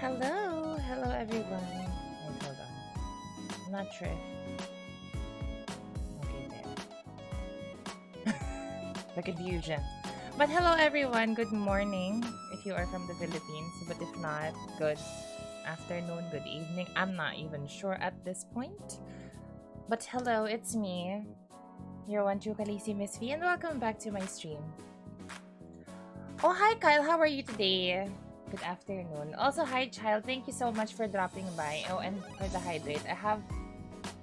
Hello, hello everyone. Wait, hold on. I'm not sure if okay there. The confusion. But hello everyone. Good morning if you are from the Philippines. But if not, good afternoon, good evening. I'm not even sure at this point. But hello, it's me, your one true Khaleesi Miss V, and welcome back to my stream. Oh hi Kyle, how are you today? Good afternoon. Also, hi, child. Thank you so much for dropping by. Oh, and for the hydrate, I have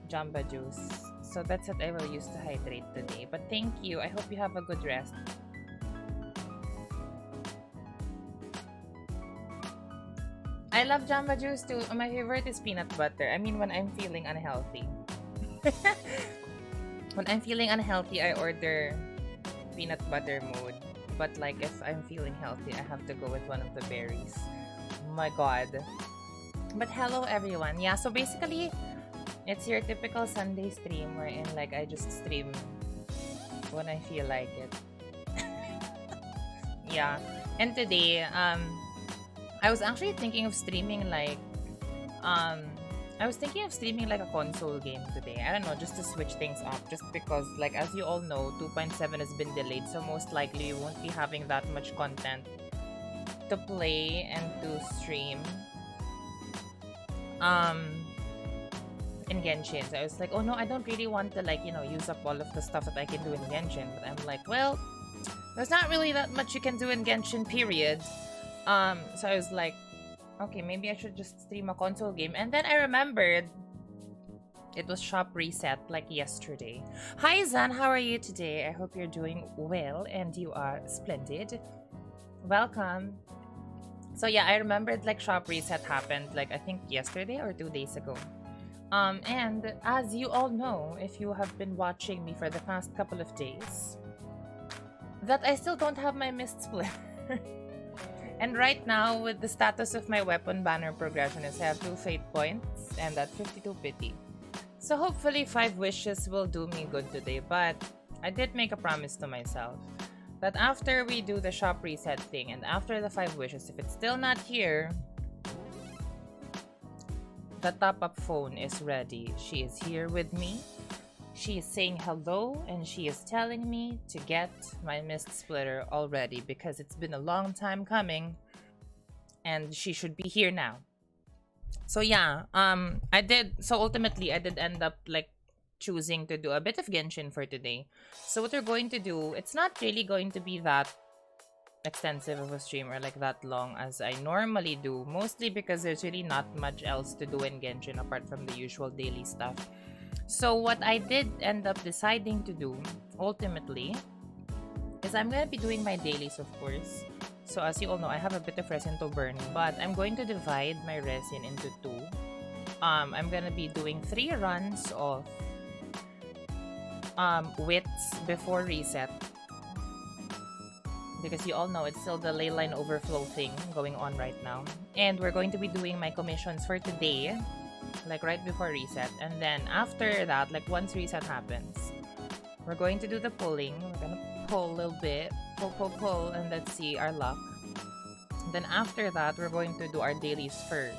Jamba juice. So that's what I will use to hydrate today. But thank you. I hope you have a good rest. I love Jamba juice too. My favorite is peanut butter. I mean, when I'm feeling unhealthy. When I'm feeling unhealthy, I order peanut butter mode. But like if I'm feeling healthy, I have to go with one of the berries. My god. But hello everyone. Yeah, so basically it's your typical Sunday stream wherein like I just stream when I feel like it. Yeah. And today, I was actually thinking of streaming like a console game today. I don't know, just to switch things up. Just because, like, as you all know, 2.7 has been delayed, so most likely you won't be having that much content to play and to stream. In Genshin. So I was like, oh no, I don't really want to, like, you know, use up all of the stuff that I can do in Genshin. But I'm like, well, there's not really that much you can do in Genshin, period. So I was like, okay, maybe I should just stream a console game. And then I remembered it was shop reset like yesterday. Hi Zan, how are you today? I hope you're doing well and you are splendid. Welcome. So yeah, I remembered like shop reset happened like I think yesterday or 2 days ago. And as you all know, if you have been watching me for the past couple of days, that I still don't have my MISTSPLITTER. And right now, with the status of my weapon banner progression is I have 2 fate points and that 52 pity. So hopefully 5 wishes will do me good today, but I did make a promise to myself that after we do the shop reset thing and after the 5 wishes, if it's still not here, the top-up phone is ready. She is here with me. She is saying hello and she is telling me to get my MISTSPLITTER already because it's been a long time coming and she should be here now. So yeah, ultimately I did end up like choosing to do a bit of Genshin for today. So what we're going to do, it's not really going to be that extensive of a stream or like that long as I normally do, mostly because there's really not much else to do in Genshin apart from the usual daily stuff. So what I did end up deciding to do, ultimately, is I'm going to be doing my dailies, of course. So as you all know, I have a bit of resin to burn, but I'm going to divide my resin into 2. I'm going to be doing 3 runs of wits before reset. Because you all know it's still the ley line overflow thing going on right now. And we're going to be doing my commissions for today, like right before reset, and then after that, like once reset happens, we're going to do the pulling. We're gonna pull a little bit, pull, and let's see our luck. And then after that, we're going to do our dailies for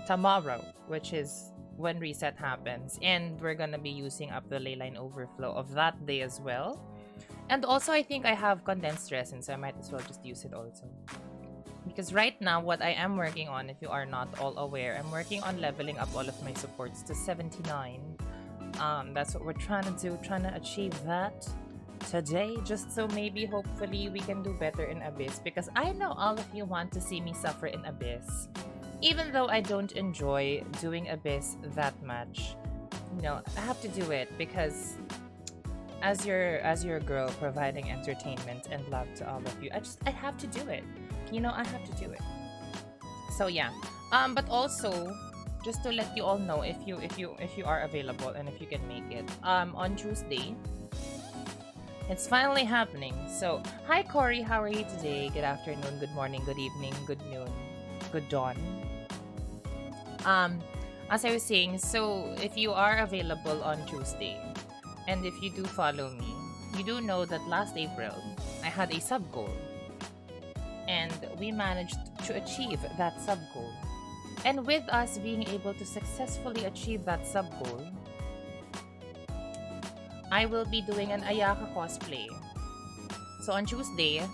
tomorrow, which is when reset happens, and we're gonna be using up the ley line overflow of that day as well. And also, I think I have condensed resin, so I might as well just use it also. Because right now, what I am working on, if you are not all aware, I'm working on leveling up all of my supports to 79. That's what we're trying to do, trying to achieve that today, just so maybe, hopefully, we can do better in Abyss. Because I know all of you want to see me suffer in Abyss. Even though I don't enjoy doing Abyss that much, you know, I have to do it because as your girl providing entertainment and love to all of you, I have to do it. You know, I have to do it. So yeah. But also, just to let you all know, if you are available and if you can make it, on Tuesday, it's finally happening. So hi Corey, how are you today? Good afternoon, good morning, good evening, good noon, good dawn. As I was saying, so if you are available on Tuesday, and if you do follow me, you do know that last April, I had a sub goal. And we managed to achieve that sub goal. And with us being able to successfully achieve that sub goal, I will be doing an Ayaka cosplay. So on Tuesday,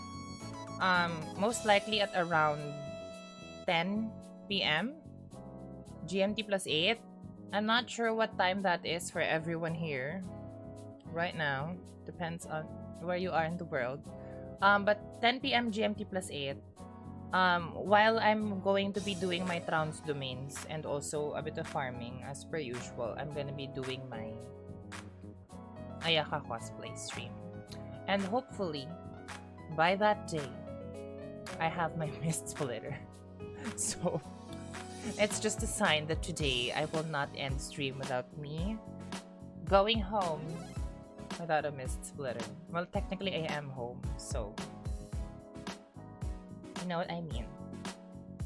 most likely at around 10 p.m. GMT plus 8. I'm not sure what time that is for everyone here right now. Depends on where you are in the world. But 10 p.m. GMT plus 8. While I'm going to be doing my trans domains and also a bit of farming as per usual, I'm gonna be doing my Ayaka cosplay stream. And hopefully, by that day, I have my MISTSPLITTER. So, it's just a sign that today I will not end stream without me going home without a MISTSPLITTER. Well, technically I am home, so you know what I mean.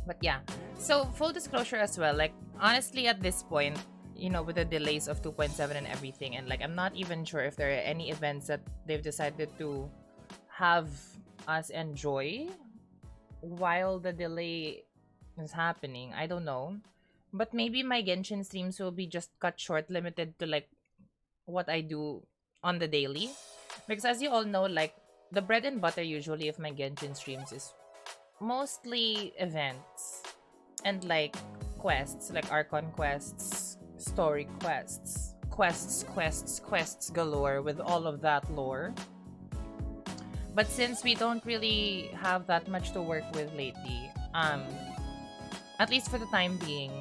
But yeah, so full disclosure as well, like honestly at this point, you know, with the delays of 2.7 and everything, and like I'm not even sure if there are any events that they've decided to have us enjoy while the delay is happening. I don't know, but maybe my Genshin streams will be just cut short, limited to like what I do on the daily, because as you all know, like the bread and butter usually of my Genshin streams is mostly events and like quests, like Archon quests, story quests galore with all of that lore. But since we don't really have that much to work with lately, at least for the time being,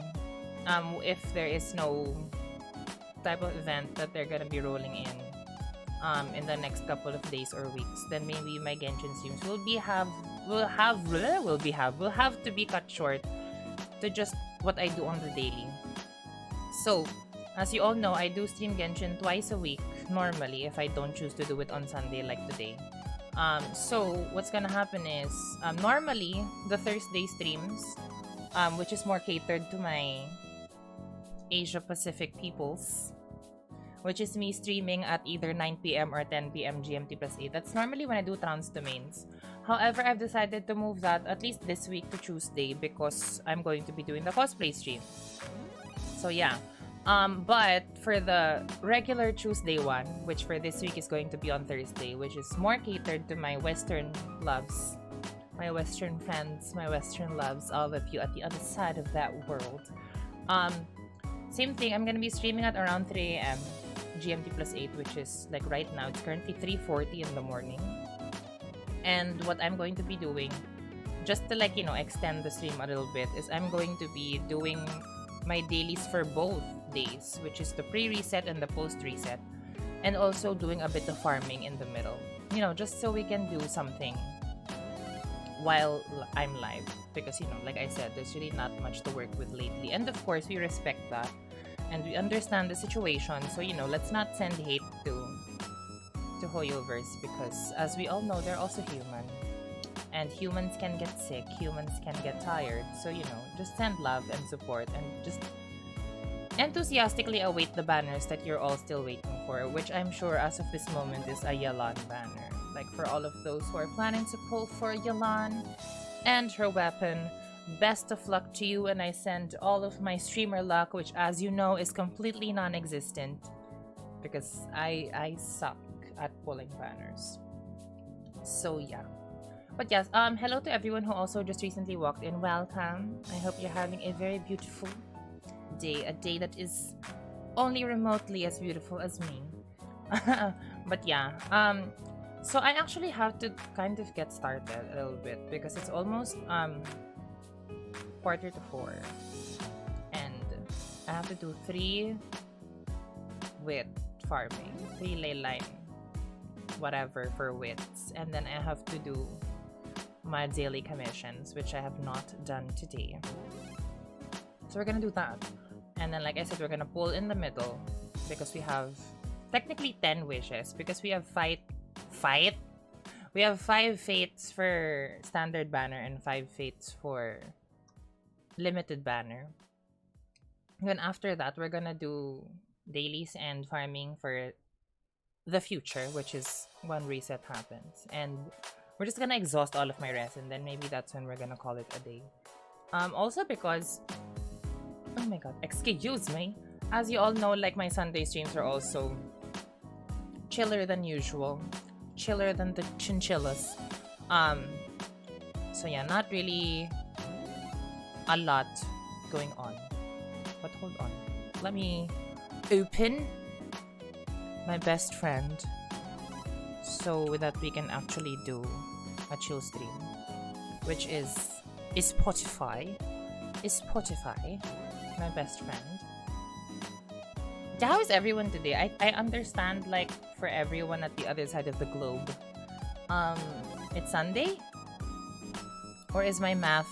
if there is no type of event that they're gonna be rolling in the next couple of days or weeks, then maybe my Genshin streams will have to be cut short to just what I do on the daily. So, as you all know, I do stream Genshin twice a week normally if I don't choose to do it on Sunday like today. So what's gonna happen is normally the Thursday streams, which is more catered to my Asia Pacific peoples, which is me streaming at either 9 p.m. or 10 p.m. GMT plus 8. That's normally when I do trans domains. However, I've decided to move that at least this week to Tuesday because I'm going to be doing the cosplay stream. So yeah. But for the regular Tuesday one, which for this week is going to be on Thursday, which is more catered to my Western loves, my Western friends, my Western loves, all of you at the other side of that world. Same thing, I'm gonna be streaming at around 3 a.m. GMT plus 8, which is like right now, it's currently 3:40 in the morning. And what I'm going to be doing, just to like, you know, extend the stream a little bit, is I'm going to be doing my dailies for both days, which is the pre-reset and the post-reset, and also doing a bit of farming in the middle, you know, just so we can do something while I'm live, because you know, like I said, there's really not much to work with lately, and of course we respect that and we understand the situation, so you know, let's not send hate to Hoyoverse, because as we all know, they're also human. And humans can get sick, humans can get tired. So, you know, just send love and support and just enthusiastically await the banners that you're all still waiting for, which I'm sure as of this moment is a Yelan banner. Like for all of those who are planning to pull for Yelan and her weapon, best of luck to you, and I send all of my streamer luck, which as you know is completely non-existent because I suck at pulling banners. So yeah. But yes, hello to everyone who also just recently walked in. Welcome. I hope you're having a very beautiful day. A day that is only remotely as beautiful as me. But yeah, so I actually have to kind of get started a little bit because it's almost 3:45. And I have to do 3 with farming, 3 ley line, whatever for wits. And then I have to do my daily commissions, which I have not done today. So we're gonna do that, and then like I said, we're gonna pull in the middle because we have technically 10 wishes because we have we have 5 fates for standard banner and 5 fates for limited banner. And then after that, we're gonna do dailies and farming for the future, which is when reset happens. And We're just gonna exhaust all of my rest, and then maybe that's when we're gonna call it a day. Also because, oh my god, excuse me. As you all know, like my Sunday streams are also chiller than usual, chiller than the chinchillas. So yeah, not really a lot going on. But hold on, let me open my best friend so that we can actually do a chill stream, which is Spotify. My best friend. How is everyone today? I understand, like, for everyone at the other side of the globe, it's Sunday? Or is my math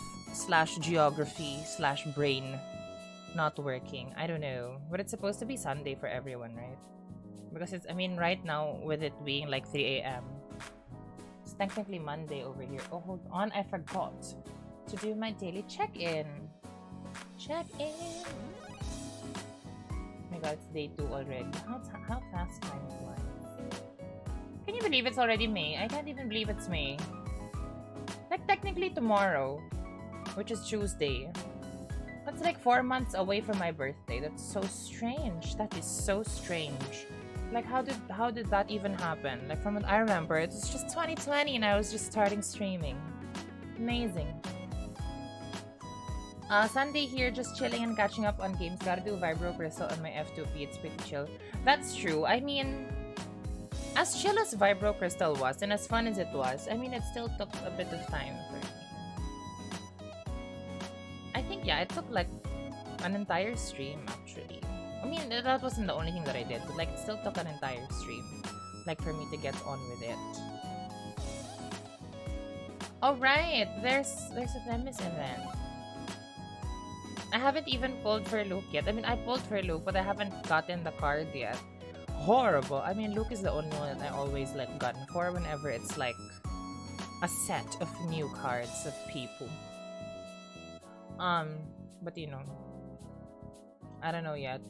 / geography / brain not working? I don't know. But it's supposed to be Sunday for everyone, right? Because it's, I mean, right now, with it being like 3 a.m., it's technically Monday over here. Oh, hold on. I forgot to do my daily check-in. Check-in. Oh my god, it's day 2 already. How fast time flies. Can you believe it's already May? I can't even believe it's May. Like, technically tomorrow, which is Tuesday. That's like 4 months away from my birthday. That's so strange. That is so strange. Like, how did that even happen? Like, from what I remember, it was just 2020 and I was just starting streaming. Amazing. Sunday here, just chilling and catching up on games. Gotta do Vibro Crystal on my F2P. It's pretty chill. That's true. I mean, as chill as Vibro Crystal was and as fun as it was, I mean, it still took a bit of time for me. I think, yeah, it took like an entire stream, actually. I mean, that wasn't the only thing that I did, but like, it still took an entire stream, like, for me to get on with it. Alright, there's a Themis event. I haven't even pulled for Luke yet. I mean, I pulled for Luke, but I haven't gotten the card yet. Horrible. I mean, Luke is the only one that I always like gotten for whenever it's like a set of new cards of people. But you know, I don't know yet.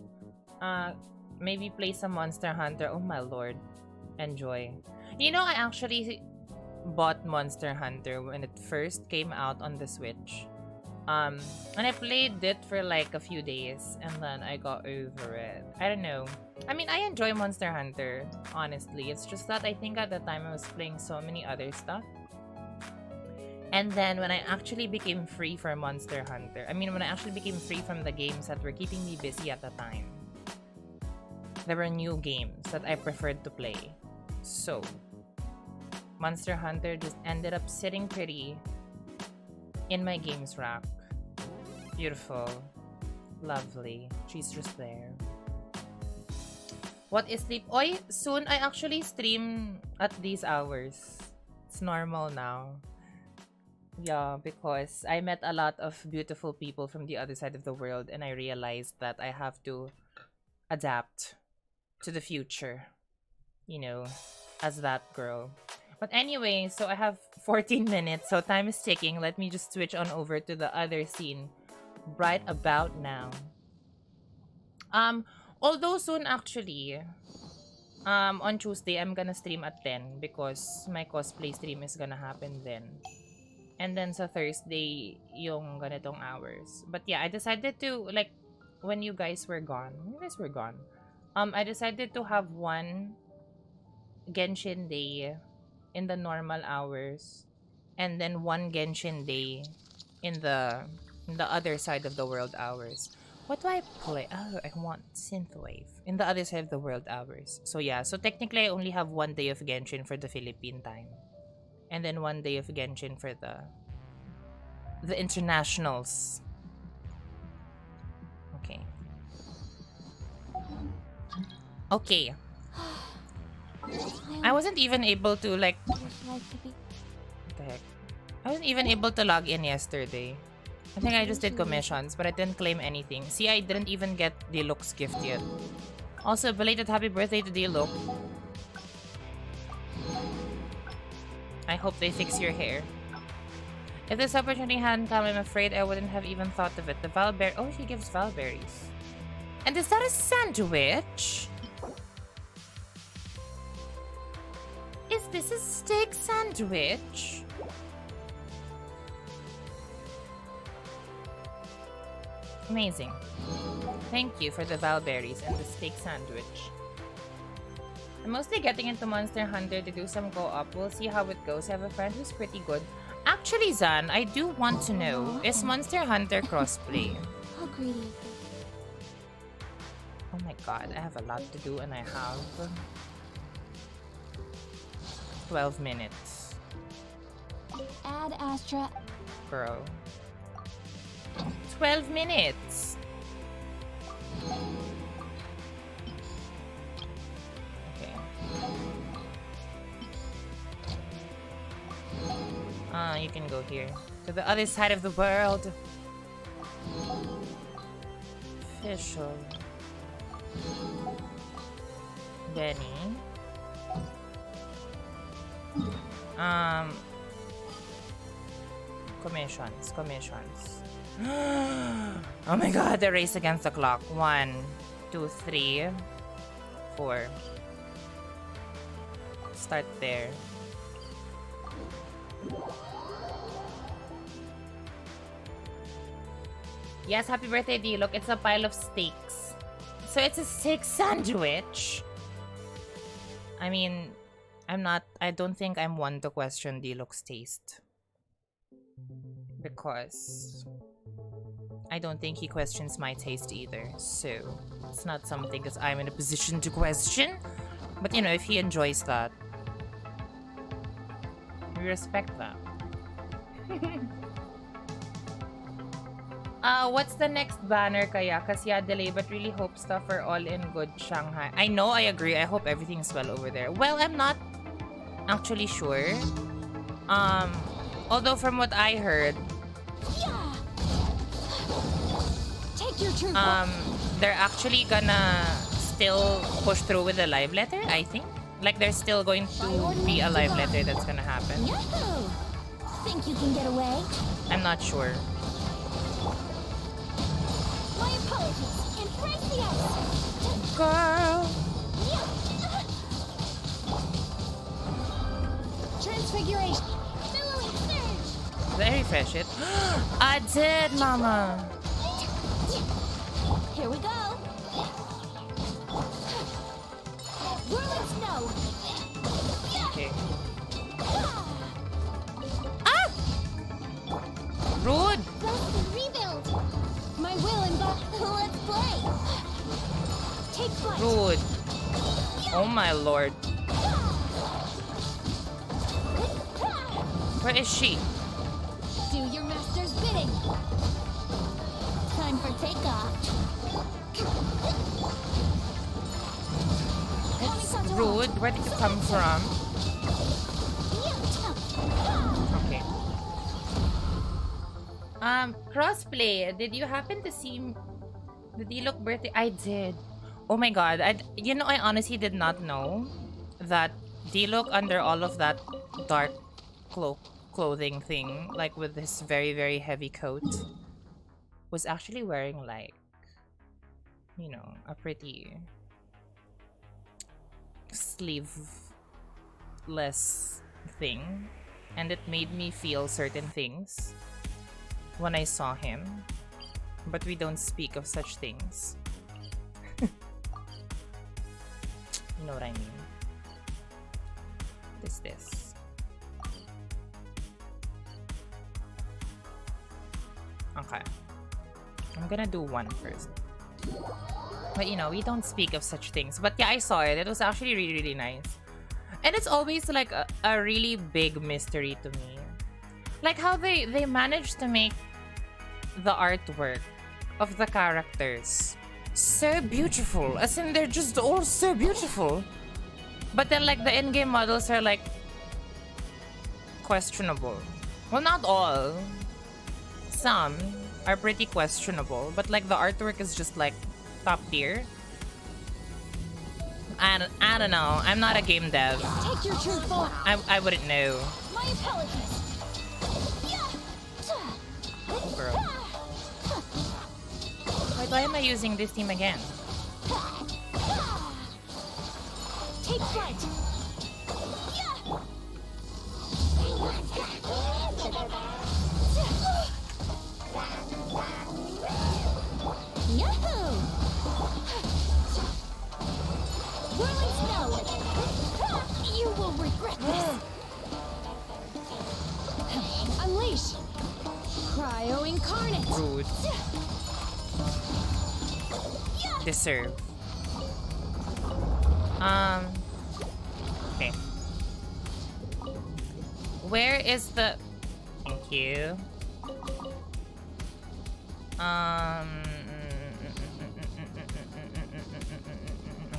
Maybe play some Monster Hunter. Oh my lord. Enjoy. You know, I actually bought Monster Hunter when it first came out on the Switch. And I played it for like a few days and then I got over it. I don't know. I mean, I enjoy Monster Hunter, honestly. It's just that I think at the time I was playing so many other stuff. And then when I actually became free for Monster Hunter, I mean, when I actually became free from the games that were keeping me busy at the time, there were new games that I preferred to play. So, Monster Hunter just ended up sitting pretty in my games rack. Beautiful. Lovely. She's just there. What is sleep? Oi, soon I actually stream at these hours. It's normal now. Yeah, because I met a lot of beautiful people from the other side of the world and I realized that I have to adapt to the future. You know, as that girl. But anyway, so I have 14 minutes, so time is ticking. Let me just switch on over to the other scene right about now. Although soon actually, on Tuesday, I'm gonna stream at 10 because my cosplay stream is gonna happen then. And then sa Thursday, yung ganitong hours. But yeah, I decided to, like, when you guys were gone, I decided to have one Genshin day in the normal hours and then one Genshin day in the other side of the world hours. What do I play? Oh, I want Synthwave in the other side of the world hours. So yeah, so technically I only have one day of Genshin for the Philippine time. And then one day of Genshin for the internationals. Okay. Okay. I wasn't even able to like what the heck? I wasn't even able to log in yesterday. I think I just did commissions, but I didn't claim anything. See, I didn't even get Diluc's gift yet. Also, belated happy birthday to Diluc. I hope they fix your hair. If this opportunity hadn't come, I'm afraid I wouldn't have even thought of it. The Valberry. Oh, she gives Valberries. And is that a sandwich? Is this is steak sandwich. Amazing. Thank you for the valberries and the steak sandwich. I'm mostly getting into Monster Hunter to do some co-op. We'll see how it goes. I have a friend who's pretty good. Actually, Zan, I do want to know, is Monster Hunter crossplay? How greedy of you. Oh my god, I have a lot to do and I have 12 minutes. Add Astra. Girl. 12 minutes! Okay. You can go here. To the other side of the world. Official. Benny. Commissions. Oh my god, the race against the clock. 1, 2, 3, 4. Start there. Yes, happy birthday, D. Look, it's a pile of steaks. So it's a steak sandwich. I mean, I don't think I'm one to question D-Look's taste. Because I don't think he questions my taste either. So it's not something that I'm in a position to question. But you know, if he enjoys that, we respect that. What's the next banner kaya? Kasi delay, but really hope stuff are all in good Shanghai. I know, I agree. I hope everything's well over there. Well, I'm not actually sure. Although from what I heard, Take your turn. they're actually gonna still push through with the live letter, I think. Like, there's still going to be a live letter that's gonna happen. Yahoo! Think you can get away? I'm not sure. My apologies. Embrace the ice. Girl! Transfiguration. Billowing surge. Did I refresh it? I did, mama! Here we go. Whirling snow. Okay. Ah! Rude! Rest and rebuild. My will and let's play. Take flight. Rude. Oh my lord. Where is she? Do your master's bidding. Time for takeoff. It's rude. Where did you come from? Okay. Crossplay. Did you happen to see the D-Look birthday? I did. Oh my god. You know, I honestly did not know that D-Look, under all of that dark clothing thing, like with this very, very heavy coat, was actually wearing, like, you know, a pretty sleeveless thing. And it made me feel certain things when I saw him. But we don't speak of such things. You know what I mean? What is this? Okay. I'm gonna do one first. But you know, we don't speak of such things. But yeah, I saw it. It was actually really, really nice. And it's always like a really big mystery to me. Like how they managed to make the artwork of the characters so beautiful. As in, they're just all so beautiful. But then like the in-game models are like questionable. Well, not all. Some are pretty questionable, but like the artwork is just like top tier. I don't know. I'm not a game dev. Take your turn forward. I wouldn't know. My apologies. Girl. Why am I using this team again? Take flight. Yahoo! Whirling snow! You will regret this! Unleash! Cryo incarnate! Rude. Deserve. Okay. Where is the... Thank you.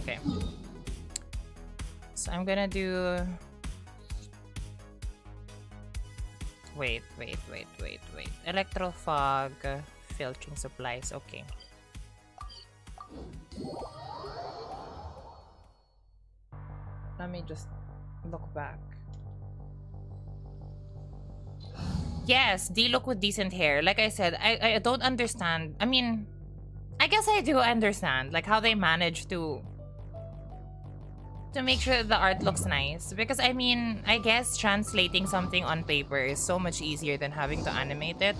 Okay. So I'm gonna do... Wait. Electrofog, filtering supplies. Okay. Let me just look back. Yes, D look with decent hair. Like I said, I don't understand. I mean, I guess I do understand like how they manage to make sure that the art looks nice. Because I mean, I guess translating something on paper is so much easier than having to animate it.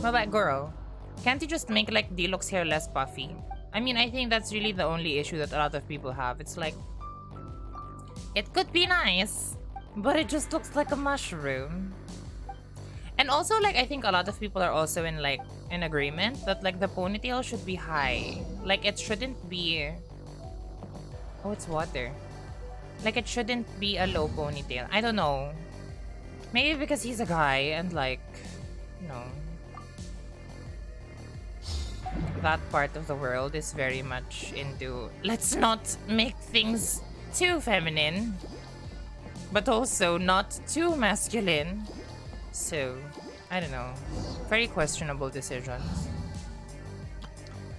But girl, can't you just make like D-Look's hair less puffy? I mean, I think that's really the only issue that a lot of people have. It's like, it could be nice, but it just looks like a mushroom. And also, like, I think a lot of people are also in agreement that like the ponytail should be high. Like, it shouldn't be... Oh, it's water. Like, it shouldn't be a low ponytail. I don't know. Maybe because he's a guy and like, you know, that part of the world is very much into let's not make things too feminine, but also not too masculine. So, I don't know. Very questionable decisions.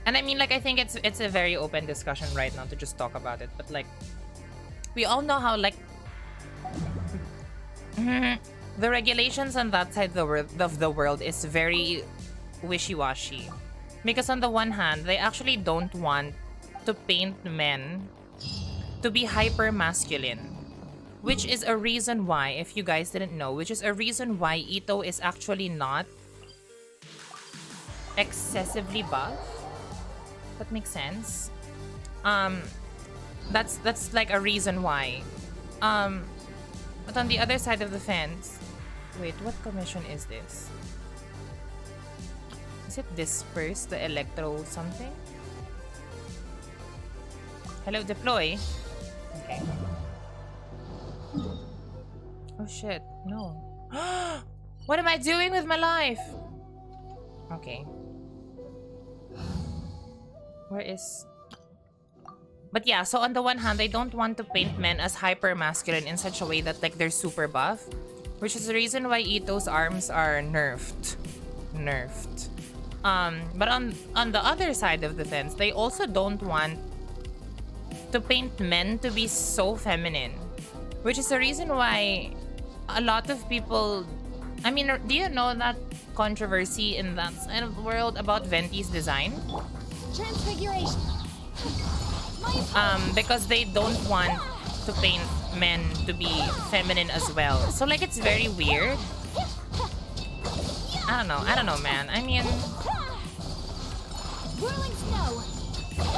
And I mean, like, I think it's a very open discussion right now to just talk about it. But like, we all know how like the regulations on that side of the world is very wishy-washy. Because on the one hand, they actually don't want to paint men to be hyper masculine. Which is a reason why, if you guys didn't know, which is a reason why Ito is actually not excessively buff. That makes sense. That's like a reason why. But on the other side of the fence, wait, what commission is this? Is it disperse the electro something? Hello, deploy. Okay. Oh shit, no. What am I doing with my life? Okay. Where is... But yeah, so on the one hand, they don't want to paint men as hyper masculine in such a way that like they're super buff, which is the reason why Ito's arms are nerfed. But on the other side of the fence, they also don't want to paint men to be so feminine, which is the reason why a lot of people... I mean, do you know that controversy in that side of the world about Venti's design? Transfiguration. Because they don't want to paint men to be feminine as well. So like it's very weird. I don't know, man. I mean,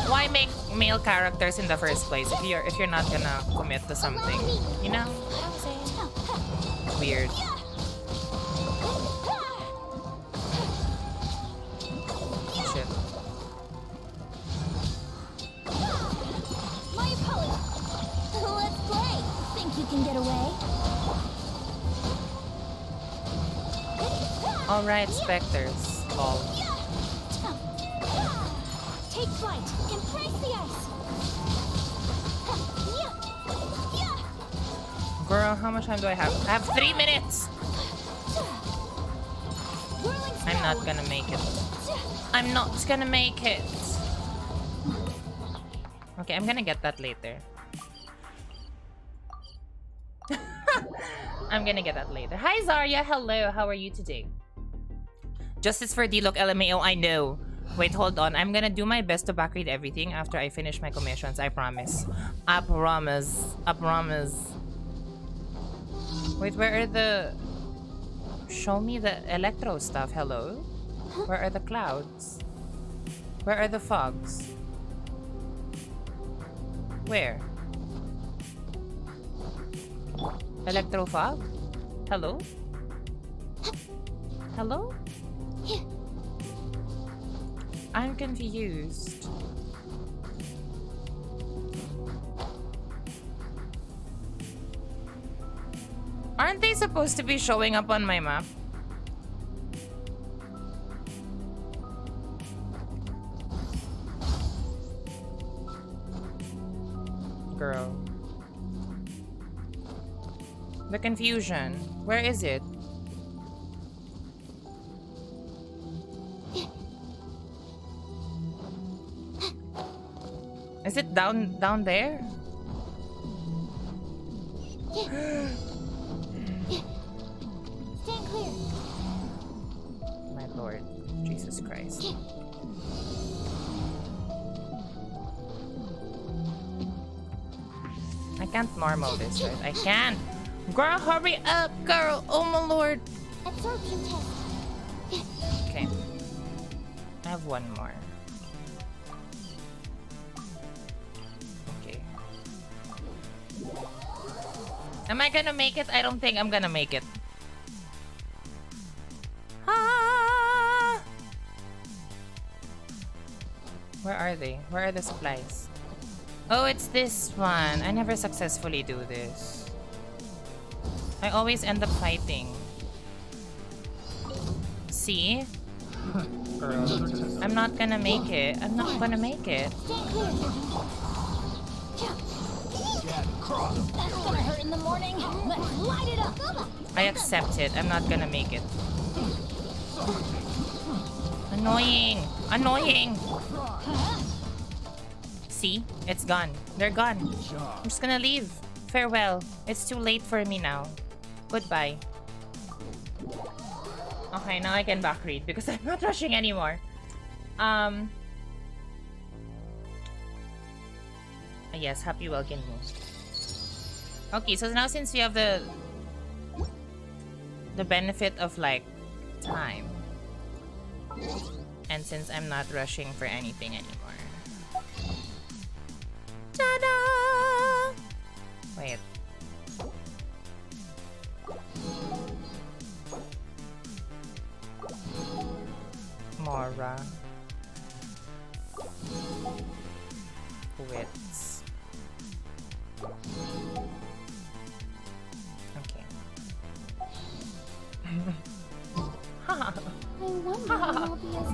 why make male characters in the first place if you're not gonna commit to something? You know? Weird. Shit. My apologies. Let's play. Think you can get away? Alright, specters. Lol. Take flight. Embrace the ice. Girl, how much time do I have? I have 3 minutes! I'm not gonna make it. I'm not gonna make it. Okay, I'm gonna get that later. I'm gonna get that later. Hi Zarya, hello, how are you today? Justice for D-Look LMAO, I know. Wait, hold on. I'm gonna do my best to backread everything after I finish my commissions, I promise. I promise. I promise. Wait, where are the... Show me the electro stuff, hello? Where are the clouds? Where are the fogs? Where? Electro fog? Hello? Hello? I'm confused. Aren't they supposed to be showing up on my map? Girl. The confusion. Where is it? Is it down there? Stand clear. My Lord, Jesus Christ. I can't normal this, right? I can't. Girl, hurry up, girl. Oh my Lord. Absorption test. Okay. I have one more. Okay. Am I gonna make it? I don't think I'm gonna make it. Ah! Where are they? Where are the supplies? Oh, it's this one. I never successfully do this. I always end up fighting. See? I'm not gonna make it. I'm not gonna make it. Stand clear. That's gonna hurt in the morning. Let's light it up. I accept it. I'm not gonna make it. Annoying. Annoying. See? It's gone. They're gone. I'm just gonna leave. Farewell. It's too late for me now. Goodbye. Okay, now I can back read because I'm not rushing anymore. Yes, happy welcome mo. Okay, so now since we have the benefit of like time, and since I'm not rushing for anything anymore. Ta-da! Wait. Mora. Wits. Okay. I wonder when I'll be as...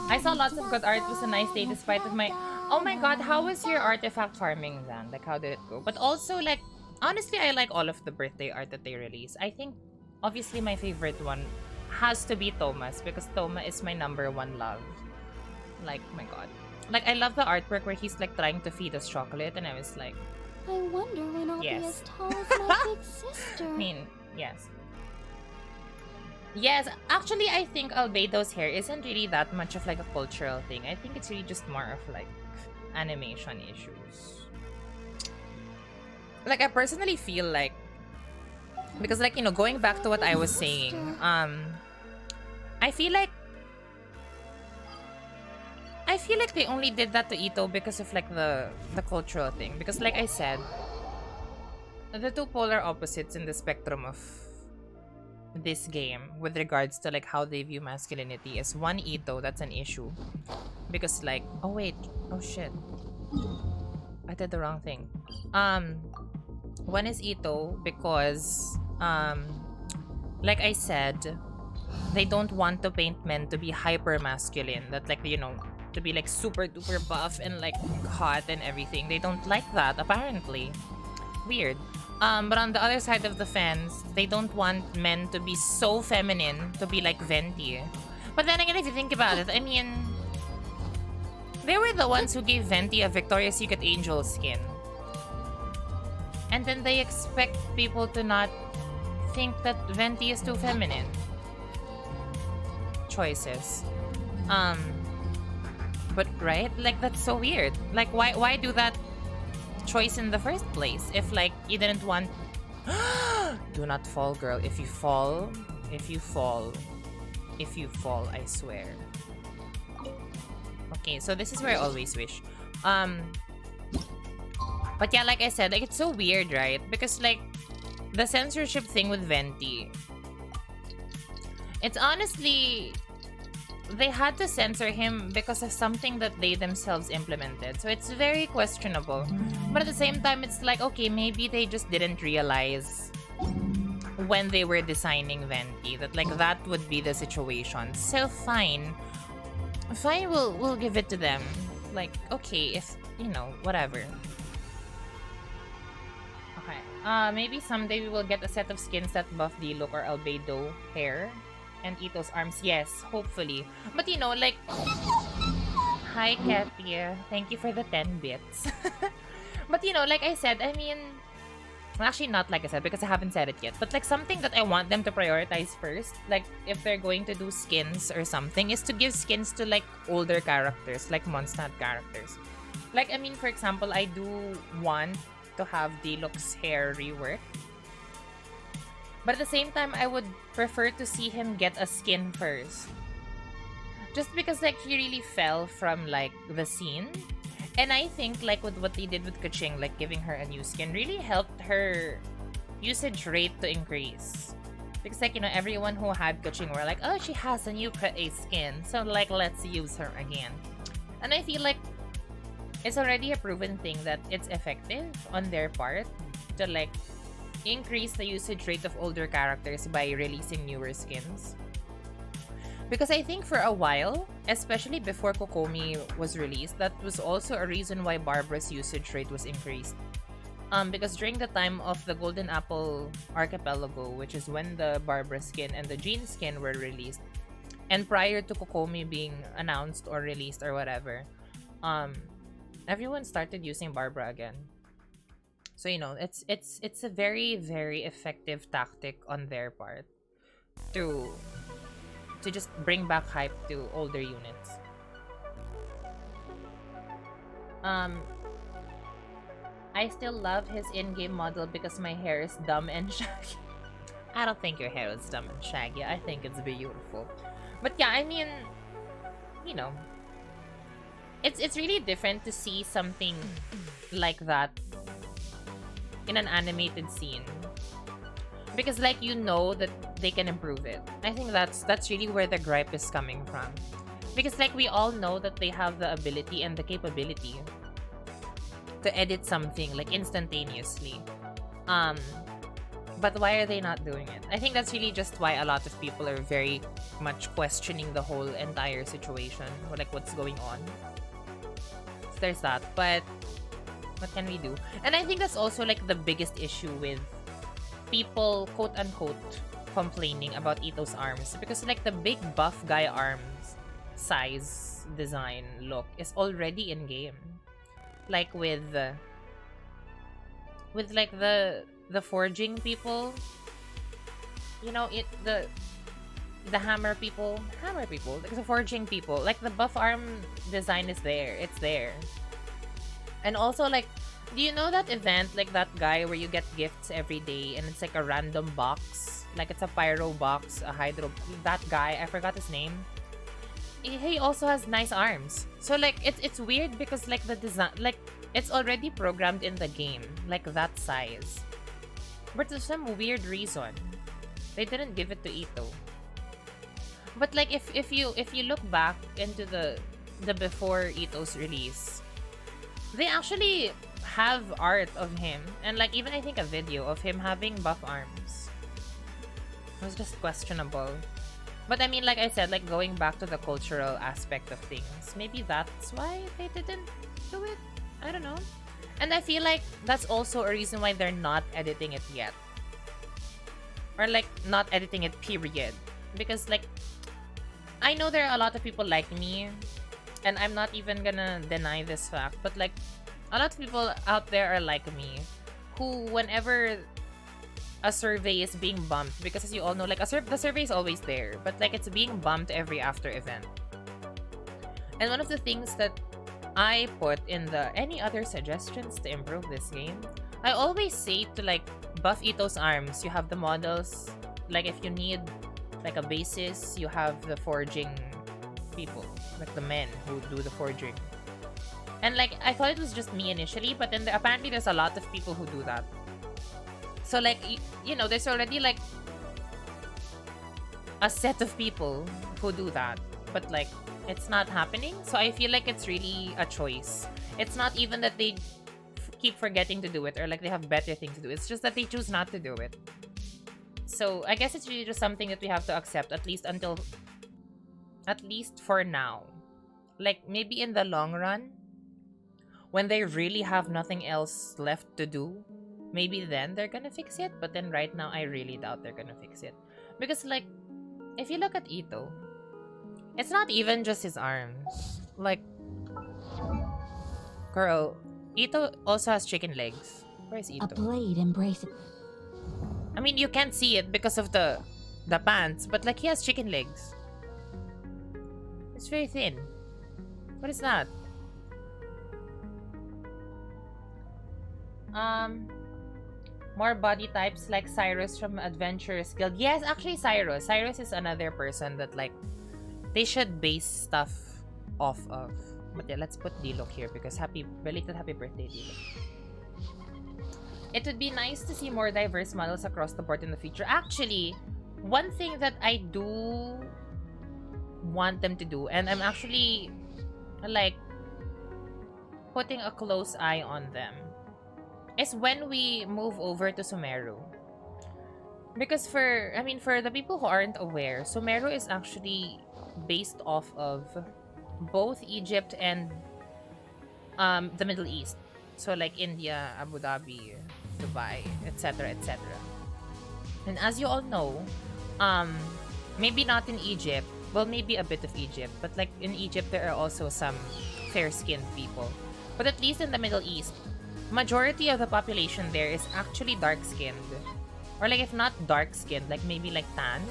I saw lots of good art. It was a nice day despite of my... Oh my god, how was your artifact farming then? Like, how did it go? But also, like, honestly, I like all of the birthday art that they release. I think, obviously, my favorite one has to be Thomas because Toma is my #1 love. Like, my god. Like, I love the artwork where he's, like, trying to feed us chocolate and I was like... I wonder when I'll Yes. be as tall as my big sister. I mean, yes. Yes, actually, I think Albedo's hair isn't really that much of like a cultural thing. I think it's really just more of like animation issues. Like, I personally feel like, because like, you know, going back to what I was saying, I feel like they only did that to Ito because of like the cultural thing. Because like I said, the two polar opposites in the spectrum of this game with regards to like how they view masculinity is one, Ito. That's an issue because like, oh wait, oh shit, I did the wrong thing. One is Ito because like I said, they don't want to paint men to be hyper masculine, that like, you know, to be like super duper buff and like hot and everything. They don't like that apparently. Weird. But on the other side of the fence, they don't want men to be so feminine, to be like Venti. But then again, if you think about it, I mean, they were the ones who gave Venti a Victoria's Secret angel skin. And then they expect people to not think that Venti is too feminine. Choices. But right? Like, that's so weird. Like, why do that choice in the first place if like you didn't want... Do not fall, girl. If you fall if you fall, I swear. Okay, so this is where I always wish. But yeah, like I said, like it's so weird, right? Because like the censorship thing with Venti, it's honestly, they had to censor him because of something that they themselves implemented. So it's very questionable. But at the same time, it's like, okay, maybe they just didn't realize when they were designing Venti that like that would be the situation. So fine. Fine, we'll give it to them. Like, okay, if, you know, whatever. Okay. Maybe someday we will get a set of skins that buff the look or albedo hair and Ito's arms. Yes, hopefully. But you know, like, hi Kathy. Thank you for the 10 bits. But you know, like I said, I mean, actually not like I said because I haven't said it yet, but like something that I want them to prioritize first, like if they're going to do skins or something, is to give skins to like older characters, like Mondstadt characters. Like, I mean, for example, I do want to have Deluxe hair rework, but at the same time, I would prefer to see him get a skin first. Just because like he really fell from like the scene. And I think like with what they did with Kuching, like giving her a new skin, really helped her usage rate to increase. Because like, you know, everyone who had Kuching were like, oh, she has a new a skin, so like let's use her again. And I feel like it's already a proven thing that it's effective on their part to like increase the usage rate of older characters by releasing newer skins. Because I think for a while, especially before Kokomi was released, that was also a reason why Barbara's usage rate was increased. Because during the time of the Golden Apple Archipelago, which is when the Barbara skin and the Jean skin were released, and prior to Kokomi being announced or released or whatever, everyone started using Barbara again. So you know, it's a very, very effective tactic on their part to just bring back hype to older units. I still love his in-game model because my hair is dumb and shaggy. I don't think your hair is dumb and shaggy. I think it's beautiful. But yeah, I mean, you know, it's really different to see something like that in an animated scene. Because like, you know that they can improve it. I think that's really where the gripe is coming from. Because like, we all know that they have the ability and the capability to edit something like instantaneously. But why are they not doing it? I think that's really just why a lot of people are very much questioning the whole entire situation, or like what's going on. So there's that. But what can we do? And I think that's also like the biggest issue with people quote-unquote complaining about Ito's arms, because like the big buff guy arms size design look is already in game, like with like the forging people, you know, the hammer people, like the forging people, like the buff arm design is there, it's there. And also like, do you know that event, like that guy where you get gifts every day and it's like a random box, like it's a pyro box, a hydro, that guy, I forgot his name. He also has nice arms. So like it's weird because like the design, like it's already programmed in the game, like that size. But for some weird reason, they didn't give it to Ito. But like if you look back into the before Ito's release, they actually have art of him, and like even I think a video of him having buff arms. It was just questionable. But I mean, like I said, like going back to the cultural aspect of things, maybe that's why they didn't do it. I don't know. And I feel like that's also a reason why they're not editing it yet. Or like not editing it period. Because like, I know there are a lot of people like me, and I'm not even gonna deny this fact, but like a lot of people out there are like me, who whenever a survey is being bumped, because as you all know, like the survey is always there, but like it's being bumped every after event. And one of the things that I put in the any other suggestions to improve this game, I always say to like buff Ito's arms. You have the models, like if you need like a basis, you have the forging people, like the men who do the forging. And like I thought it was just me initially, but then apparently there's a lot of people who do that. So like you know, there's already like a set of people who do that, but like it's not happening. So I feel like it's really a choice. It's not even that they keep forgetting to do it or like they have better things to do. It's just that they choose not to do it. So I guess it's really just something that we have to accept, at least for now. Like maybe in the long run, when they really have nothing else left to do, maybe then they're gonna fix it. But then right now, I really doubt they're gonna fix it. Because like, if you look at Ito, it's not even just his arms. Like, girl, Ito also has chicken legs. Where's Ito? A blade embraces. I mean, you can't see it because of the pants, but like he has chicken legs. It's very thin. What is that? More body types like Cyrus from Adventurers Guild. Yes, actually Cyrus. Cyrus is another person that like they should base stuff off of. But yeah, let's put D-Look here because belated happy birthday, D-Look. It would be nice to see more diverse models across the board in the future. Actually, one thing that I do want them to do, and I'm actually like putting a close eye on them, is when we move over to Sumeru. Because for the people who aren't aware, Sumeru is actually based off of both Egypt and the Middle East. So like India, Abu Dhabi, Dubai, etc., etc. And as you all know, maybe not in Egypt, well, maybe a bit of Egypt, but like in Egypt there are also some fair-skinned people. But at least in the Middle East, majority of the population there is actually dark-skinned. Or like if not dark-skinned, like maybe like tan.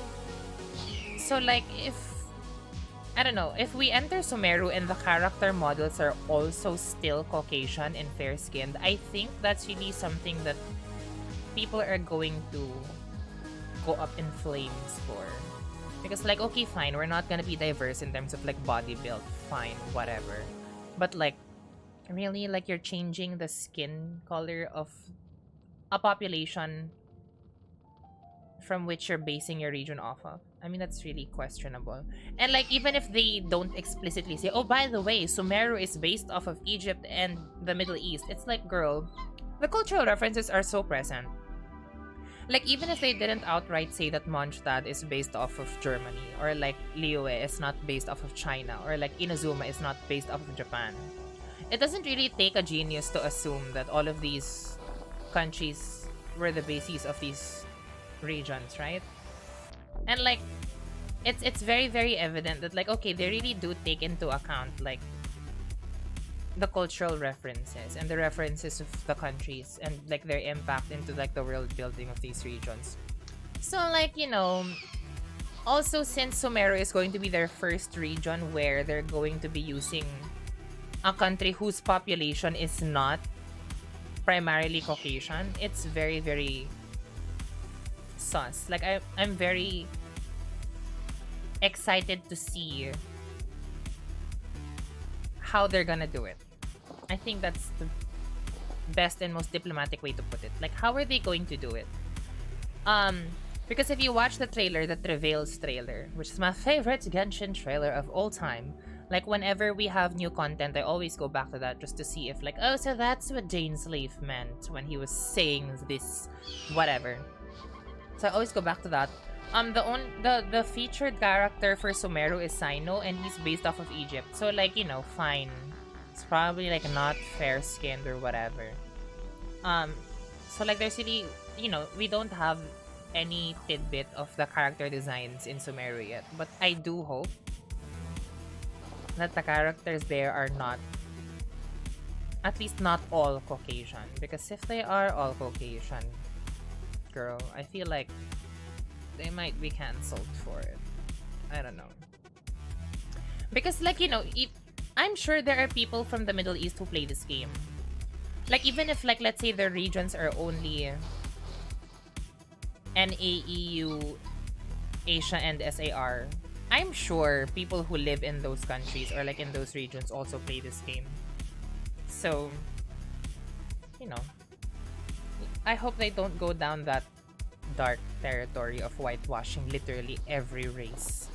So like I don't know, if we enter Sumeru and the character models are also still Caucasian and fair-skinned, I think that's really something that people are going to go up in flames for. Because like, okay, fine, we're not gonna be diverse in terms of like body build, fine, whatever. But like, really, like you're changing the skin color of a population from which you're basing your region off of. I mean, that's really questionable. And like, even if they don't explicitly say, oh, by the way, Sumeru is based off of Egypt and the Middle East, it's like, girl, the cultural references are so present. Like, even if they didn't outright say that Mondstadt is based off of Germany, or like Liyue is not based off of China, or like Inazuma is not based off of Japan, it doesn't really take a genius to assume that all of these countries were the bases of these regions, right? And like, it's very, very evident that like, okay, they really do take into account like the cultural references and the references of the countries and like their impact into like the world building of these regions. So like, you know, also since Sumeru is going to be their first region where they're going to be using a country whose population is not primarily Caucasian, it's very, very sus. Like I'm very excited to see how they're gonna do it. I think that's the best and most diplomatic way to put it. Like, how are they going to do it? Because if you watch the trailer, the Travails trailer, which is my favorite Genshin trailer of all time, like whenever we have new content, I always go back to that just to see if like, oh, so that's what Jane's Leaf meant when he was saying this, whatever. So I always go back to that. The featured character for Sumeru is Sino, and he's based off of Egypt. So like, you know, fine. It's probably like not fair-skinned or whatever. So like there's really, you know, we don't have any tidbit of the character designs in Sumeru yet. But I do hope that the characters there are not, at least not all Caucasian. Because if they are all Caucasian, girl, I feel like they might be cancelled for it. I don't know. Because like, you know, I'm sure there are people from the Middle East who play this game. Like, even if like, let's say the regions are only NAEU Asia and SAR, I'm sure people who live in those countries or like in those regions also play this game. So, you know, I hope they don't go down that dark territory of whitewashing literally every race.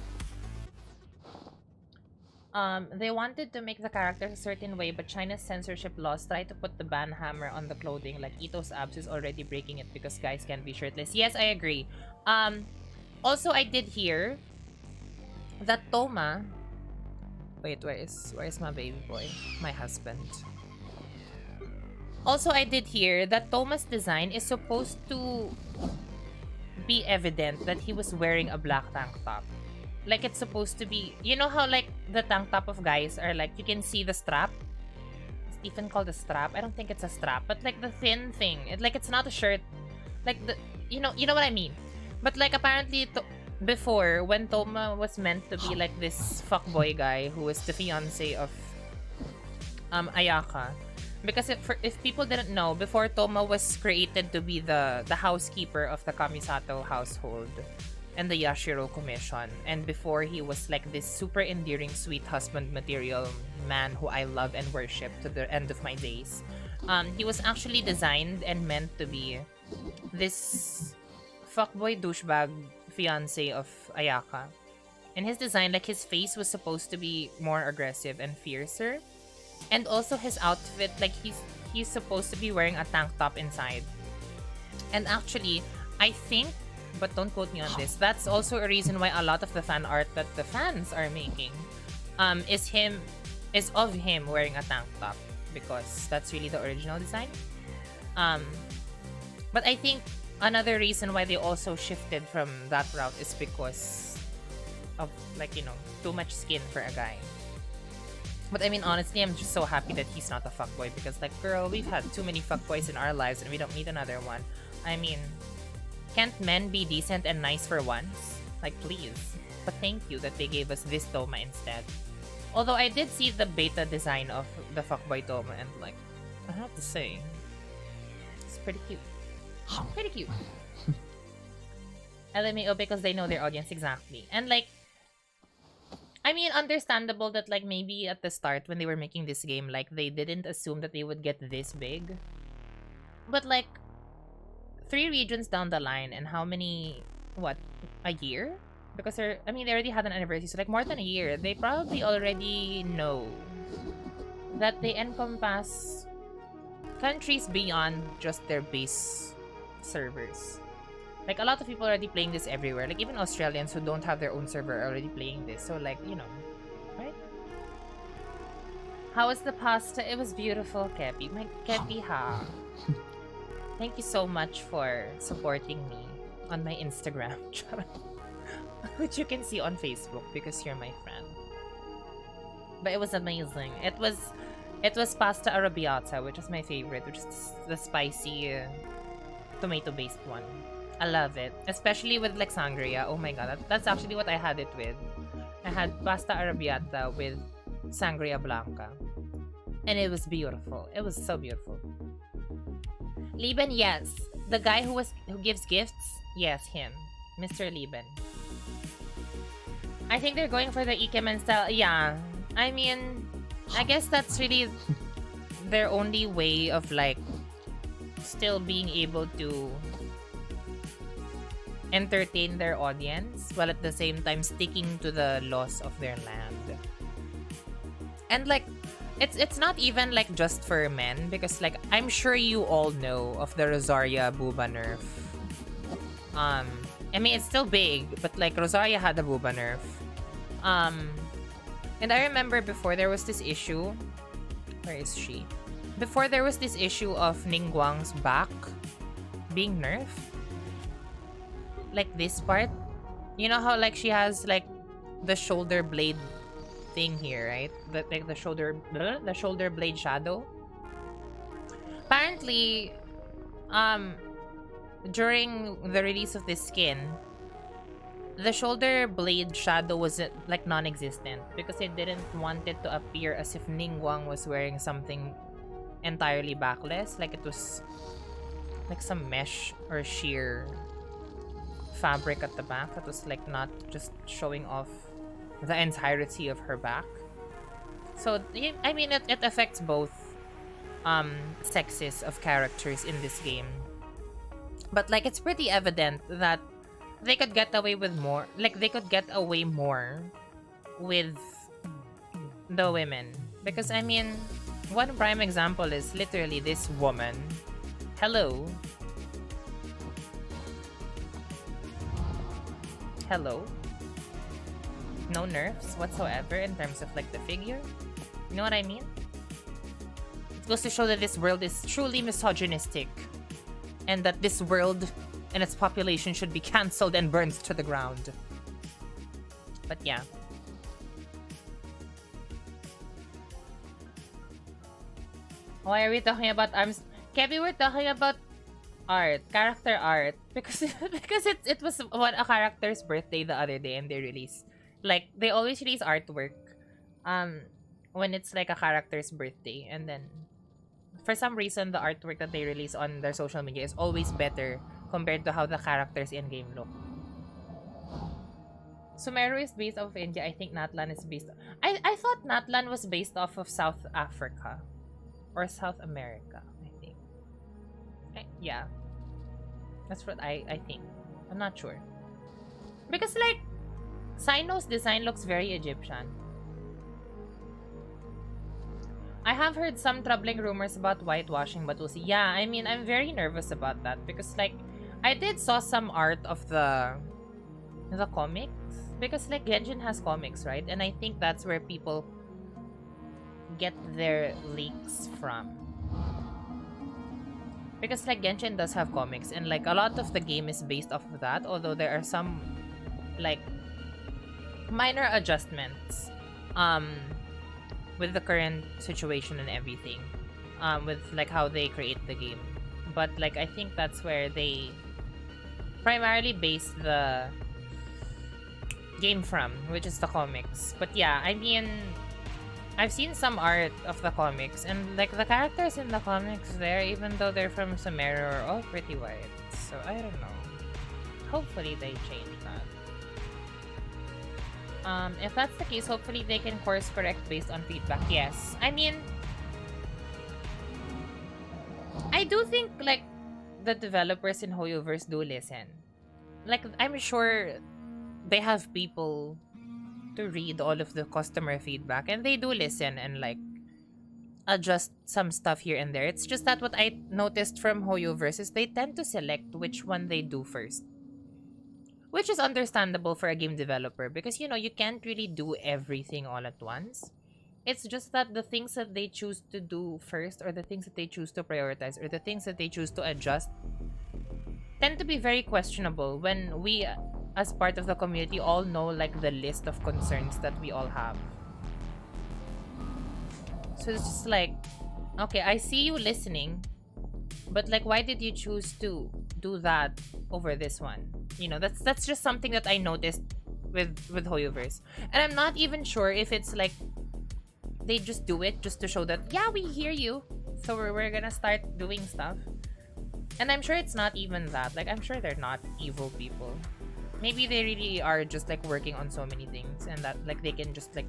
They wanted to make the characters a certain way, but China's censorship laws try to put the ban hammer on the clothing. Like Ito's abs is already breaking it because guys can't be shirtless. Yes, I agree. Also I did hear that Toma. Wait, where is my baby boy? My husband. Also, I did hear that Toma's design is supposed to be evident that he was wearing a black tank top. Like it's supposed to be, you know how like the tank top of guys are like you can see the strap. It's even called a strap. I don't think it's a strap, but like the thin thing. It's not a shirt. Like the you know what I mean. But like apparently before when Toma was meant to be like this fuckboy guy who was the fiance of Ayaka. Because if people didn't know, before Toma was created to be the housekeeper of the Kamisato household and the Yashiro Commission, and before he was like this super endearing, sweet husband material man who I love and worship to the end of my days, he was actually designed and meant to be this fuckboy douchebag fiance of Ayaka. And his design, like his face was supposed to be more aggressive and fiercer. And also his outfit, like he's supposed to be wearing a tank top inside. And actually, I think, but don't quote me on this, that's also a reason why a lot of the fan art that the fans are making is of him wearing a tank top, because that's really the original design. But I think another reason why they also shifted from that route is because of like, you know, too much skin for a guy. But I mean, honestly, I'm just so happy that he's not a fuckboy, because like, girl, we've had too many fuckboys in our lives and we don't need another one. I mean, can't men be decent and nice for once? Like, please. But thank you that they gave us this Toma instead. Although I did see the beta design of the fuckboy Toma, and like, I have to say, it's pretty cute. Pretty cute. LMAO because they know their audience exactly. And like, I mean, understandable that like maybe at the start when they were making this game, like they didn't assume that they would get this big. But like 3 regions down the line, and how many, what, a year? Because they already had an anniversary, so like more than a year. They probably already know that they encompass countries beyond just their base servers. Like, a lot of people are already playing this everywhere. Like, even Australians who don't have their own server are already playing this. So, like, you know, right? How was the pasta? It was beautiful, Kepi. My Kepi, ha. Thank you so much for supporting me on my Instagram, which you can see on Facebook because you're my friend. But it was amazing. It was pasta arrabbiata, which is my favorite, which is the spicy tomato-based one. I love it, especially with like sangria. Oh my god, that's actually what I had it with. I had pasta arrabbiata with sangria blanca, and it was beautiful. It was so beautiful. Lieben, yes, the guy who gives gifts. Yes, him, Mr. Lieben. I think they're going for the Ikemen style. Yeah, I mean, I guess that's really their only way of like still being able to entertain their audience while at the same time sticking to the laws of their land. And like, it's not even like just for men, because like I'm sure you all know of the Rosaria booba nerf. I mean, it's still big, but like Rosaria had a booba nerf. And I remember before there was this issue. Where is she? Before there was this issue of Ningguang's back being nerfed. Like this part, you know how like she has like the shoulder blade thing here, right? Like the shoulder blade shadow. Apparently, during the release of this skin, the shoulder blade shadow was like non-existent because they didn't want it to appear as if Ningguang was wearing something entirely backless, like it was like some mesh or sheer fabric at the back that was like not just showing off the entirety of her back. So I mean, it affects both sexes of characters in this game. But like it's pretty evident that they could get away with more. Like they could get away more with the women. Because I mean, one prime example is literally this woman. Hello. Hello. No nerfs whatsoever in terms of like the figure. You know what I mean? It goes to show that this world is truly misogynistic. And that this world and its population should be cancelled and burned to the ground. But yeah. Why are we talking about arms? Kevin, we're talking about art, character art, because it was a character's birthday the other day, and they release like they always release artwork, when it's like a character's birthday, and then for some reason the artwork that they release on their social media is always better compared to how the characters in game look. Sumeru is based off of India. I think Natlan is based. I thought Natlan was based off of South Africa or South America. I think. Yeah, that's what I think. I'm not sure because like Sino's design looks very Egyptian. I have heard some troubling rumors about whitewashing, but we'll see. Yeah, I mean, I'm very nervous about that because like I did saw some art of the comics because like Genshin has comics, right? And I think that's where people get their leaks from. Because like Genshin does have comics and like a lot of the game is based off of that, although there are some like minor adjustments with the current situation and everything, with like how they create the game. But like I think that's where they primarily base the game from, which is the comics. But yeah, I mean, I've seen some art of the comics, and like the characters in the comics there, even though they're from Sumeru, are all pretty white. So I don't know. Hopefully they change that. If that's the case, hopefully they can course correct based on feedback. Yes. I mean, I do think like the developers in Hoyoverse do listen. Like I'm sure they have people to read all of the customer feedback and they do listen and like adjust some stuff here and there. It's just that what I noticed from Hoyoverse is they tend to select which one they do first. Which is understandable for a game developer because, you know, you can't really do everything all at once. It's just that the things that they choose to do first, or the things that they choose to prioritize, or the things that they choose to adjust tend to be very questionable when we, as part of the community, all know like the list of concerns that we all have. So it's just like, okay, I see you listening, but like why did you choose to do that over this one? You know, that's just something that I noticed with Hoyoverse. And I'm not even sure if it's like they just do it just to show that, yeah, we hear you, so we're gonna start doing stuff. And I'm sure it's not even that. Like, I'm sure they're not evil people. Maybe they really are just like working on so many things, and that like they can just like,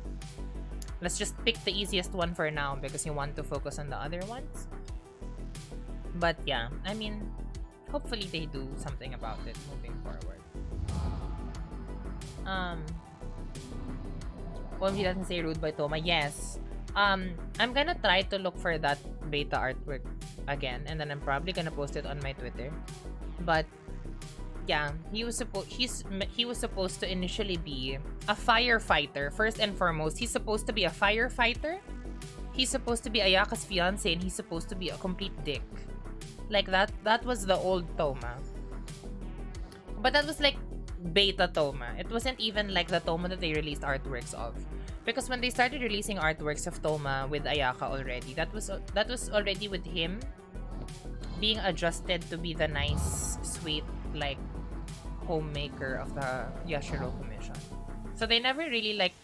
let's just pick the easiest one for now because you want to focus on the other ones. But yeah, I mean, hopefully they do something about it moving forward. Well, he doesn't say rude by Toma. Yes. I'm gonna try to look for that beta artwork again, and then I'm probably gonna post it on my Twitter. But yeah, he was supposed to initially be a firefighter. First and foremost, he's supposed to be a firefighter. He's supposed to be Ayaka's fiance, and he's supposed to be a complete dick. Like that was the old Toma. But that was like beta Toma. It wasn't even like the Toma that they released artworks of. Because when they started releasing artworks of Toma with Ayaka already, that was already with him being adjusted to be the nice, sweet, like homemaker of the Yashiro Commission. So they never really like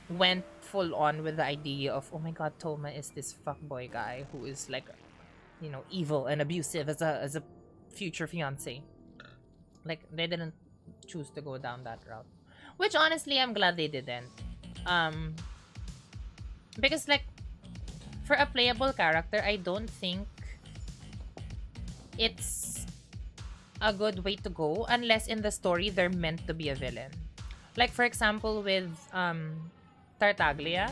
went full on with the idea of, oh my god, Toma is this fuckboy guy who is like, you know, evil and abusive as a future fiance. Like they didn't choose to go down that route. Which honestly, I'm glad they didn't. Um, because like for a playable character, I don't think it's a good way to go unless in the story they're meant to be a villain. Like for example with Tartaglia,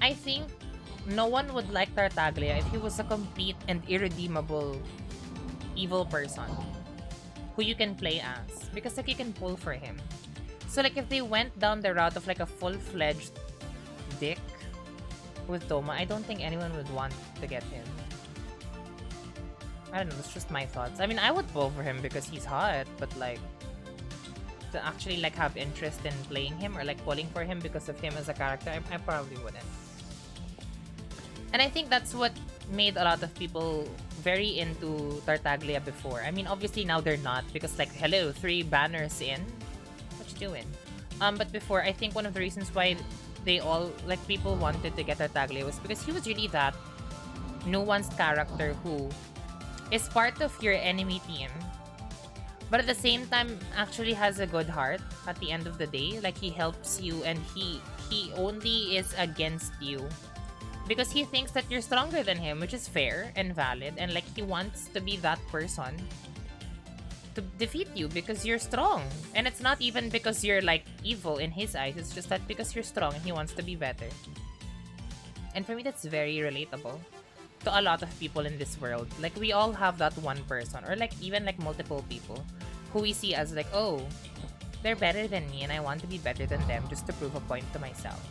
I think no one would like Tartaglia if he was a complete and irredeemable evil person who you can play as, because like you can pull for him. So like if they went down the route of like a full-fledged dick with Toma, I don't think anyone would want to get him. I don't know, it's just my thoughts. I mean, I would pull for him because he's hot, but like to actually like have interest in playing him or like pulling for him because of him as a character, I probably wouldn't. And I think that's what made a lot of people very into Tartaglia before. I mean, obviously now they're not because like, hello, 3 banners in. What you doing? But before, I think one of the reasons why they all, like people wanted to get Tartaglia was because he was really that nuanced character who is part of your enemy team, but at the same time actually has a good heart at the end of the day. Like he helps you and he only is against you because he thinks that you're stronger than him, which is fair and valid, and like he wants to be that person to defeat you because you're strong. And it's not even because you're like evil in his eyes, it's just that because you're strong and he wants to be better. And for me, that's very relatable to a lot of people in this world. Like we all have that one person, or like even like multiple people who we see as like, oh, they're better than me and I want to be better than them just to prove a point to myself.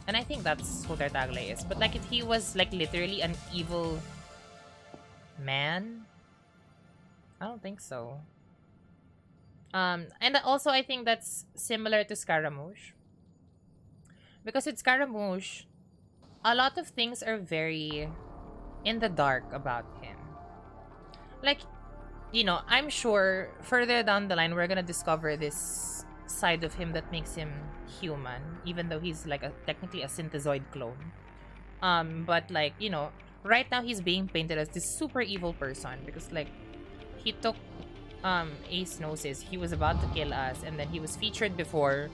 And I think that's who Tartaglia is. But like if he was like literally an evil man, I don't think so. And also I think that's similar to Scaramouche. Because with Scaramouche, a lot of things are very in the dark about him. Like, you know, I'm sure further down the line we're gonna discover this side of him that makes him human, even though he's like technically a synthezoid clone. But like, you know, right now he's being painted as this super evil person because like he took Ace Gnosis, he was about to kill us, and then he was featured before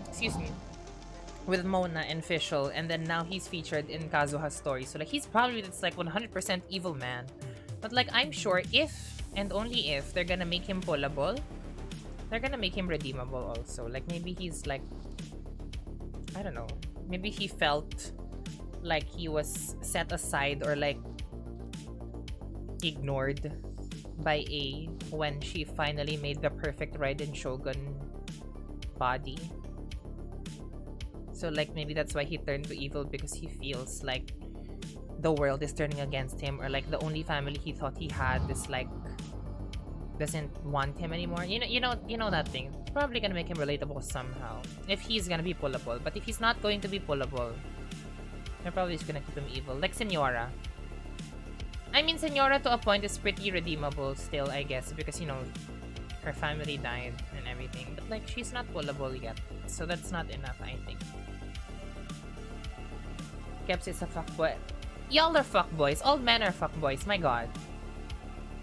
excuse me, with Mona and Fischl, and then now he's featured in Kazuha's story. So like he's probably this like 100% evil man. But like I'm sure if and only if they're gonna make him pullable, they're gonna make him redeemable also. Like maybe he's like, I don't know, maybe he felt like he was set aside or like ignored by A when she finally made the perfect Raiden Shogun body. So like maybe that's why he turned to evil, because he feels like the world is turning against him, or like the only family he thought he had is like doesn't want him anymore. You know that thing. Probably gonna make him relatable somehow if he's gonna be pullable. But if he's not going to be pullable, they're probably just gonna keep him evil. Like Senora. I mean, Senora to a point is pretty redeemable still, I guess, because you know her family died and everything. But like she's not pullable yet, so that's not enough, I think. Keps is a fuckboy. Y'all are fuckboys. All men are fuckboys. My god.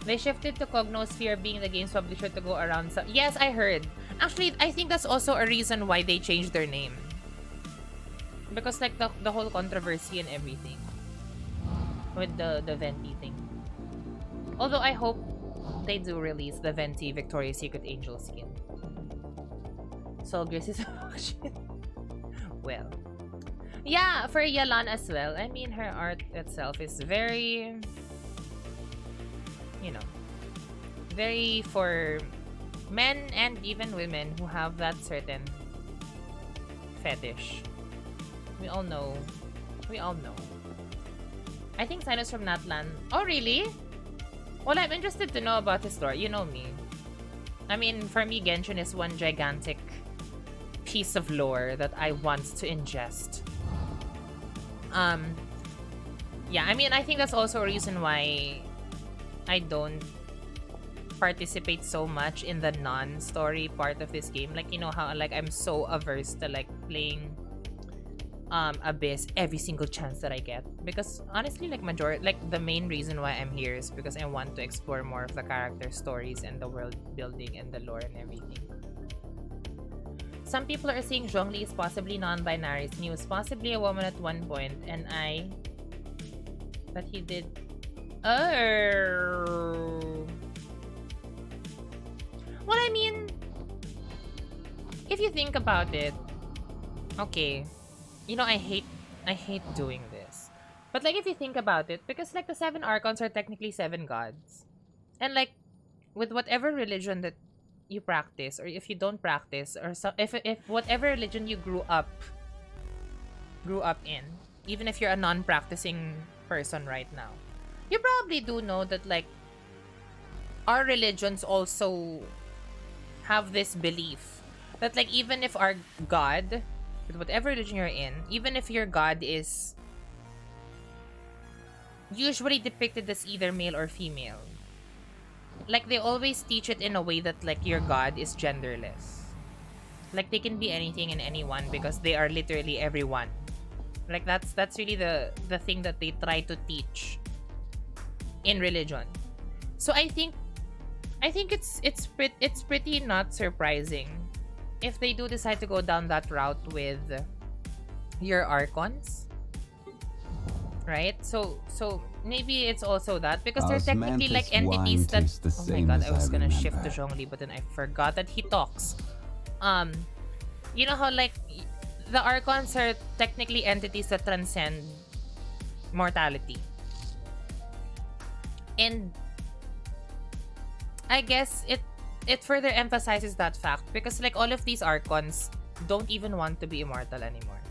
They shifted to Cognosphere being the game's publisher to go around some... Yes, I heard. Actually, I think that's also a reason why they changed their name. Because like the whole controversy and everything. With the Venti thing. Although I hope they do release the Venti Victoria's Secret Angel skin. Soul Grace is well. Yeah, for Yalan as well. I mean, her art itself is very... You know, very for men and even women who have that certain fetish. We all know. We all know. I think Sinus from Natlan. Oh, really? Well, I'm interested to know about his story. You know me. I mean, for me, Genshin is one gigantic piece of lore that I want to ingest. Yeah, I mean, I think that's also a reason why I don't participate so much in the non-story part of this game. Like, you know how like I'm so averse to like playing Abyss every single chance that I get, because honestly, like the main reason why I'm here is because I want to explore more of the character stories and the world building and the lore and everything. Some people are saying Zhongli is possibly non-binary. He was possibly a woman at one point, and but he did. Oh. Well, I mean, if you think about it, okay, you know, I hate doing this, but like if you think about it, because like the 7 archons are technically 7 gods, and like with whatever religion that you practice, or if you don't practice, or so, if whatever religion you grew up in, even if you're a non-practicing person right now, you probably do know that like our religions also have this belief that like even if our god, with whatever religion you're in, even if your god is usually depicted as either male or female, like they always teach it in a way that like your god is genderless. Like they can be anything and anyone because they are literally everyone. Like that's really the thing that they try to teach in religion. So I think it's pretty not surprising if they do decide to go down that route with your archons, right? So maybe it's also that, because they're technically like entities that. Oh my god, I was gonna shift to Zhongli, but then I forgot that he talks. You know how like the archons are technically entities that transcend mortality, and I guess it further emphasizes that fact, because like all of these archons don't even want to be immortal anymore.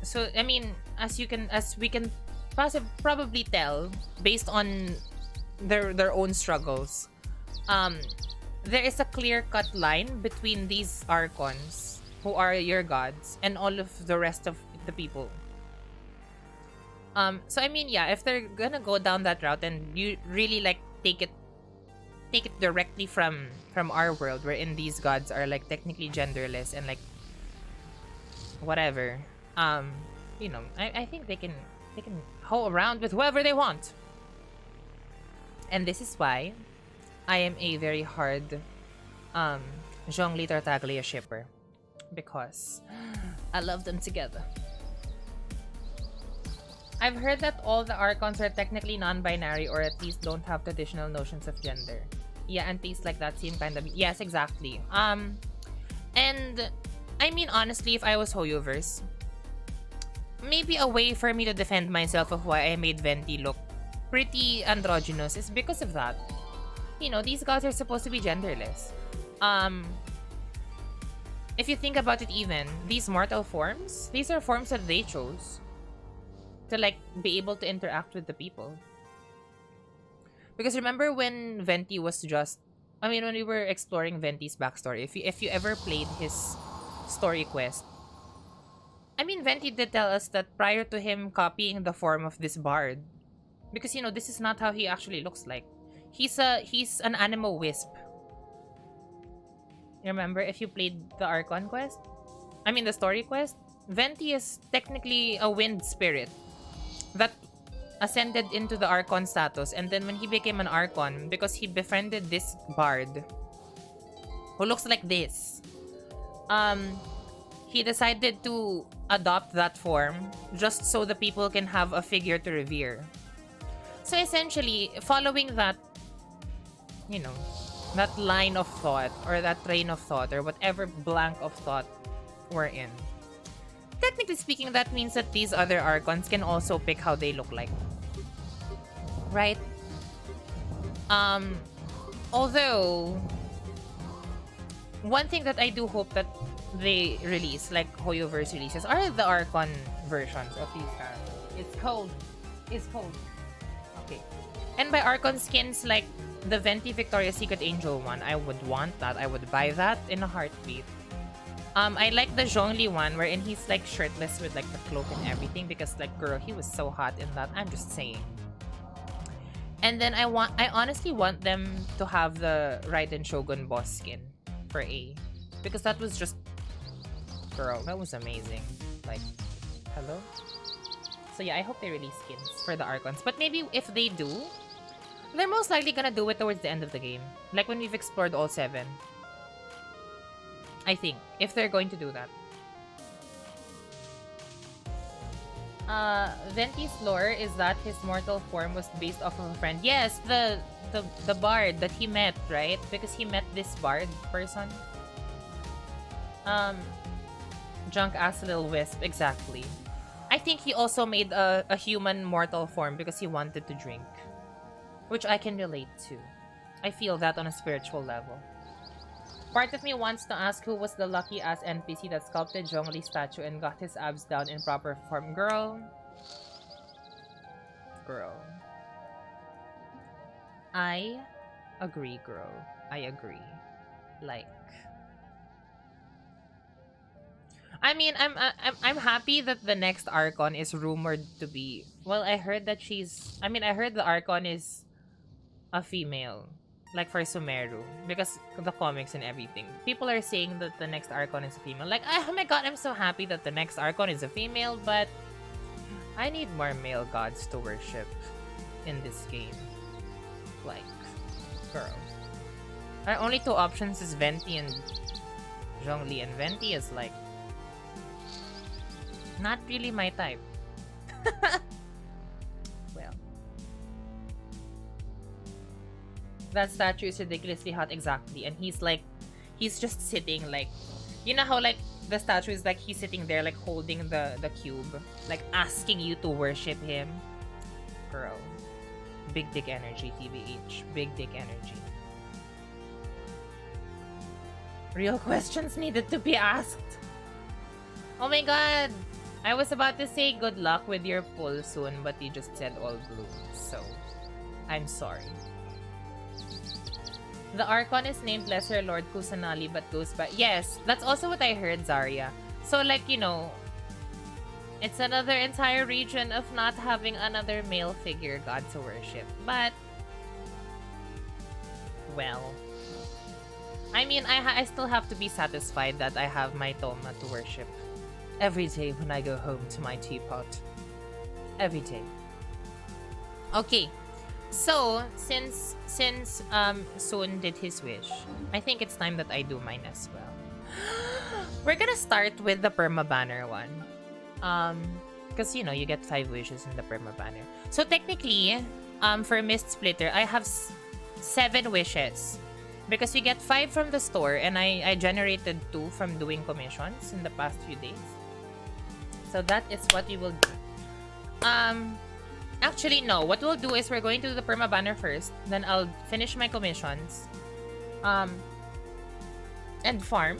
So I mean, as we can probably tell based on their own struggles, there is a clear-cut line between these archons who are your gods and all of the rest of the people. So I mean, yeah, if they're gonna go down that route and you really like take it directly from our world, wherein these gods are like technically genderless and like whatever, you know, I think they can hoe around with whoever they want. And this is why I am a very hard Zhongli Tartaglia shipper, because I love them together. I've heard that all the archons are technically non-binary, or at least don't have traditional notions of gender. Yeah, and things like that seem kind of... Yes, exactly. And I mean, honestly, if I was Hoyoverse, maybe a way for me to defend myself of why I made Venti look pretty androgynous is because of that. You know, these gods are supposed to be genderless. If you think about it, even these mortal forms, these are forms that they chose to like be able to interact with the people. Because remember when Venti was just, I mean, when we were exploring Venti's backstory, if you ever played his story quest, I mean, Venti did tell us that prior to him copying the form of this bard, because you know, this is not how he actually looks like. He's an animal wisp. Remember, if you played the Archon quest, I mean the story quest, Venti is technically a wind spirit that ascended into the Archon status, and then when he became an Archon, because he befriended this bard who looks like this, he decided to adopt that form just so the people can have a figure to revere. So essentially, following that, you know, that line of thought, or that train of thought, or whatever blank of thought we're in, technically speaking, that means that these other Archons can also pick how they look like. Right? Although, one thing that I do hope that they release, like Hoyoverse releases, are the Archon versions of these characters. It's cold. It's cold. Okay. And by Archon skins, like the Venti Victoria's Secret Angel one, I would want that. I would buy that in a heartbeat. I like the Zhongli one, wherein he's like shirtless with like the cloak and everything, because like, girl, he was so hot in that. I'm just saying. And then I honestly want them to have the Raiden Shogun boss skin for A, because that was just Girl, that was amazing. Like, hello? So yeah, I hope they release skins for the Archons. But maybe if they do, they're most likely gonna do it towards the end of the game. Like when we've explored all 7. I think. If they're going to do that. Venti's lore is that his mortal form was based off of a friend. Yes, the bard that he met, right? Because he met this bard person. Junk ass little wisp, exactly. I think he also made a human mortal form because he wanted to drink. Which I can relate to. I feel that on a spiritual level. Part of me wants to ask who was the lucky ass NPC that sculpted Zhongli's statue and got his abs down in proper form. Girl. I agree, girl. I agree. Like, I mean, I'm happy that the next Archon is rumored to be. Well, I heard that she's. I mean, I heard the Archon is a female, like for Sumeru, because the comics and everything. People are saying that the next Archon is a female. Like, oh my god, I'm so happy that the next Archon is a female, but I need more male gods to worship in this game. Like, girl. Our only 2 options is Venti and Zhongli, and Venti is like not really my type. Well, that statue is ridiculously hot, exactly. And he's like, he's just sitting like, you know how like the statue is like he's sitting there like holding the cube, like asking you to worship him. Girl, big dick energy, TBH. Big dick energy. Real questions needed to be asked. Oh my god! I was about to say good luck with your pull soon, but you just said all blue, so I'm sorry. The Archon is named Lesser Lord Kusanali but goes by... Yes, that's also what I heard, Zarya. So like, you know, it's another entire region of not having another male figure god to worship. But, well, I mean, I still have to be satisfied that I have my Toma to worship. Every day when I go home to my teapot. Every day. Okay. So, since Soon did his wish, I think it's time that I do mine as well. We're gonna start with the perma banner one. Because, you know, you get 5 wishes in the perma banner. So, technically, for MISTSPLITTER, I have 7 wishes. Because we get 5 from the store, and I generated 2 from doing commissions in the past few days. So that is what we will do. Actually, no. What we'll do is we're going to do the perma banner first. Then I'll finish my commissions. And farm.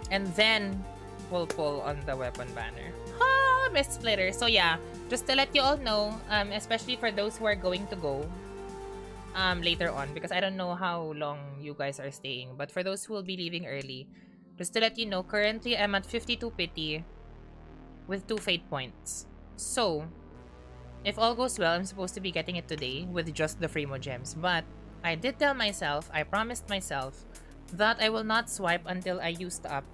And then we'll pull on the weapon banner. Ha! MISTSPLITTER. So yeah, just to let you all know, especially for those who are going to go later on, because I don't know how long you guys are staying. But for those who will be leaving early, just to let you know, currently I'm at 52 pity with 2 fate points. So, if all goes well, I'm supposed to be getting it today with just the Fremo gems. But I did tell myself, I promised myself, that I will not swipe until I used up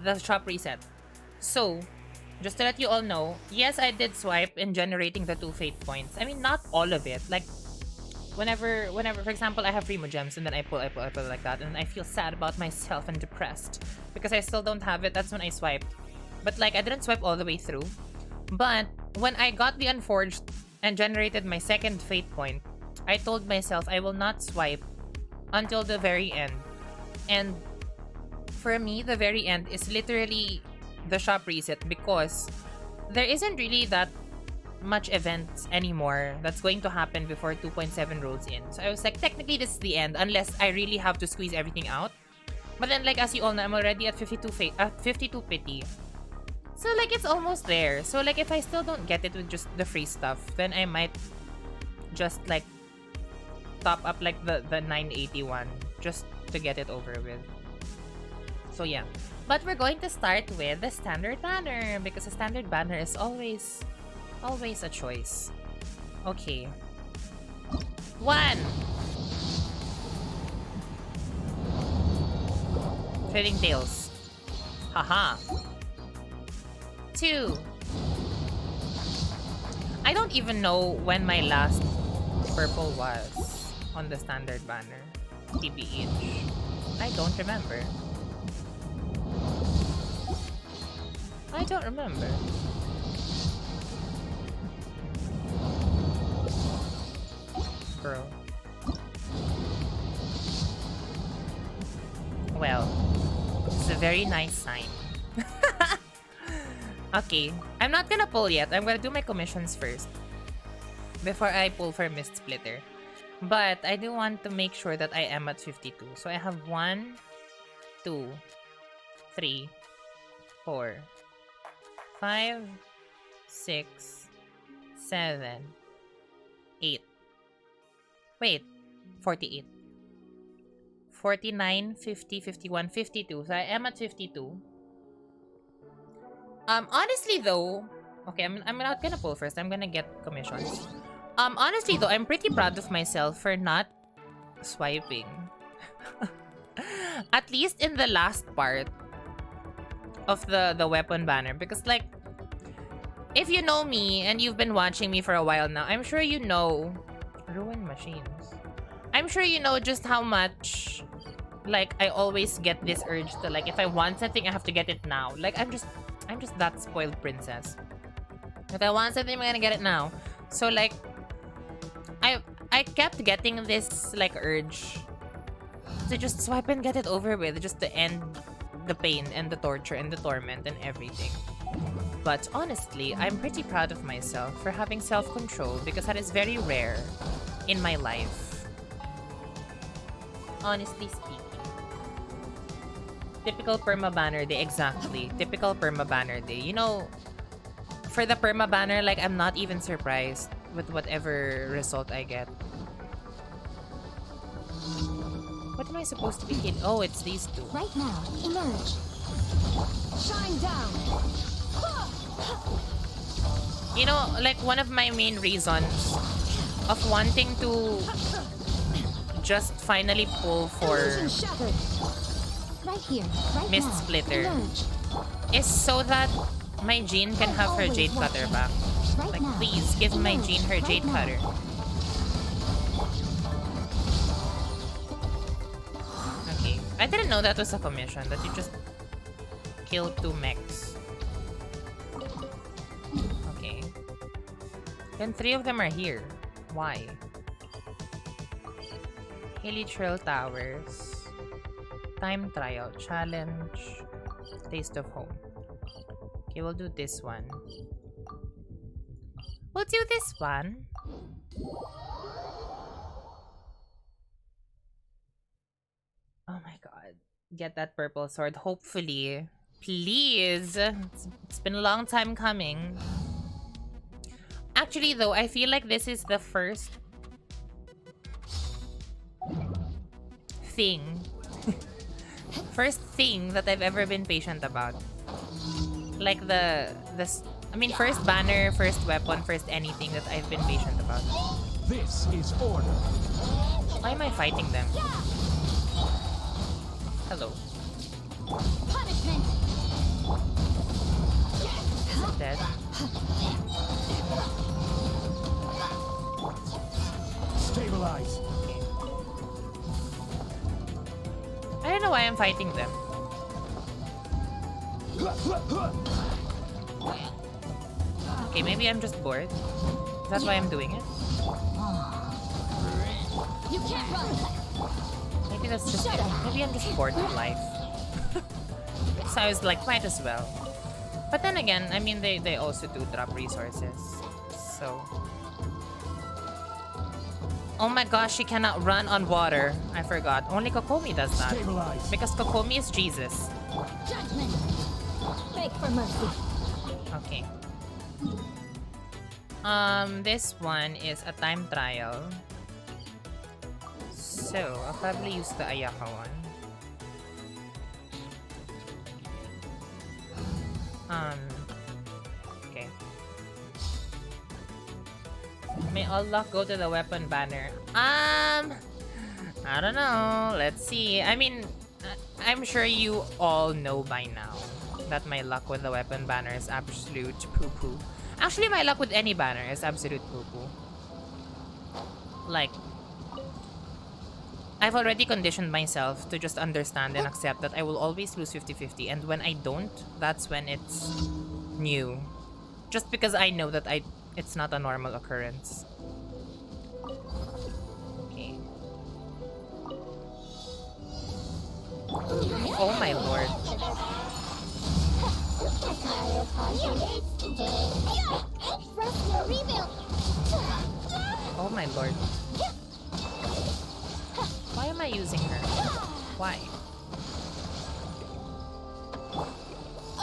the shop reset. So, just to let you all know, yes, I did swipe in generating the 2 fate points. I mean, not all of it. Like, whenever, for example, I have Fremo gems and then I pull like that, and I feel sad about myself and depressed because I still don't have it. That's when I swipe. But like, I didn't swipe all the way through. But when I got the Unforged and generated my 2nd fate point, I told myself I will not swipe until the very end. And for me, the very end is literally the shop reset, because there isn't really that much events anymore that's going to happen before 2.7 rolls in. So I was like, technically this is the end unless I really have to squeeze everything out. But then, like, as you all know, I'm already at 52 pity. So like, it's almost there. So like, if I still don't get it with just the free stuff, then I might just like top up like the 981 just to get it over with. So yeah. But we're going to start with the standard banner, because the standard banner is always a choice. Okay. 1. Trading Tails. Haha. 2. I don't even know when my last purple was on the standard banner. TBH. I don't remember. I don't remember. Girl. Well, it's a very nice sign. Okay, I'm not gonna pull yet. I'm gonna do my commissions first before I pull for MISTSPLITTER. But I do want to make sure that I am at 52. So I have 1, 2, 3, 4, 5, 6, 7, 8. Wait, 48. 49, 50, 51, 52. So I am at 52. Honestly though, okay, I'm not gonna pull first. I'm gonna get commissions. Honestly though, I'm pretty proud of myself for not swiping. At least in the last part of the weapon banner, because like, if you know me and you've been watching me for a while now, I'm sure you know ruin machines. I'm sure you know just how much like I always get this urge to like if I want something I have to get it now. Like I'm just that spoiled princess. If I want something I'm gonna get it now. So like I kept getting this like urge to just swipe and get it over with, just to end the pain and the torture and the torment and everything. But honestly, I'm pretty proud of myself for having self-control because that is very rare in my life. Honestly speaking. Typical perma banner day, exactly. Typical perma banner day. You know, for the perma banner, like I'm not even surprised with whatever result I get. What am I supposed to be hit? Oh, it's these two. Right now, emerge. Shine down. You know, like one of my main reasons of wanting to just finally pull for Right here, right MISTSPLITTER now. is so that my Jean can have her jade cutter back. Right Like, now. please give my Jean her jade cutter. Okay, I didn't know that was a commission, that you just killed 2 mechs. Okay. Then 3 of them are here. Why? Hilly Trail Towers. Time trial, challenge, taste of home. Okay, we'll do this one. We'll do this one. Oh my god. Get that purple sword, hopefully. Please. It's been a long time coming. Actually though, I feel like this is the first thing that I've ever been patient about. Like first banner, first weapon, first anything that I've been patient about. This is order. Why am I fighting them? Hello. Punishment. Is it dead? Stabilize. I don't know why I'm fighting them. Okay, maybe I'm just bored. Is that why I'm doing it? You can't run. Maybe that's just it. Maybe I'm just bored of life. So I was like, might as well. But then again, I mean, they also do drop resources. So... Oh my gosh, she cannot run on water. I forgot. Only Kokomi does that. Stabilize. Because Kokomi is Jesus. Judgment. Beg for mercy. Okay. This one is a time trial. So, I'll probably use the Ayaka one. Okay. May all luck go to the weapon banner. I don't know. Let's see. I mean, I'm sure you all know by now that my luck with the weapon banner is absolute poo-poo. Actually, my luck with any banner is absolute poo-poo. Like, I've already conditioned myself to just understand and accept that I will always lose 50-50, and when I don't, that's when it's new. Just because I know that it's not a normal occurrence. Okay. Oh my lord. Oh my lord. Why am I using her? Why?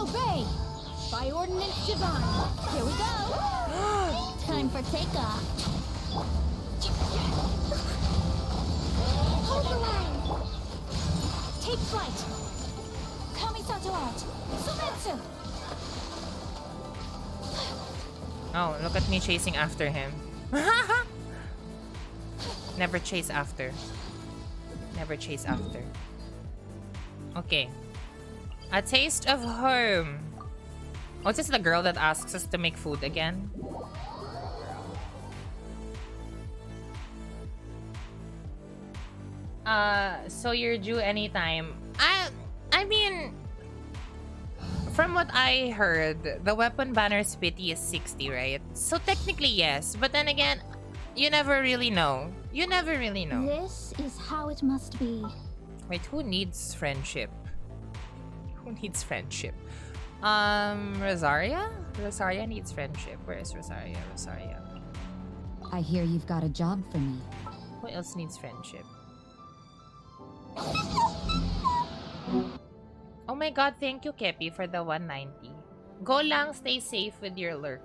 Obey! By ordinance divine. Here we go. Time for takeoff. Hold the line. Take flight. Kamisato out. Sumetsu. Oh, look at me chasing after him. Never chase after. Never chase after. Okay. A taste of home. Oh, is this the girl that asks us to make food again? So you're due anytime. I mean, from what I heard, the weapon banner's pity is 60, right? So technically yes, but then again, you never really know. You never really know. This is how it must be. Wait, who needs friendship? Who needs friendship? Rosaria? Rosaria needs friendship. Where is Rosaria? Rosaria. I hear you've got a job for me. Who else needs friendship? Oh my god, thank you, Kepi, for the 190. Go lang, stay safe with your lurk.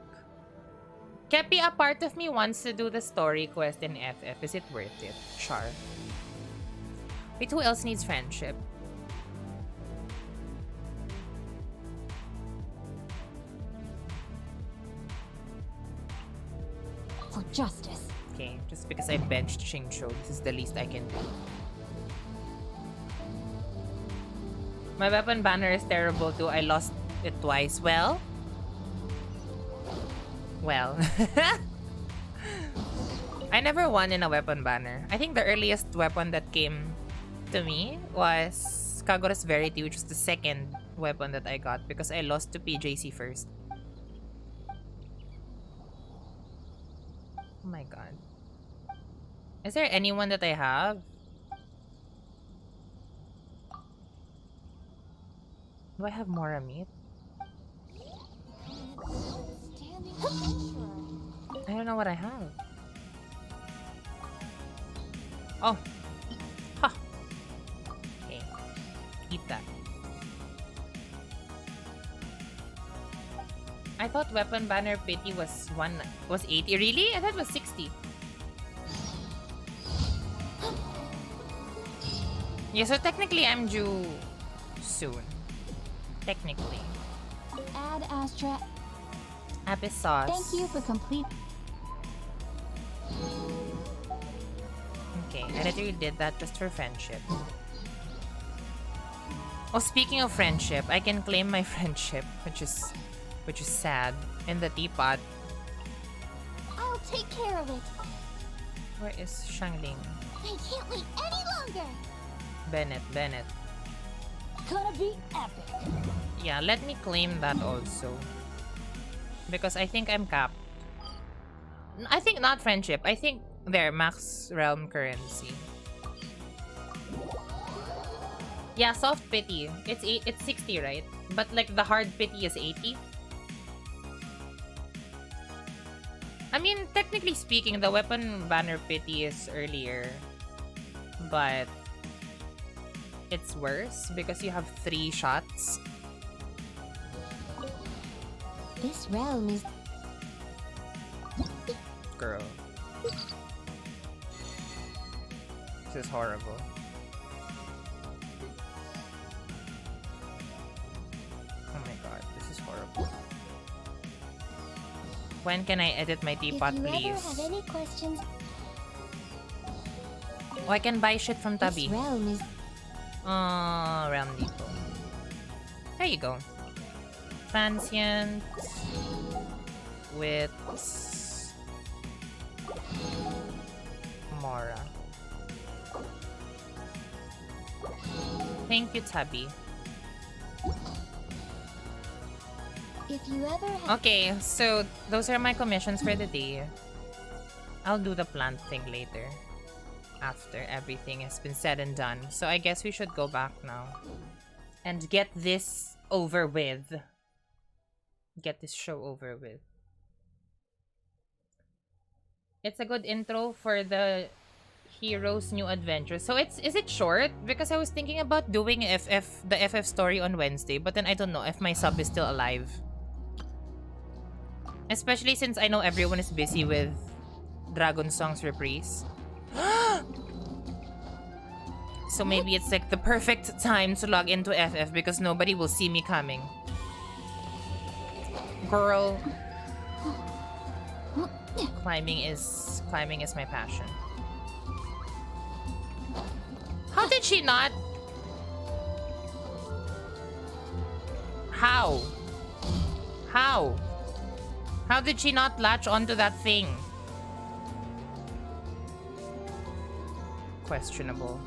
Kepi, a part of me wants to do the story quest in FF. Is it worth it? Sure. Wait, who else needs friendship? For justice. Okay, just because I benched Xingqiu, this is the least I can do. My weapon banner is terrible too. I lost it twice. Well. I never won in a weapon banner. I think the earliest weapon that came to me was Kagura's Verity, which was the second weapon that I got because I lost to PJC first. Oh my god. Is there anyone that I have? Do I have more meat? I don't know what I have. Oh. Ha. Okay. Eat that. I thought weapon banner pity was 80. Really? I thought it was 60. Yeah, so technically I'm due soon. Technically. Ad Astra. Apis sauce. Thank you for complete. Okay, I literally did that just for friendship. Oh, speaking of friendship, I can claim my friendship, which is sad, in the teapot. I'll take care of it. Where is Shangling? I can't wait any longer. Bennett. Gonna be epic. Yeah, let me claim that also. Because I think I'm capped. I think not friendship. I think there, max realm currency. Yeah, soft pity. It's 60, right? But like the hard pity is 80. I mean, technically speaking, the weapon banner pity is earlier. But it's worse because you have 3 shots. This realm is. Girl. This is horrible. Oh my god, this is horrible. When can I edit my teapot, If you please? ever have any questions, Oh, I can buy shit from Tubby. this realm is. Oh, Realm Depot. There you go. Transient with Mora. Thank you, Tabby. If you ever Okay, so those are my commissions for the day. I'll do the plant thing later, after everything has been said and done. So I guess we should go back now and get this over with. Get this show over with. It's a good intro for the hero's new adventure. So is it short? Because I was thinking about doing the FF story on Wednesday, but then I don't know if my sub is still alive. Especially since I know everyone is busy with Dragon Song's reprise. So maybe it's like the perfect time to log into FF because nobody will see me coming. Girl. Climbing is my passion. How did she not? How? How? How did she not latch onto that thing? Questionable.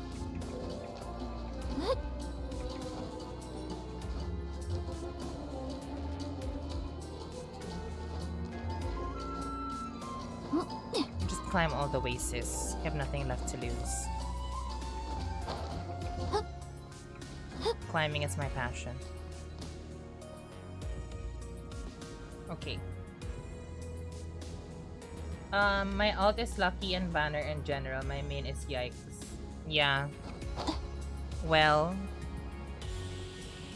Just climb all the way, sis. You have nothing left to lose. Climbing is my passion. Okay. My alt is Lucky and Banner in general. My main is Yikes. Yeah. Well.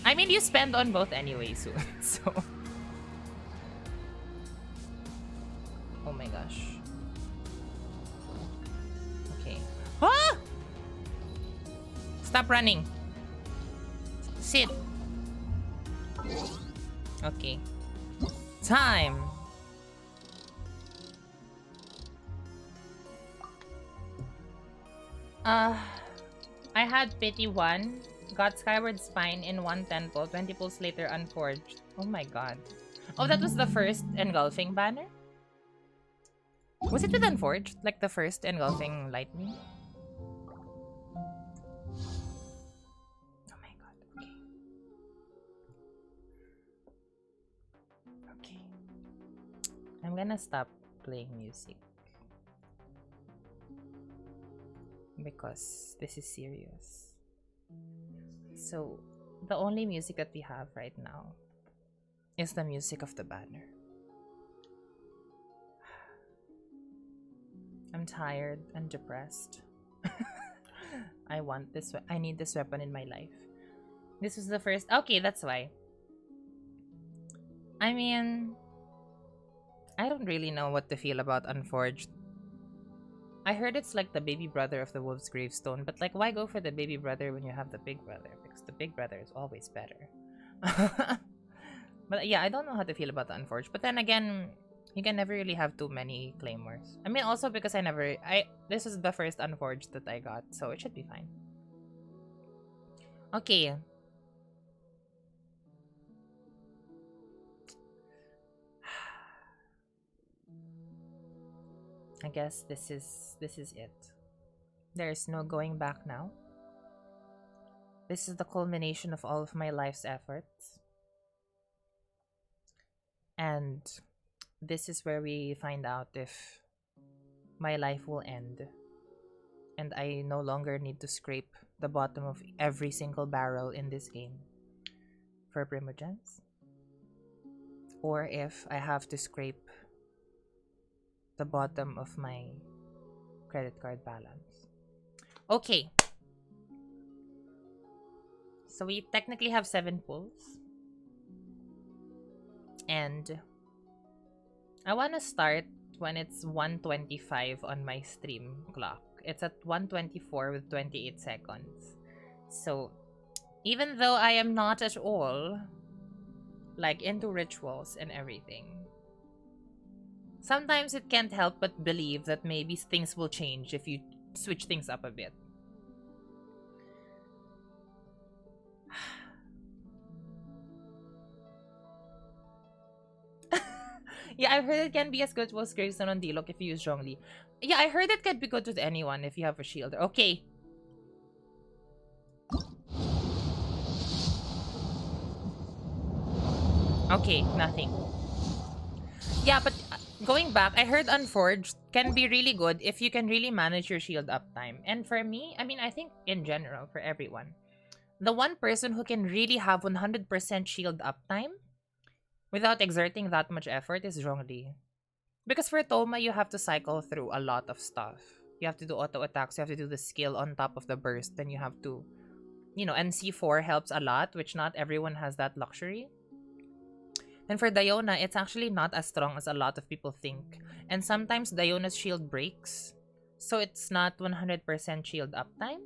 I mean, you spend on both anyway soon, so. Oh my gosh. Okay. Ah! Stop running. Sit. Okay. Time. I had Pity 1, got Skyward Spine in 1 temple, 20 pulls later unforged. Oh my god. Oh, that was the first engulfing banner? Was it with unforged? Like the first engulfing lightning? Oh my god, okay. Okay. I'm gonna stop playing music. Because this is serious. So, the only music that we have right now is the music of the banner. I'm tired and depressed. I want this. I need this weapon in my life. This was the first. Okay, that's why. I mean, I don't really know what to feel about Unforged. I heard it's like the baby brother of the Wolf's Gravestone, but like, why go for the baby brother when you have the big brother? Because the big brother is always better. But yeah, I don't know how to feel about the Unforged. But then again, you can never really have too many Claymores. I mean, also because this is the first Unforged that I got, so it should be fine. Okay. I guess this is it. There's no going back now. This is the culmination of all of my life's efforts. And this is where we find out if my life will end. And I no longer need to scrape the bottom of every single barrel in this game for Primogems. Or if I have to scrape the bottom of my credit card balance. Okay. So we technically have 7 pulls. And I want to start when it's 1:25 on my stream clock. It's at 1:24 with 28 seconds. So even though I am not at all like into rituals and everything, sometimes it can't help but believe that maybe things will change if you switch things up a bit. Yeah, I've heard it can be as good as Gravestone on D-Lock if you use Zhongli. Yeah, I heard it can be good with anyone if you have a shield. Okay. Okay, nothing. Yeah, but going back, I heard Unforged can be really good if you can really manage your shield uptime. And for me, I mean, I think in general, for everyone, the one person who can really have 100% shield uptime without exerting that much effort is Zhongli. Because for Toma, you have to cycle through a lot of stuff. You have to do auto attacks, you have to do the skill on top of the burst, then you have to, and C4 helps a lot, which not everyone has that luxury. And for Diona, it's actually not as strong as a lot of people think. And sometimes Diona's shield breaks, so it's not 100% shield uptime,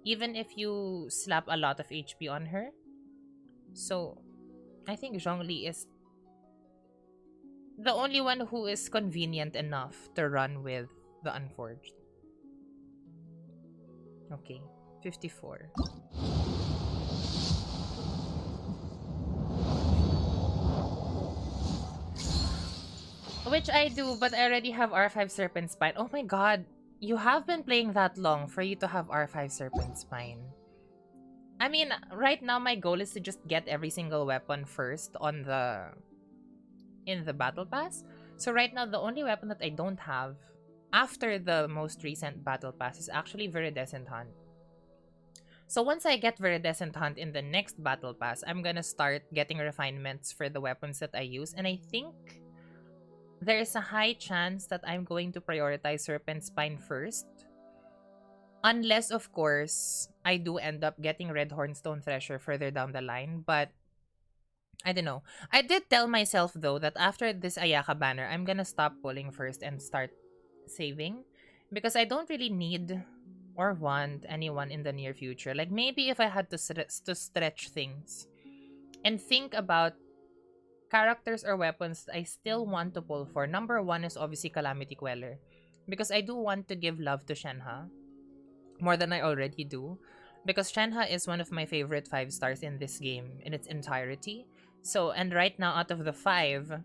even if you slap a lot of HP on her. So, I think Zhongli is the only one who is convenient enough to run with the Unforged. Okay, 54. Which I do, but I already have R5 Serpent Spine. Oh my god, you have been playing that long for you to have R5 Serpent Spine. I mean, right now my goal is to just get every single weapon first in the battle pass. So right now the only weapon that I don't have after the most recent battle pass is actually Viridescent Hunt. So once I get Viridescent Hunt in the next battle pass, I'm gonna start getting refinements for the weapons that I use, and I think there is a high chance that I'm going to prioritize Serpent Spine first. Unless, of course, I do end up getting Red Hornstone Thresher further down the line. But, I don't know. I did tell myself, though, that after this Ayaka banner, I'm gonna stop pulling first and start saving. Because I don't really need or want anyone in the near future. Like, maybe if I had to stretch things and think about characters or weapons I still want to pull for. Number one is obviously Calamity Queller. Because I do want to give love to Shenhe. More than I already do. Because Shenhe is one of my favorite 5 stars in this game in its entirety. So, and right now out of the 5,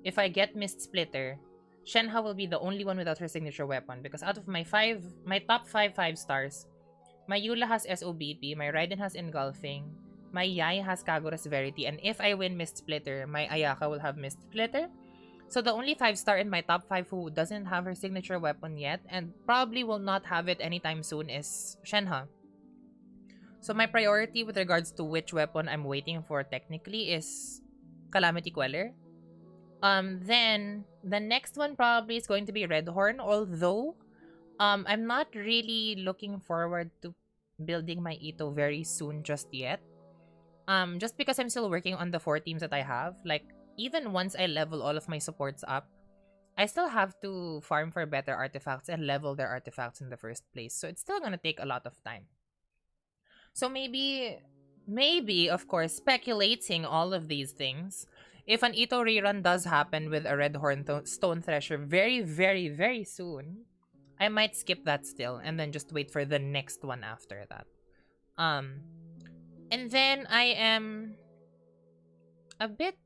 if I get MISTSPLITTER, Shenhe will be the only one without her signature weapon. Because out of my top 5 stars, my Eula has SOBP, my Raiden has Engulfing, my Yai has Kagura's Verity, and if I win MISTSPLITTER, my Ayaka will have MISTSPLITTER. So the only 5-star in my top 5 who doesn't have her signature weapon yet, and probably will not have it anytime soon, is Shenhe. So my priority with regards to which weapon I'm waiting for technically is Calamity Queller. Then the next one probably is going to be Redhorn, although I'm not really looking forward to building my Ito very soon just yet. Just because I'm still working on the 4 teams that I have. Like, even once I level all of my supports up, I still have to farm for better artifacts and level their artifacts in the first place. So it's still gonna take a lot of time. So maybe, of course, speculating all of these things, if an Ito rerun does happen with a Red Stone Thresher very, very, very soon, I might skip that still and then just wait for the next one after that. And then I am a bit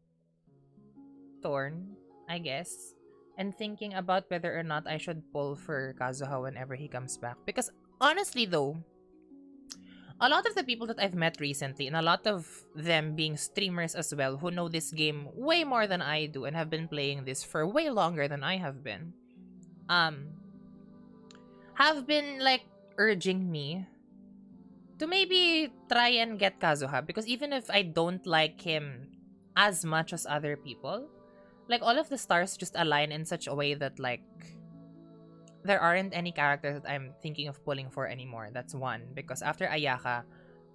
torn, I guess, and thinking about whether or not I should pull for Kazuha whenever he comes back. Because honestly though, a lot of the people that I've met recently, and a lot of them being streamers as well, who know this game way more than I do and have been playing this for way longer than I have been, have been like urging me to maybe try and get Kazuha. Because even if I don't like him as much as other people, like all of the stars just align in such a way that like there aren't any characters that I'm thinking of pulling for anymore. That's one. Because after Ayaka,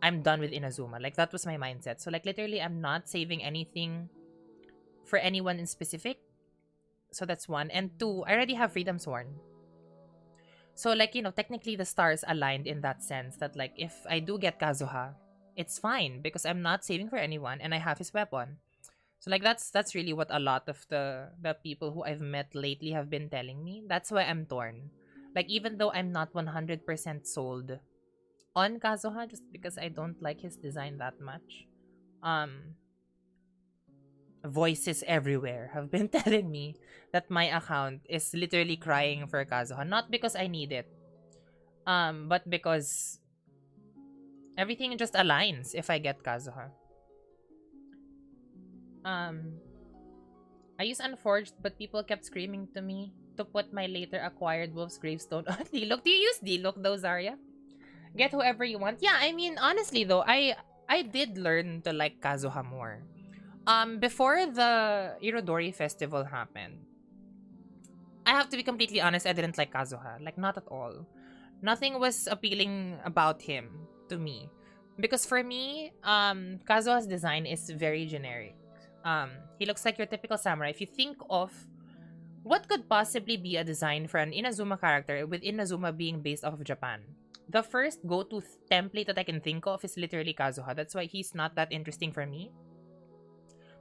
I'm done with Inazuma. Like that was my mindset. So like literally I'm not saving anything for anyone in specific. So that's one. And two, I already have Freedom Sworn. So like, you know, technically the stars aligned in that sense that like if I do get Kazuha, it's fine because I'm not saving for anyone and I have his weapon. So like that's really what a lot of the people who I've met lately have been telling me. That's why I'm torn. Like even though I'm not 100% sold on Kazuha just because I don't like his design that much. voices everywhere have been telling me that my account is literally crying for Kazuha. Not because I need it, but because everything just aligns if I get Kazuha. I use Unforged, but people kept screaming to me to put my later acquired Wolf's Gravestone on D-Look. Do you use D-Look though, Zarya? Get whoever you want. Yeah, I mean, honestly though, I did learn to like Kazuha more. Before the Irodori festival happened, I have to be completely honest, I didn't like Kazuha. Like, not at all. Nothing was appealing about him to me. Because for me, Kazuha's design is very generic. He looks like your typical samurai. If you think of what could possibly be a design for an Inazuma character, with Inazuma being based off of Japan, the first go-to template that I can think of is literally Kazuha. That's why he's not that interesting for me.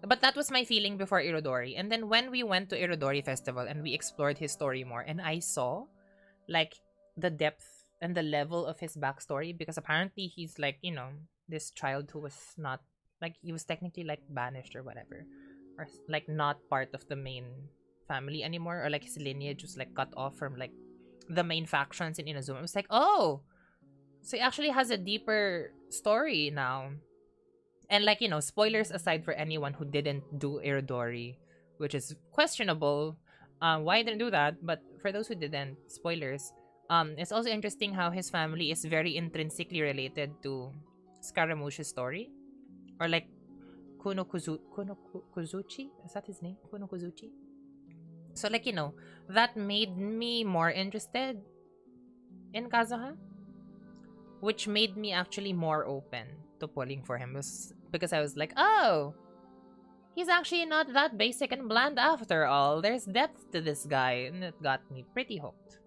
But that was my feeling before Irodori. And then when we went to Irodori Festival and we explored his story more, and I saw like the depth and the level of his backstory, because apparently he's like, you know, this child who was not, like, he was technically like banished or whatever, or like not part of the main family anymore, or like his lineage was like cut off from like the main factions in Inazuma. It was like, oh, so he actually has a deeper story now. And like, you know, spoilers aside for anyone who didn't do Irodori, which is questionable, why I didn't do that, but for those who didn't, spoilers, it's also interesting how his family is very intrinsically related to Scaramouche's story. Or like Kuzuchi? Is that his name? Kuno Kuzuchi? So like, you know, that made me more interested in Kazuha, which made me actually more open to pulling for him, because I was like, oh, he's actually not that basic and bland after all. There's depth to this guy, and it got me pretty hooked.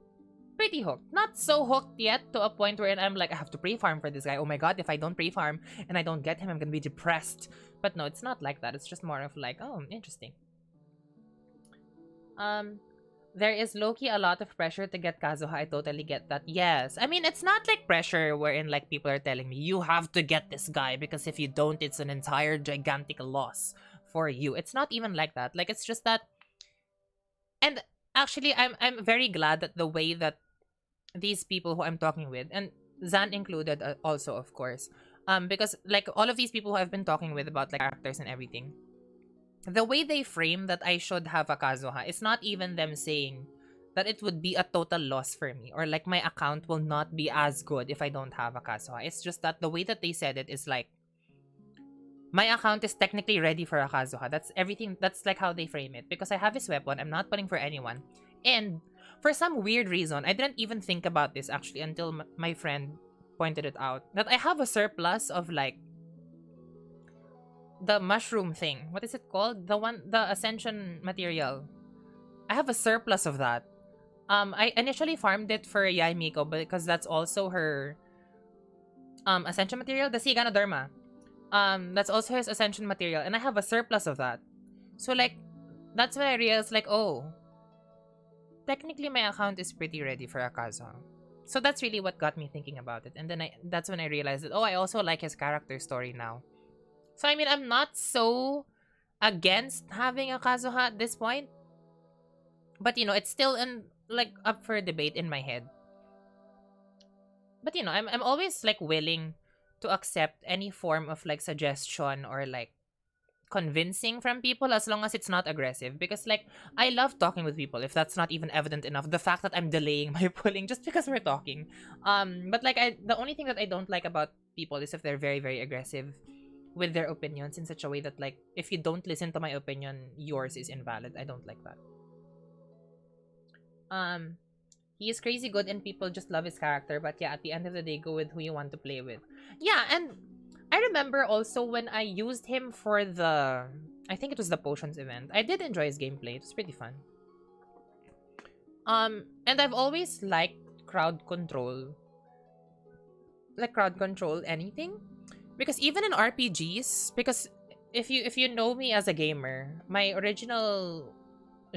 Pretty hooked. Not so hooked yet to a point where I'm like, I have to pre-farm for this guy. Oh my god, if I don't pre-farm and I don't get him, I'm gonna be depressed. But no, it's not like that. It's just more of like, oh, interesting. There is low-key a lot of pressure to get Kazuha. I totally get that. Yes. I mean, it's not like pressure wherein like people are telling me, you have to get this guy because if you don't, it's an entire gigantic loss for you. It's not even like that. Like, it's just that... And actually, I'm very glad that the way that these people who I'm talking with, and Zan included also, of course, because like all of these people who I've been talking with about like characters and everything, the way they frame that I should have a Kazuha, it's not even them saying that it would be a total loss for me, or like my account will not be as good if I don't have a Kazuha. It's just that the way that they said it is like, my account is technically ready for a Kazuha. That's everything. That's like how they frame it. Because I have his weapon, I'm not pulling for anyone. And for some weird reason, I didn't even think about this actually until my friend pointed it out, that I have a surplus of like the mushroom thing. What is it called? The ascension material. I have a surplus of that. I initially farmed it for Yai Miko because that's also her ascension material, the Siganoderma. That's also his ascension material, and I have a surplus of that. So like, that's when I realized like, oh, technically my account is pretty ready for a Kazuha. So that's really what got me thinking about it. And then that's when I realized that, oh, I also like his character story now. So I mean, I'm not so against having a Kazuha at this point. But you know, it's still like up for debate in my head. But you know, I'm always like willing to accept any form of like suggestion or like convincing from people, as long as it's not aggressive, because like I love talking with people. If that's not even evident enough, the fact that I'm delaying my pulling just because we're talking, but like the only thing that I don't like about people is if they're very, very aggressive with their opinions in such a way that like, if you don't listen to my opinion, yours is invalid. I don't like that. He is crazy good and people just love his character, but yeah, at the end of the day, go with who you want to play with. Yeah, and I remember also when I used him for the, I think it was the potions event, I did enjoy his gameplay. It was pretty fun. And I've always liked crowd control. Like crowd control anything. Because even in RPGs, because if you know me as a gamer, my original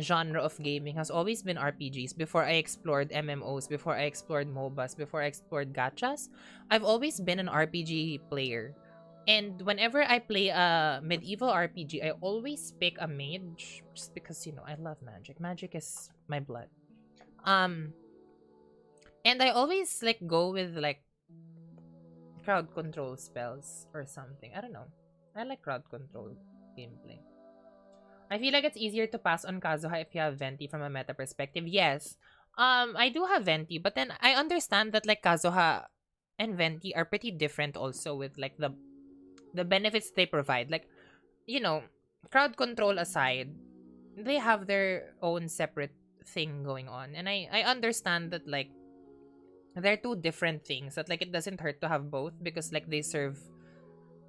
genre of gaming has always been RPGs. Before I explored MMOs, before I explored MOBAs, before I explored gachas, I've always been an RPG player. And whenever I play a medieval RPG, I always pick a mage just because, you know, I love magic. Magic is my blood. And I always like go with like crowd control spells or something. I don't know. I like crowd control gameplay. I feel like it's easier to pass on Kazuha if you have Venti from a meta perspective. Yes. I do have Venti, but then I understand that like Kazuha and Venti are pretty different also with like the benefits they provide. Like, you know, crowd control aside, they have their own separate thing going on. And I understand that like they're two different things, that like it doesn't hurt to have both because like they serve,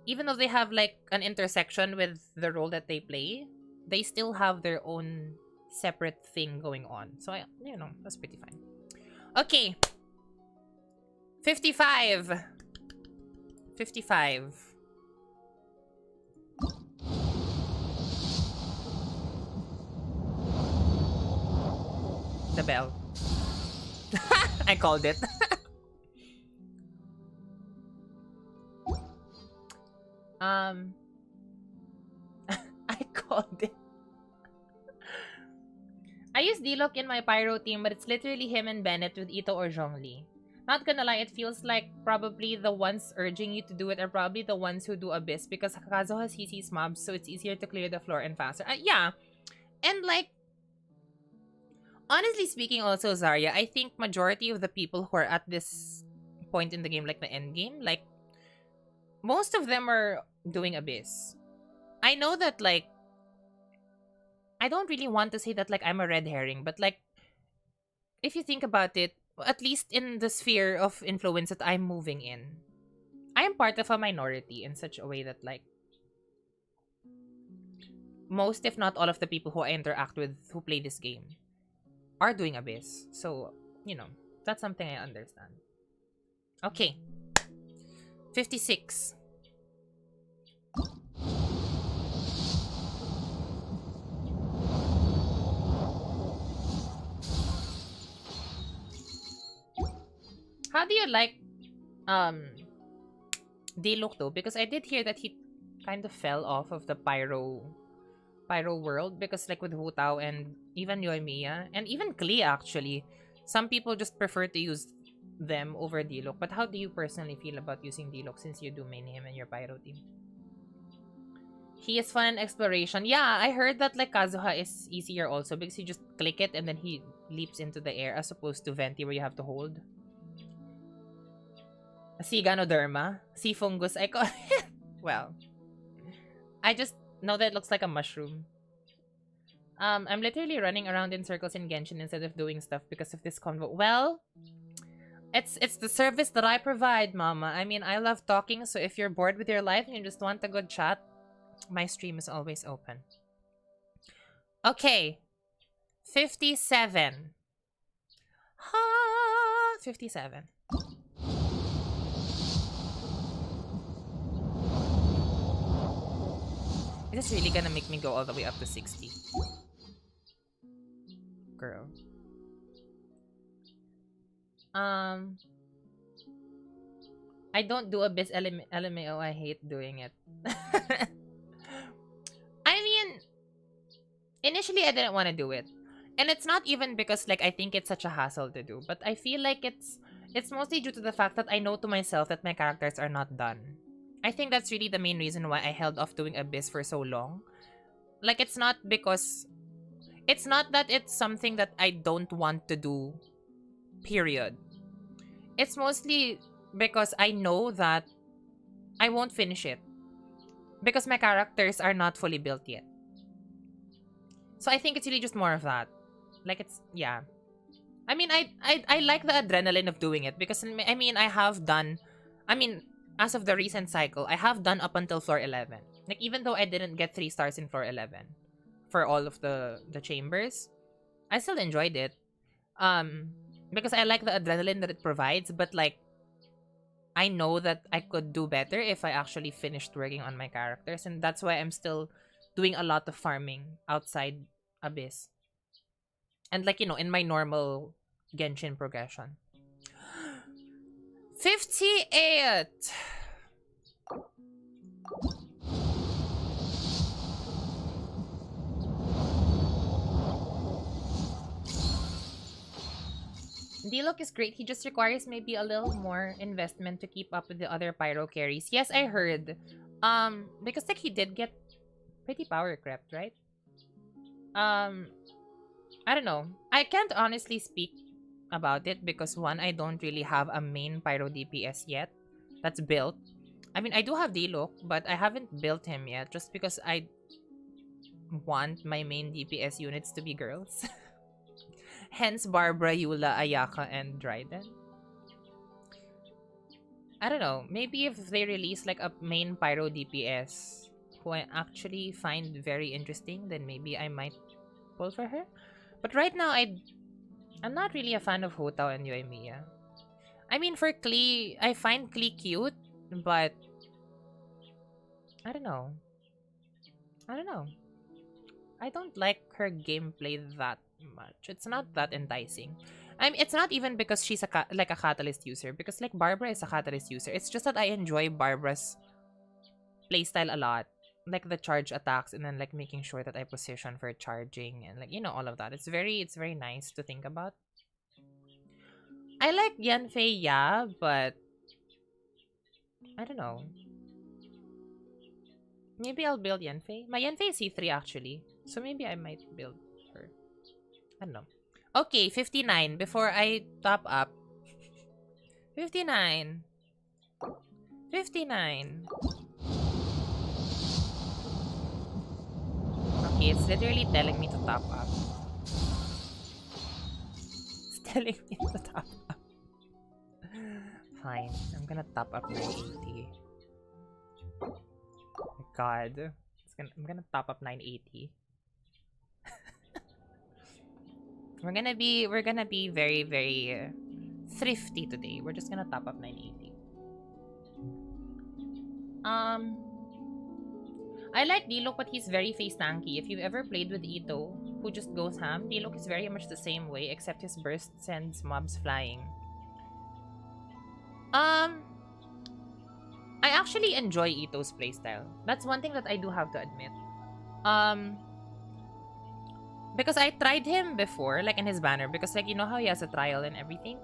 even though they have like an intersection with the role that they play, they still have their own separate thing going on. So I, you know, that's pretty fine. Okay. 55. 55. The bell. I called it. I called it. I use D-Lock in my Pyro team, but it's literally him and Bennett with Ito or Zhongli. Not gonna lie, it feels like probably the ones urging you to do it are probably the ones who do Abyss because Kazuha CC's mobs, so it's easier to clear the floor and faster. Yeah. And like, honestly speaking also, Zarya, I think majority of the people who are at this point in the game, like the end game, like, most of them are doing Abyss. I know that, like, I don't really want to say that, like, I'm a red herring, but, like, if you think about it, at least in the sphere of influence that I'm moving in, I am part of a minority in such a way that, like, most, if not all of the people who I interact with who play this game are doing Abyss. So, you know, that's something I understand. Okay. 56. How do you like D-Look though? Because I did hear that he kind of fell off of the Pyro world because like with Hu Tao and even Yoimiya and even Klee actually, some people just prefer to use them over D-Look. But how do you personally feel about using D-Look since you do main him in your Pyro team? He is fun in exploration. Yeah, I heard that like Kazuha is easier also because you just click it and then he leaps into the air as opposed to Venti where you have to hold. Sea Ganoderma? Sea fungus? I call it. Well, I just know that it looks like a mushroom. I'm literally running around in circles in Genshin instead of doing stuff because of this convo. Well, it's the service that I provide, mama. I mean, I love talking, so if you're bored with your life and you just want a good chat, my stream is always open. Okay. 57. Ha! 57. Is this really gonna make me go all the way up to 60? Girl. I don't do Abyss LMAO. I hate doing it. I mean, initially I didn't want to do it. And it's not even because like I think it's such a hassle to do, but I feel like it's mostly due to the fact that I know to myself that my characters are not done. I think that's really the main reason why I held off doing Abyss for so long. Like, it's not because... It's not that it's something that I don't want to do, period. It's mostly because I know that I won't finish it. Because my characters are not fully built yet. So I think it's really just more of that. Like, it's... Yeah. I mean, I like the adrenaline of doing it. Because, I mean, I have done... I mean... As of the recent cycle, I have done up until floor 11. Like, even though I didn't get 3 stars in floor 11 for all of the chambers, I still enjoyed it. Because I like the adrenaline that it provides, but like, I know that I could do better if I actually finished working on my characters, and that's why I'm still doing a lot of farming outside Abyss. And like, you know, in my normal Genshin progression. 58. D-Look is great. He just requires maybe a little more investment to keep up with the other pyro carries. Yes, I heard. Because like he did get pretty power crept, right? I don't know. I can't honestly speak about it because one, I don't really have a main pyro DPS yet that's built. I mean, I do have D-Look, but I haven't built him yet just because I want my main DPS units to be girls. Hence Barbara, Eula, Ayaka, and Dryden. I don't know. Maybe if they release like a main pyro DPS who I actually find very interesting, then maybe I might pull for her. But right now, I'm not really a fan of Hotao and Yoimiya. I mean, for Klee, I find Klee cute, but I don't know. I don't know. I don't like her gameplay that much. It's not that enticing. I mean, it's not even because she's like a catalyst user, because like Barbara is a catalyst user. It's just that I enjoy Barbara's playstyle a lot, like the charge attacks and then like making sure that I position for charging and like, you know, all of that. It's very nice to think about. I like Yanfei, yeah, but I don't know. Maybe I'll build Yanfei. My Yanfei is C3 actually, so maybe I might build her. I don't know. Okay, 59 before I top up. 59. 59. Okay, it's literally telling me to top up. It's telling me to top up. Fine, I'm gonna top up 980. Oh my god. I'm gonna top up 980. We're gonna be very thrifty today. We're just gonna top up 980. I like D-Look, but he's very face tanky. If you've ever played with Ito, who just goes ham, D-Look is very much the same way, except his burst sends mobs flying. I actually enjoy Ito's playstyle. That's one thing that I do have to admit. Because I tried him before, like in his banner, because like, you know how he has a trial and everything?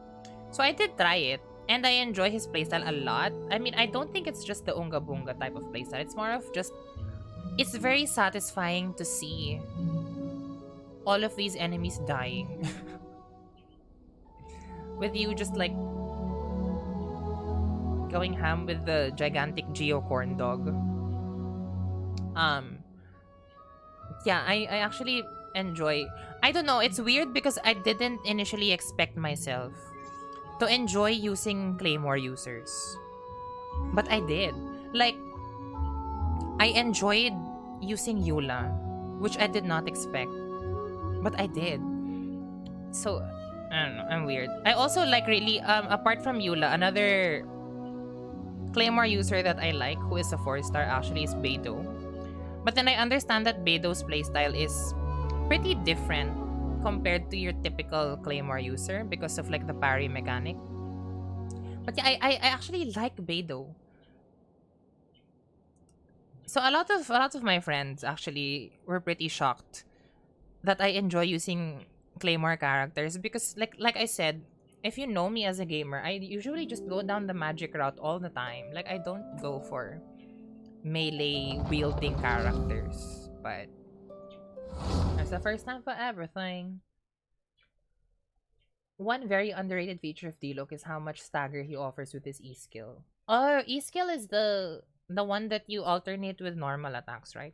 So I did try it, and I enjoy his playstyle a lot. I mean, I don't think it's just the Unga Bunga type of playstyle. It's more of just, it's very satisfying to see all of these enemies dying. With you just like going ham with the gigantic Geo corn dog. Yeah, I actually enjoy. I don't know, it's weird because I didn't initially expect myself to enjoy using Claymore users. But I did. Like, I enjoyed using Eula, which I did not expect. But I did. So, I don't know, I'm weird. I also like really, apart from Eula, another Claymore user that I like, who is a 4-star actually, is Beidou. But then I understand that Beidou's playstyle is pretty different compared to your typical Claymore user because of like the parry mechanic. But yeah, I actually like Beidou. So a lot of my friends actually were pretty shocked that I enjoy using Claymore characters because like I said, if you know me as a gamer, I usually just go down the magic route all the time. Like I don't go for melee wielding characters, but that's the first time for everything. One very underrated feature of D-Look is how much stagger he offers with his E-skill. Oh, E-skill is the one that you alternate with normal attacks, right?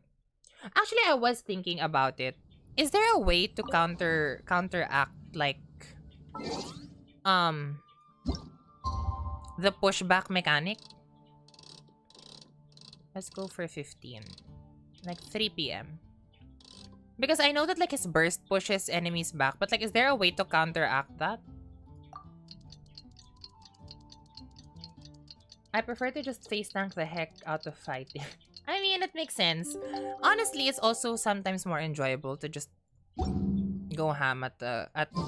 Actually, I was thinking about it. Is there a way to counteract like the pushback mechanic? Let's go for 15. Like 3 PM. Because I know that like his burst pushes enemies back, but like is there a way to counteract that? I prefer to just face tank the heck out of fighting. I mean, it makes sense. Honestly, it's also sometimes more enjoyable to just go ham at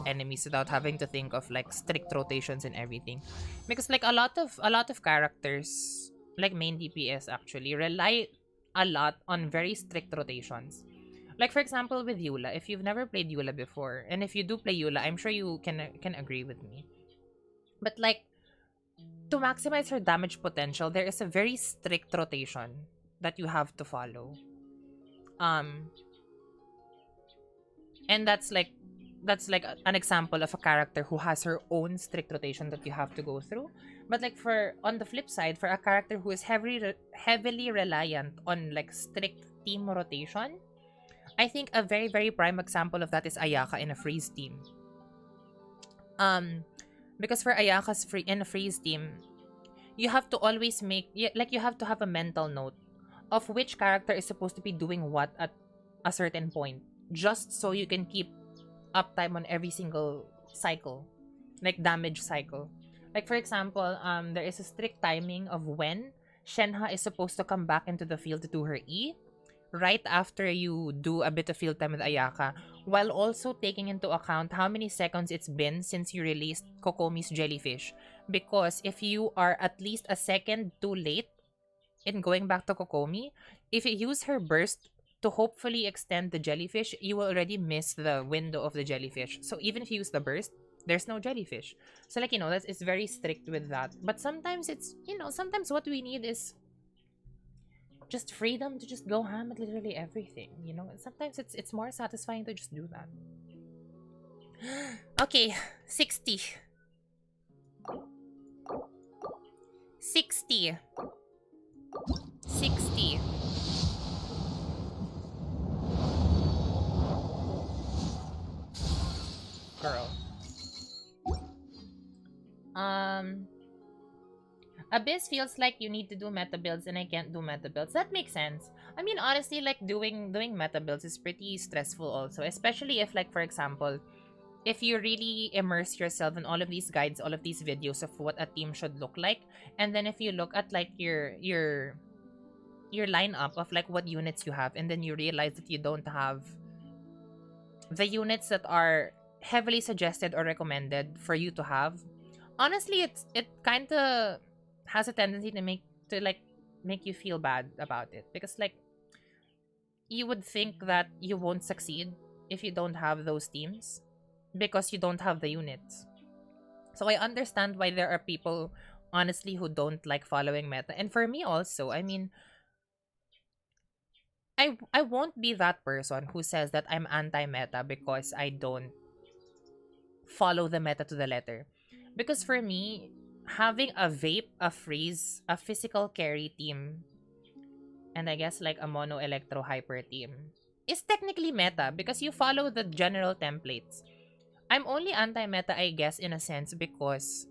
enemies without having to think of like strict rotations and everything. Because like a lot of characters like main DPS actually, rely a lot on very strict rotations. Like for example with Eula, if you've never played Eula before, and if you do play Eula, I'm sure you can agree with me. But like to maximize her damage potential, there is a very strict rotation that you have to follow. Um and that's like an example of a character who has her own strict rotation that you have to go through. But like for on the flip side, for a character who is heavily reliant on like strict team rotation, I think a very very prime example of that is Ayaka in a freeze team. Because for Ayaka's in a freeze team, you have to always you have to have a mental note of which character is supposed to be doing what at a certain point, just so you can keep uptime on every single cycle, like damage cycle. Like for example, there is a strict timing of when Shenhe is supposed to come back into the field to do her E, right after you do a bit of field time with Ayaka, while also taking into account how many seconds it's been since you released Kokomi's jellyfish. Because if you are at least a second too late in going back to Kokomi, if you use her burst to hopefully extend the jellyfish, you will already miss the window of the jellyfish. So even if you use the burst, there's no jellyfish. So like, it's very strict with that. But sometimes it's, sometimes what we need is just freedom to just go ham at literally everything, Sometimes it's more satisfying to just do that. Okay, 60. 60. 60. Girl. Abyss feels like you need to do meta builds and I can't do meta builds. That makes sense. I mean, honestly, like doing meta builds is pretty stressful also, especially if, like, for example, if you really immerse yourself in all of these guides, all of these videos of what a team should look like, and then if you look at like your lineup of like what units you have, and then you realize that you don't have the units that are heavily suggested or recommended for you to have, honestly, it kind of has a tendency to make you feel bad about it, because like you would think that you won't succeed if you don't have those teams because you don't have the units. So I understand why there are people honestly who don't like following meta, and for me also, I mean, I won't be that person who says that I'm anti-meta because I don't follow the meta to the letter. Because for me, having a vape, a freeze, a physical carry team, and I guess like a mono electro hyper team is technically meta because you follow the general templates. I'm only anti-meta, I guess, in a sense, because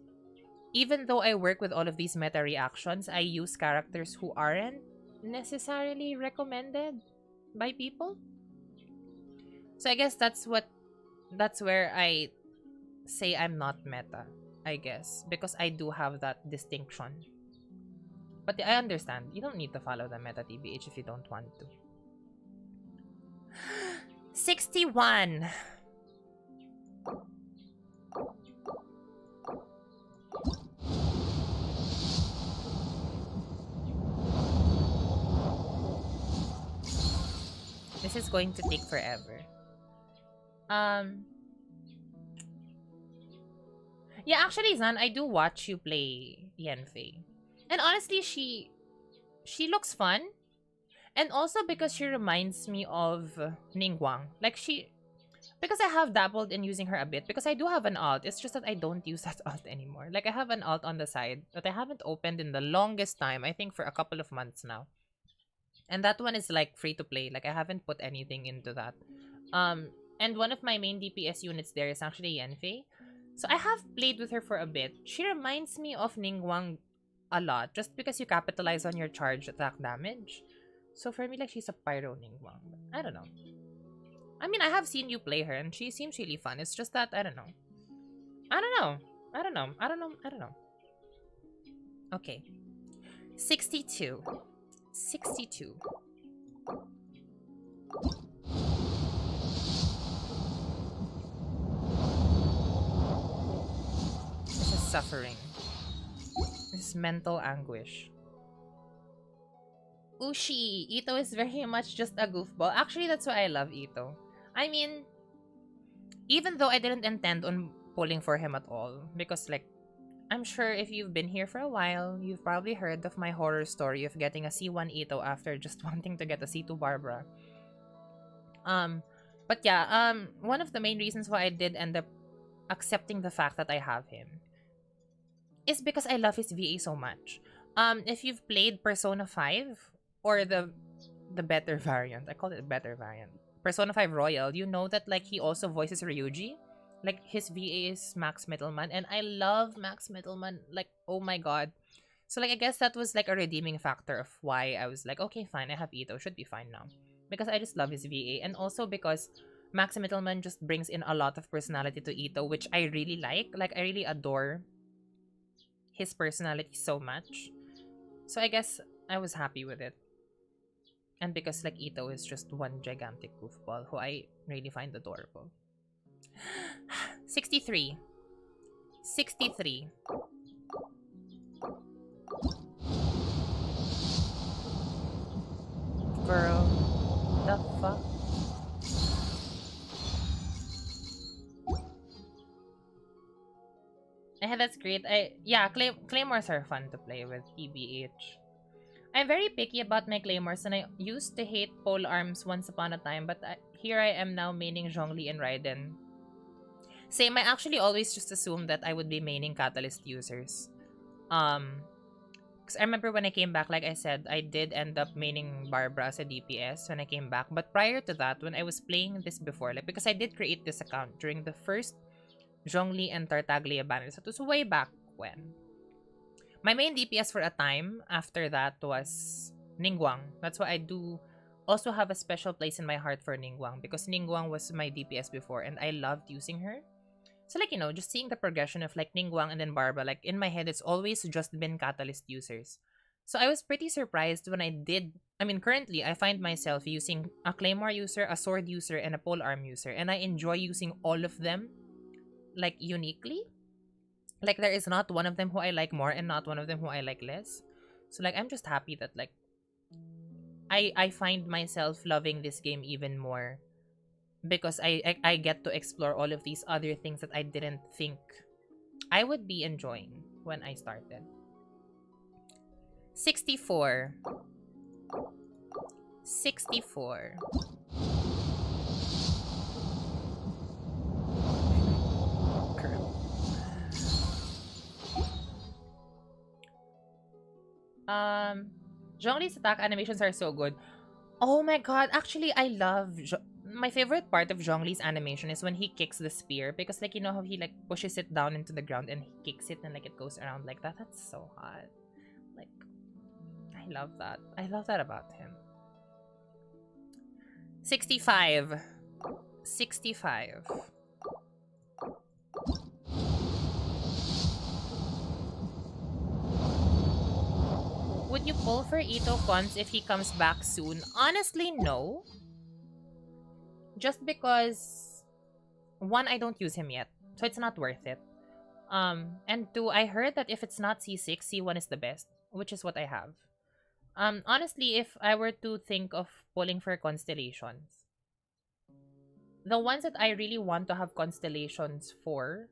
even though I work with all of these meta reactions, I use characters who aren't necessarily recommended by people. So I guess that's where I say I'm not meta, I guess, because I do have that distinction. But I understand. You don't need to follow the meta, TBH, if you don't want to. 61. This is going to take forever. Yeah, actually, Zan, I do watch you play Yanfei. And honestly, she looks fun. And also because she reminds me of Ningguang. Like because I have dabbled in using her a bit, because I do have an alt. It's just that I don't use that alt anymore. Like I have an alt on the side that I haven't opened in the longest time. I think for a couple of months now. And that one is like free to play. Like I haven't put anything into that. And one of my main DPS units there is actually Yanfei. So I have played with her for a bit. She reminds me of Ningguang a lot, just because you capitalize on your charge attack damage. So for me, like, she's a pyro Ningguang. I don't know. I mean, I have seen you play her and she seems really fun. It's just that I don't know. Okay. 62. 62. This is suffering. This is mental anguish. Ushi, Ito is very much just a goofball. Actually, that's why I love Ito. I mean, even though I didn't intend on pulling for him at all, because like, I'm sure if you've been here for a while, you've probably heard of my horror story of getting a C1 Ito after just wanting to get a C2 Barbara. But yeah, one of the main reasons why I did end up accepting the fact that I have him is because I love his VA so much. If you've played Persona 5 or the better variant, I call it the better variant, Persona 5 Royal, you know that like he also voices Ryuji. Like his VA is Max Mittelman, and I love Max Mittelman. Like, oh my god. So like I guess that was like a redeeming factor of why I was like, okay, fine, I have Ito, should be fine now. Because I just love his VA, and also because Max Mittelman just brings in a lot of personality to Ito, which I really like. Like I really adore his personality so much. So I guess I was happy with it. And because like Ito is just one gigantic goofball who I really find adorable. 63. 63. Girl, the fuck? That's great. Claymores are fun to play with, TBH. I'm very picky about my claymores, and I used to hate pole arms once upon a time, but here I am now maining Zhongli and Raiden. Same, I actually always just assumed that I would be maining Catalyst users. Because I remember when I came back, like I said, I did end up maining Barbara as a DPS when I came back. But prior to that, when I was playing this before, like because I did create this account during the first Zhongli and Tartaglia banners. So it was way back when. My main DPS for a time after that was Ningguang. That's why I do also have a special place in my heart for Ningguang, because Ningguang was my DPS before and I loved using her. So like, you know, just seeing the progression of like Ningguang and then Barbara, like in my head, it's always just been Catalyst users. So I was pretty surprised when currently I find myself using a Claymore user, a Sword user, and a Polearm user. And I enjoy using all of them, like, uniquely. Like, there is not one of them who I like more and not one of them who I like less. So, like, I'm just happy that, like, I find myself loving this game even more because I get to explore all of these other things that I didn't think I would be enjoying when I started. 64. 64. Zhongli's attack animations are so good. Oh my god, actually I love my favorite part of Zhongli's animation is when he kicks the spear, because like, you know how he like pushes it down into the ground and he kicks it and like it goes around like that. That's so hot. Like, I love that. I love that about him. 65. 65. Would you pull for Ito Cons if he comes back soon? Honestly, no. Just because, one, I don't use him yet, so it's not worth it. And two, I heard that if it's not C6, C1 is the best, which is what I have. Honestly, if I were to think of pulling for constellations, the ones that I really want to have constellations for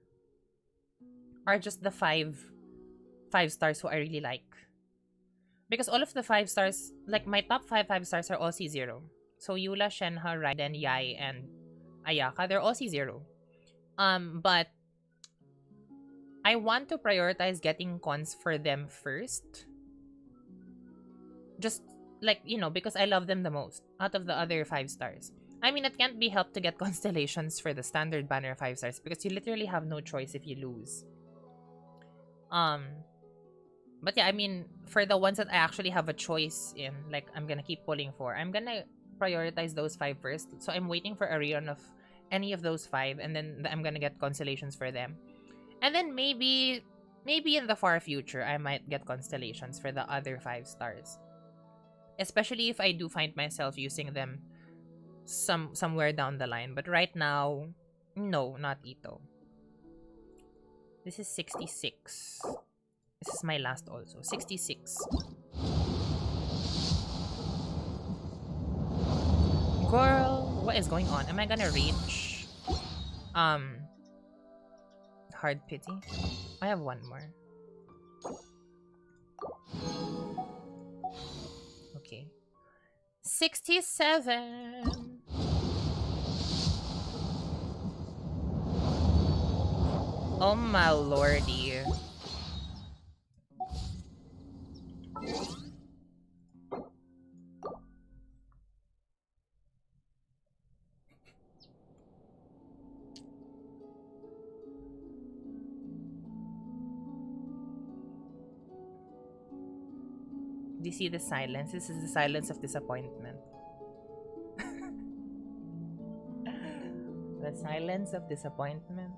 are just the five stars who I really like. Because all of the 5 stars, like my top 5 stars are all C0. So Eula, Shenhe, Raiden, Yai, and Ayaka, they're all C0. But I want to prioritize getting cons for them first. Just like, you know, because I love them the most out of the other 5 stars. I mean, it can't be helped to get constellations for the standard banner 5 stars because you literally have no choice if you lose. But yeah, I mean, for the ones that I actually have a choice in, like, I'm gonna keep pulling for, I'm gonna prioritize those 5 first. So I'm waiting for a rerun of any of those 5, and then I'm gonna get constellations for them. And then maybe in the far future, I might get constellations for the other 5 stars. Especially if I do find myself using them somewhere down the line. But right now, no, not Ito. This is 66. This is my last also. 66. Girl, what is going on? Am I gonna reach hard pity? I have one more. Okay. 67. Oh my lordy. Do you see the silence? This is the silence of disappointment. The silence of disappointment.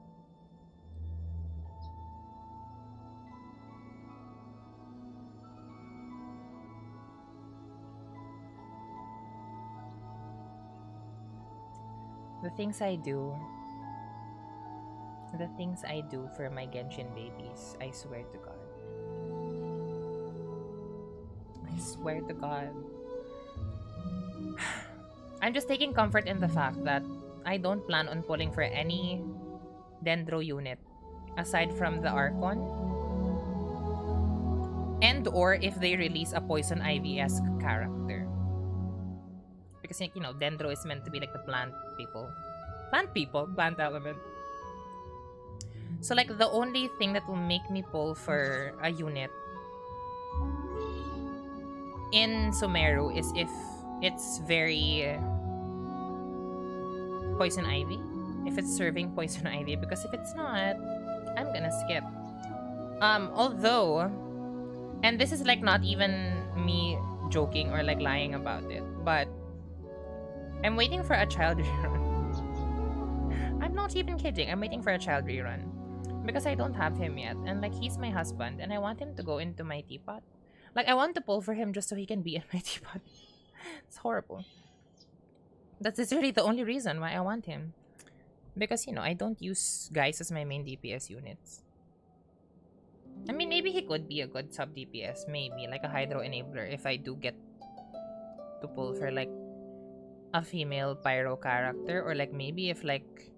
The things I do for my Genshin babies, I swear to God. I swear to God. I'm just taking comfort in the fact that I don't plan on pulling for any Dendro unit aside from the Archon, and or if they release a Poison Ivy-esque character. Because, you know, Dendro is meant to be like the plant element. So like the only thing that will make me pull for a unit in Sumeru is if it's very Poison Ivy. If it's serving Poison Ivy. Because if it's not, I'm gonna skip. Although, and this is like not even me joking or like lying about it, but I'm waiting for a child rerun. I'm not even kidding. I'm waiting for a child rerun. Because I don't have him yet. And like, he's my husband. And I want him to go into my teapot. Like, I want to pull for him just so he can be in my teapot. It's horrible. That's literally the only reason why I want him. Because, you know, I don't use guys as my main DPS units. I mean, maybe he could be a good sub DPS. Maybe. Like a Hydro Enabler if I do get to pull for like a female pyro character, or like maybe if like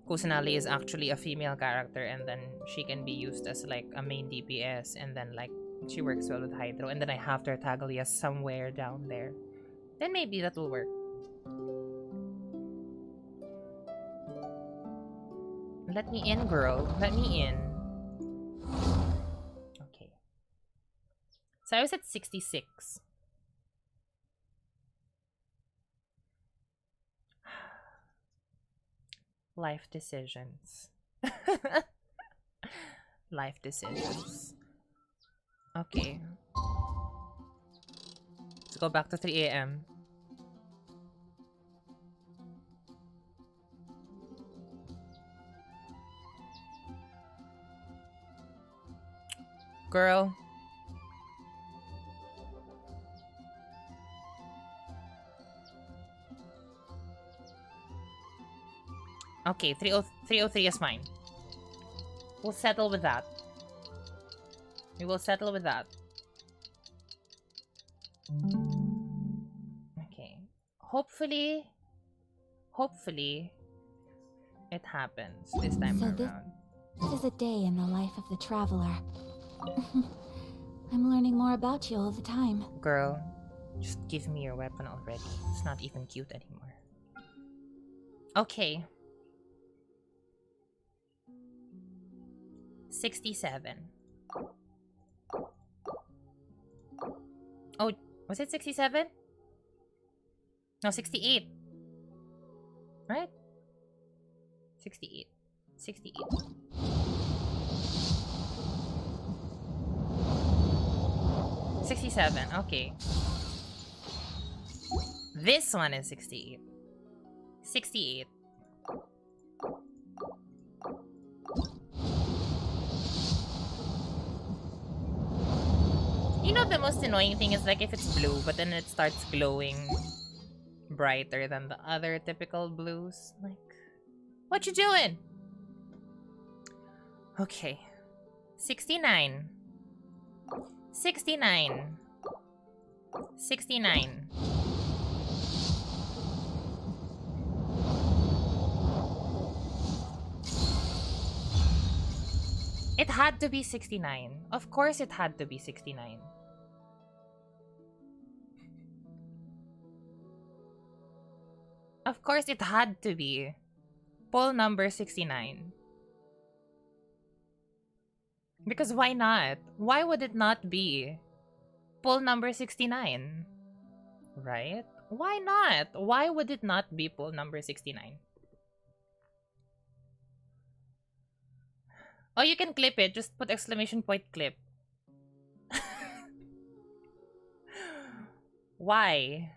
Kusanali is actually a female character and then she can be used as like a main DPS and then like she works well with Hydro and then I have Tartaglia somewhere down there, then maybe that will work. Let me in, girl. Let me in. Okay. So I was at 66. Life decisions. Life decisions. Okay. Let's go back to 3 a.m. Girl. Okay, 303 is fine. We'll settle with that. We will settle with that. Okay. Hopefully, it happens this time around. This is a day in the life of the traveler. I'm learning more about you all the time. Girl, just give me your weapon already. It's not even cute anymore. Okay. 67. Oh, was it 67? No, 68. Right? 68. 68. $67. Okay. This one is 68. 68. You know, the most annoying thing is like if it's blue, but then it starts glowing brighter than the other typical blues. Like, what you doing? Okay. 69. 69. 69. It had to be 69. Of course it had to be 69. Of course it had to be. Poll number 69. Because why not? Why would it not be poll number 69? Right? Why not? Why would it not be poll number 69? Oh, you can clip it. Just put exclamation point clip. Why?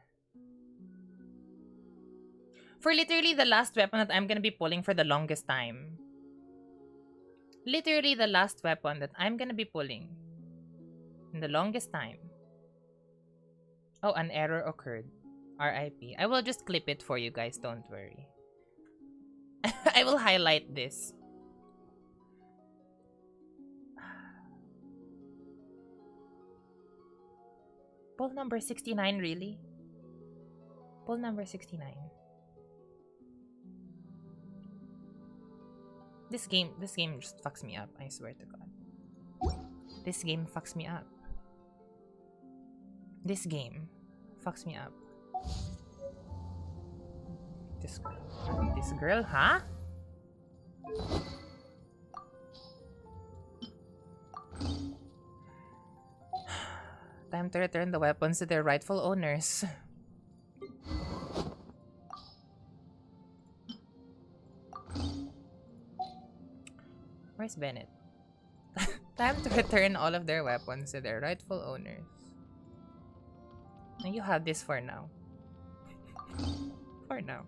For literally the last weapon that I'm gonna be pulling for the longest time. Literally the last weapon that I'm gonna be pulling in the longest time. Oh, an error occurred. RIP. I will just clip it for you guys, don't worry. I will highlight this. Poll number 69, really? Poll number 69. This game just fucks me up, I swear to God. This game fucks me up. This game fucks me up. This girl, huh? Time to return the weapons to their rightful owners. Where's Bennett? Time to return all of their weapons to their rightful owners. And you have this for now. For now.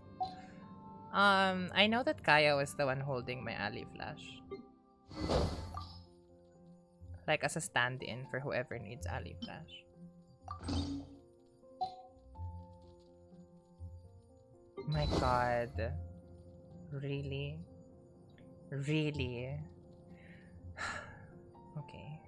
I know that Kaya was the one holding my alley flash. Like as a stand-in for whoever needs alley flash. My God. Really? Really? Okay.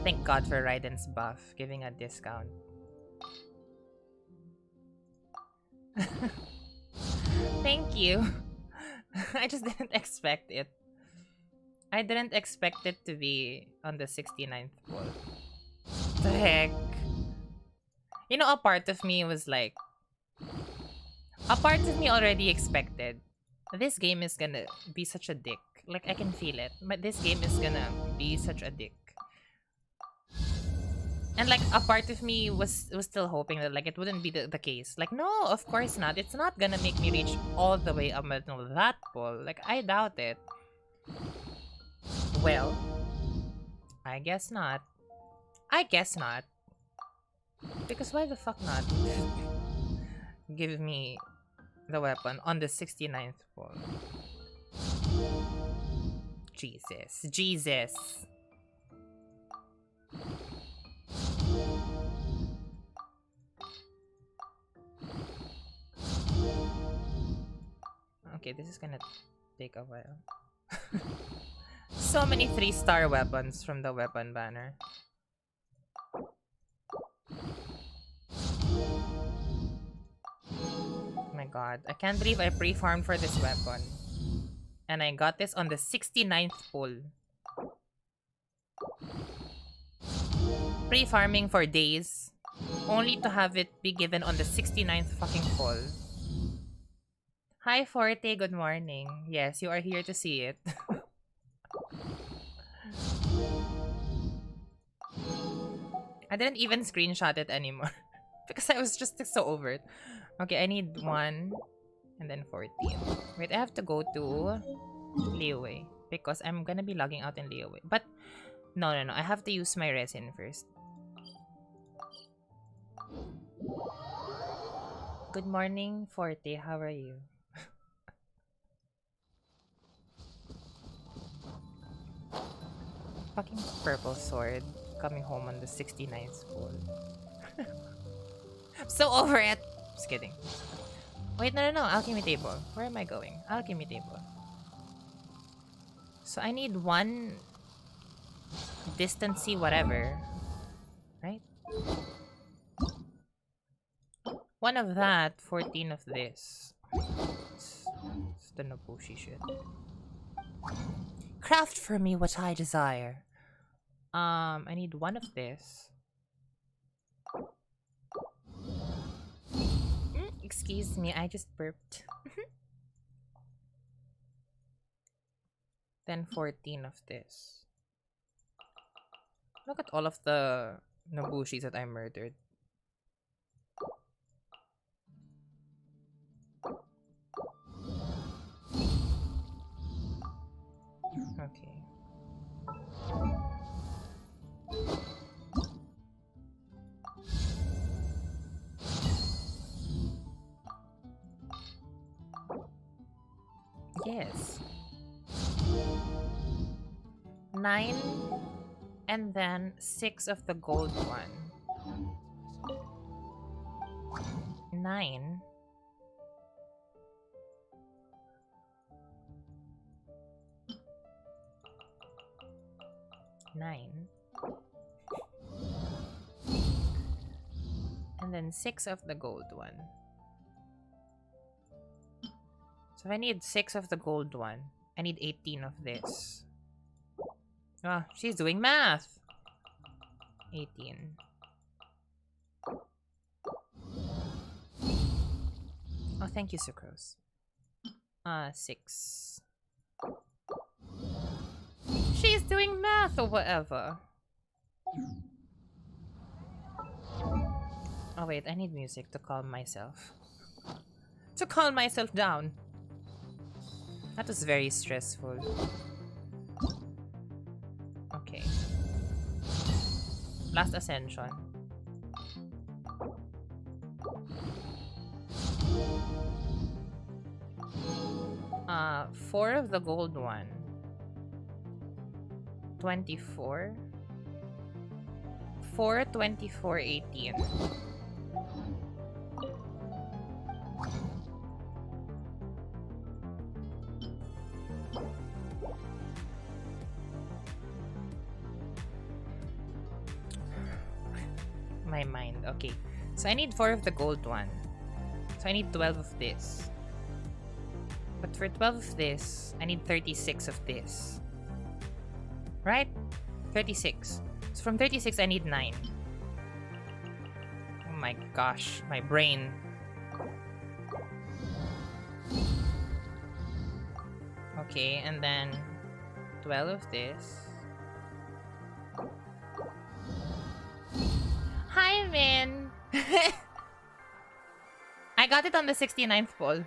Thank God for Raiden's buff, giving a discount. Thank you. I just didn't expect it. I didn't expect it to be on the 69th poll. The heck? You know, a part of me was like... A part of me already expected. This game is gonna be such a dick. Like, I can feel it. But this game is gonna be such a dick. And like, a part of me was still hoping that like it wouldn't be the case. Like, no, of course not. It's not gonna make me reach all the way up until that poll. Like, I doubt it. Well, I guess not. I guess not. Because why the fuck not? Give me the weapon on the 69th poll. Jesus. Jesus. Okay, this is gonna take a while. So many 3-star weapons from the weapon banner. Oh my God, I can't believe I pre-farmed for this weapon. And I got this on the 69th pull. Pre-farming for days, only to have it be given on the 69th fucking pull. Hi Forte, good morning. Yes, you are here to see it. I didn't even screenshot it anymore because I was just so over it. Okay, I need 1 and then 14. Wait, I have to go to Leeway because I'm gonna be logging out in Leeway. But no, I have to use my resin first. Good morning, Forte. How are you? Fucking purple sword coming home on the 69th school. I'm so over it. Just kidding. Wait, no. Alchemy table. Where am I going? Alchemy table. So I need 1 distancy whatever. Right? 1 of that, 14 of this. It's the Nobushi shit. Craft for me what I desire. I need one of this. Excuse me, I just burped. Then 14 of this. Look at all of the Nobushis that I murdered. Okay. Yes. 9 and then 6 of the gold one. 9. And then 6 of the gold one. So if I need 6 of the gold one, I need 18 of this. Ah, she's doing math. 18. Oh, thank you, Sucrose. 6. She's doing math or whatever. Oh wait, I need music to calm myself. To calm myself down. That was very stressful. Okay. Last ascension. 4 of the gold one. 24. 4, 24, 18. My mind. Okay. So I need 4 of the gold one. So I need 12 of this. But for 12 of this, I need 36 of this. Right? 36. So from 36, I need 9. Oh my gosh. My brain. Okay, and then 12 of this. Hi, Min! I got it on the 69th poll.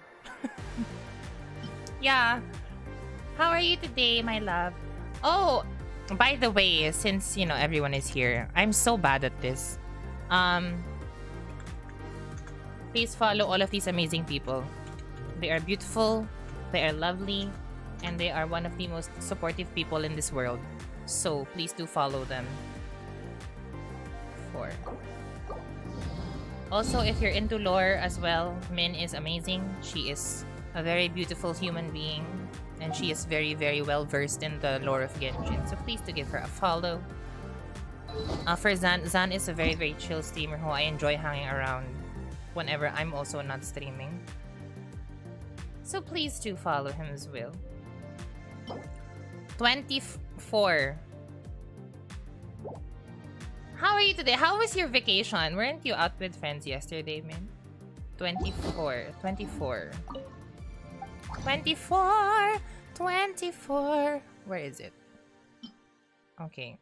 Yeah. How are you today, my love? Oh, by the way, since, you know, everyone is here, I'm so bad at this. Please follow all of these amazing people. They are beautiful, they are lovely, and they are one of the most supportive people in this world. So, please do follow them. 4. Also, if you're into lore as well, Min is amazing. She is a very beautiful human being, and she is very, very well versed in the lore of Genshin. So please do give her a follow. For Zan, Zan is a very, very chill streamer who I enjoy hanging around whenever I'm also not streaming. So please do follow him as well. 24. How are you today? How was your vacation? Weren't you out with friends yesterday, Min? 24. 24. 24. 24. Where is it? Okay.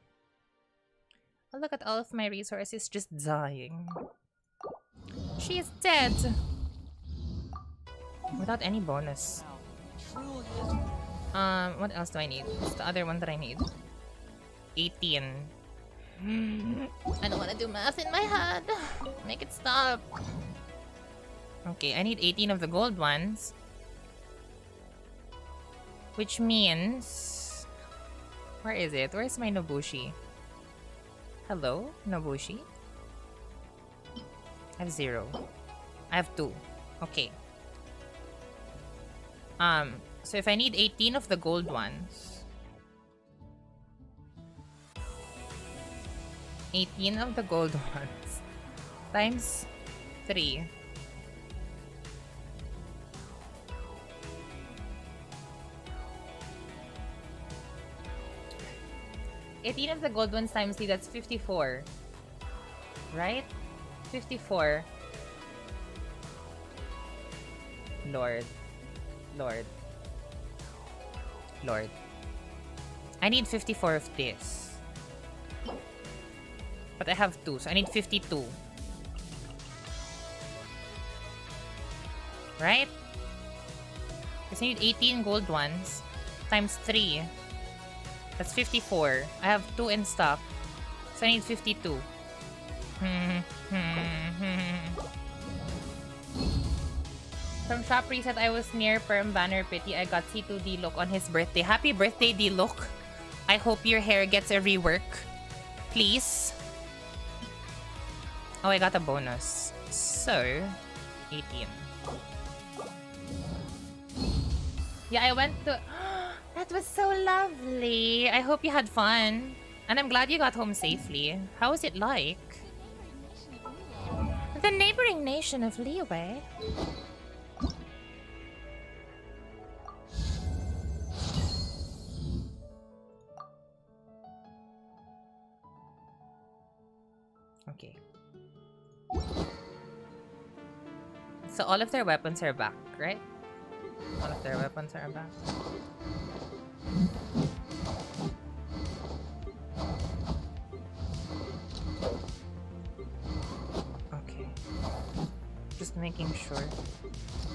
Oh, look at all of my resources just dying. She is dead. Without any bonus. What else do I need? What's the other one that I need? 18. I don't want to do math in my head. Make it stop. Okay, I need 18 of the gold ones. Which means... Where is it? Where's my Nobushi? Hello, Nobushi? I have 0. I have 2. Okay. So if I need 18 of the gold ones... 18 of the gold ones times 3. 18 of the gold ones times 3, that's 54. Right? 54. Lord. Lord. Lord. I need 54 of this. But I have 2, so I need 52. Right? Because I need 18 gold ones times 3. That's 54. I have 2 in stock. So I need 52. From Shop Reset, I was near Perm Banner Pity. I got C2 D-Look on his birthday. Happy birthday, D-Look. I hope your hair gets a rework. Please. Oh, I got a bonus. So, 18. Yeah, I went to... That was so lovely. I hope you had fun. And I'm glad you got home safely. How was it like? The neighboring nation of Leeway. Okay. So all of their weapons are back, right? All of their weapons are back. Okay. Just making sure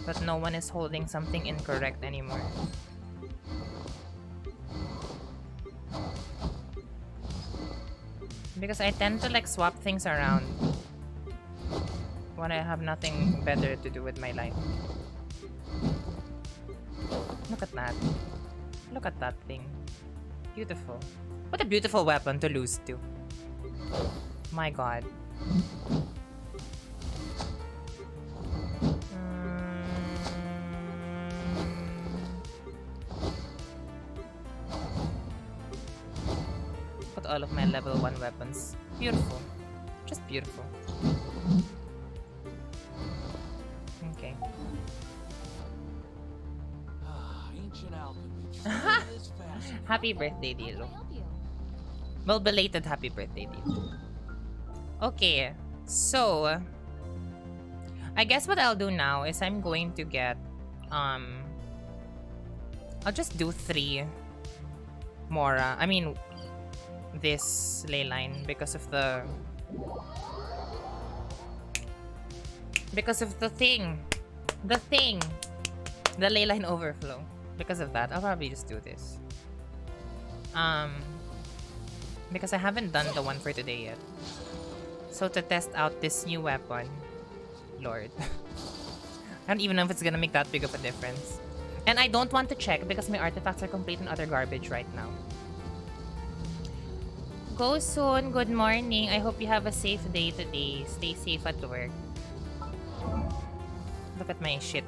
that no one is holding something incorrect anymore. Because I tend to like swap things around when I have nothing better to do with my life. Look at that. Look at that thing. Beautiful. What a beautiful weapon to lose to. My god. Put all of my level 1 weapons. Beautiful. Just beautiful. Okay. Happy birthday, Dilo. Well, belated happy birthday, Dilo. Okay, so I guess what I'll do now is I'm going to get I'll just do 3 Mora. I mean this ley line because of the thing. The ley line overflow. Because of that, I'll probably just do this. Because I haven't done the one for today yet. So to test out this new weapon, Lord. I don't even know if it's gonna make that big of a difference. And I don't want to check because my artifacts are complete and utter garbage right now. Go soon. Good morning. I hope you have a safe day today. Stay safe at work. Look at my shit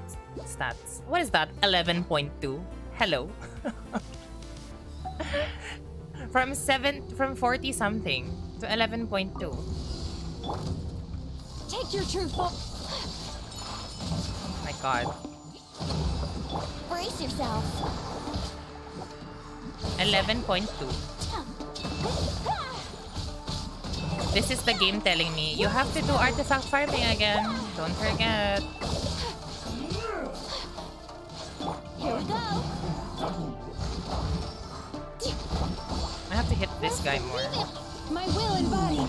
stats. What is that? 11.2. Hello. From 40 something to 11.2. Take your true form. My god. Brace yourself. 11.2. This is the game telling me you have to do artifact farming again. Don't forget. Here we go. I have to hit this guy more. My will embodied.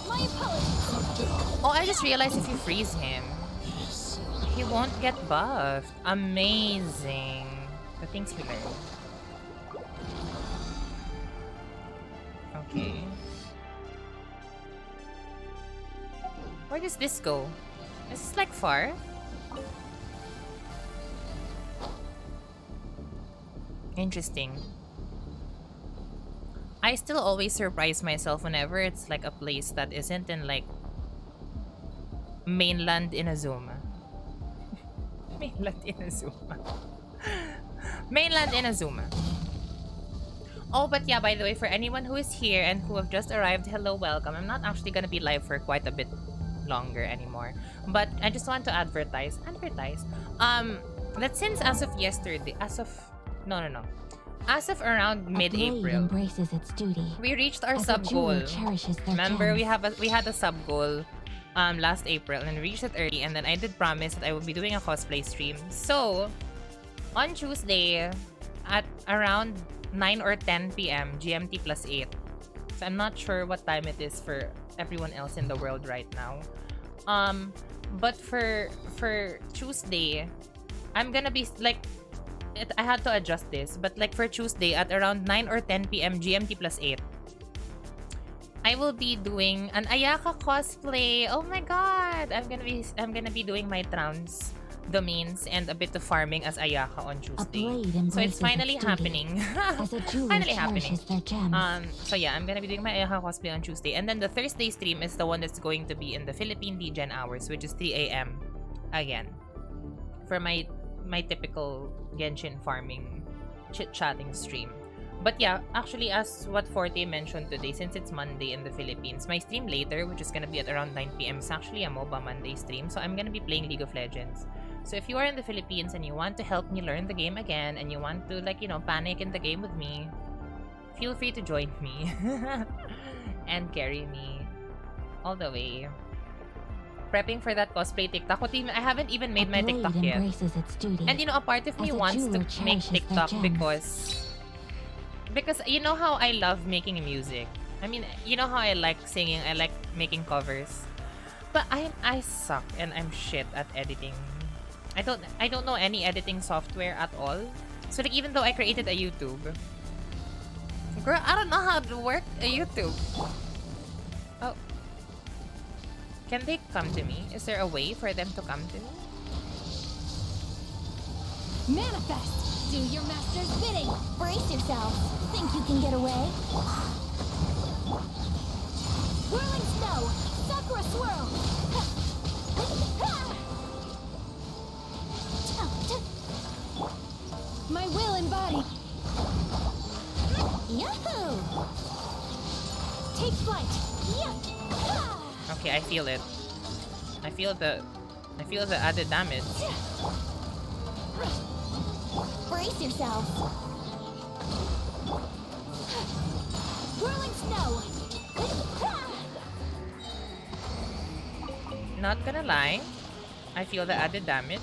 My apologies. Oh, I just realized if you freeze him, he won't get buffed. Amazing. The things we learned. Okay. Where does this go? Is this like far? Interesting. I still always surprise myself whenever it's like a place that isn't in like mainland Inazuma. Mainland Inazuma. Mainland Inazuma. Oh, but yeah, by the way, for anyone who is here and who have just arrived, hello, welcome. I'm not actually gonna be live for quite a bit longer anymore. But I just want to advertise. That since as of yesterday, as of around A blade mid-April, embraces its duty. we reached our As a sub goal. jeweler cherishes their Remember, gems. we had a sub goal last April and reached it early, and then I did promise that I would be doing a cosplay stream. So on Tuesday at around 9 or 10 p.m. GMT plus 8. So I'm not sure what time it is for everyone else in the world right now. But for Tuesday, I'm gonna be like, I had to adjust this, but like for Tuesday at around 9 or 10 p.m. GMT plus 8, I will be doing an Ayaka cosplay. Oh my god! I'm gonna be doing my trans domains and a bit of farming as Ayaka on A Tuesday. blade So embraces it's finally its duty. happening. As a jeweler Finally happening. cherishes their gems. So yeah, I'm gonna be doing my Ayaka cosplay on Tuesday, and then the Thursday stream is the one that's going to be in the Philippine Degen hours, which is 3 a.m. again, for my typical Genshin farming chit-chatting stream. But yeah, actually, as what Forte mentioned today, since it's Monday in the Philippines, my stream later, which is gonna be at around 9 p.m., is actually a MOBA Monday stream. So I'm gonna be playing League of Legends. So if you are in the Philippines and you want to help me learn the game again, and you want to, like, you know, panic in the game with me, feel free to join me and carry me all the way. Prepping for that cosplay TikTok. I haven't even made my TikTok yet. Embraces its duty. And you know, a part of me As a wants to jeweler make cherishes their TikTok gems. because you know how I love making music. I mean, you know how I like singing, I like making covers. But I suck and I'm shit at editing. I don't know any editing software at all. So like, even though I created a YouTube, girl, I don't know how to work a YouTube. Oh. Can they come to me? Is there a way for them to come to me? Manifest! Do your master's bidding! Brace yourself! Think you can get away? Whirling snow! Sakura swirl! My will embodied! Yahoo! Take flight! Yeah! Okay, I feel it. I feel the added damage. Brace yourself! Whirling snow! Not gonna lie, I feel the added damage.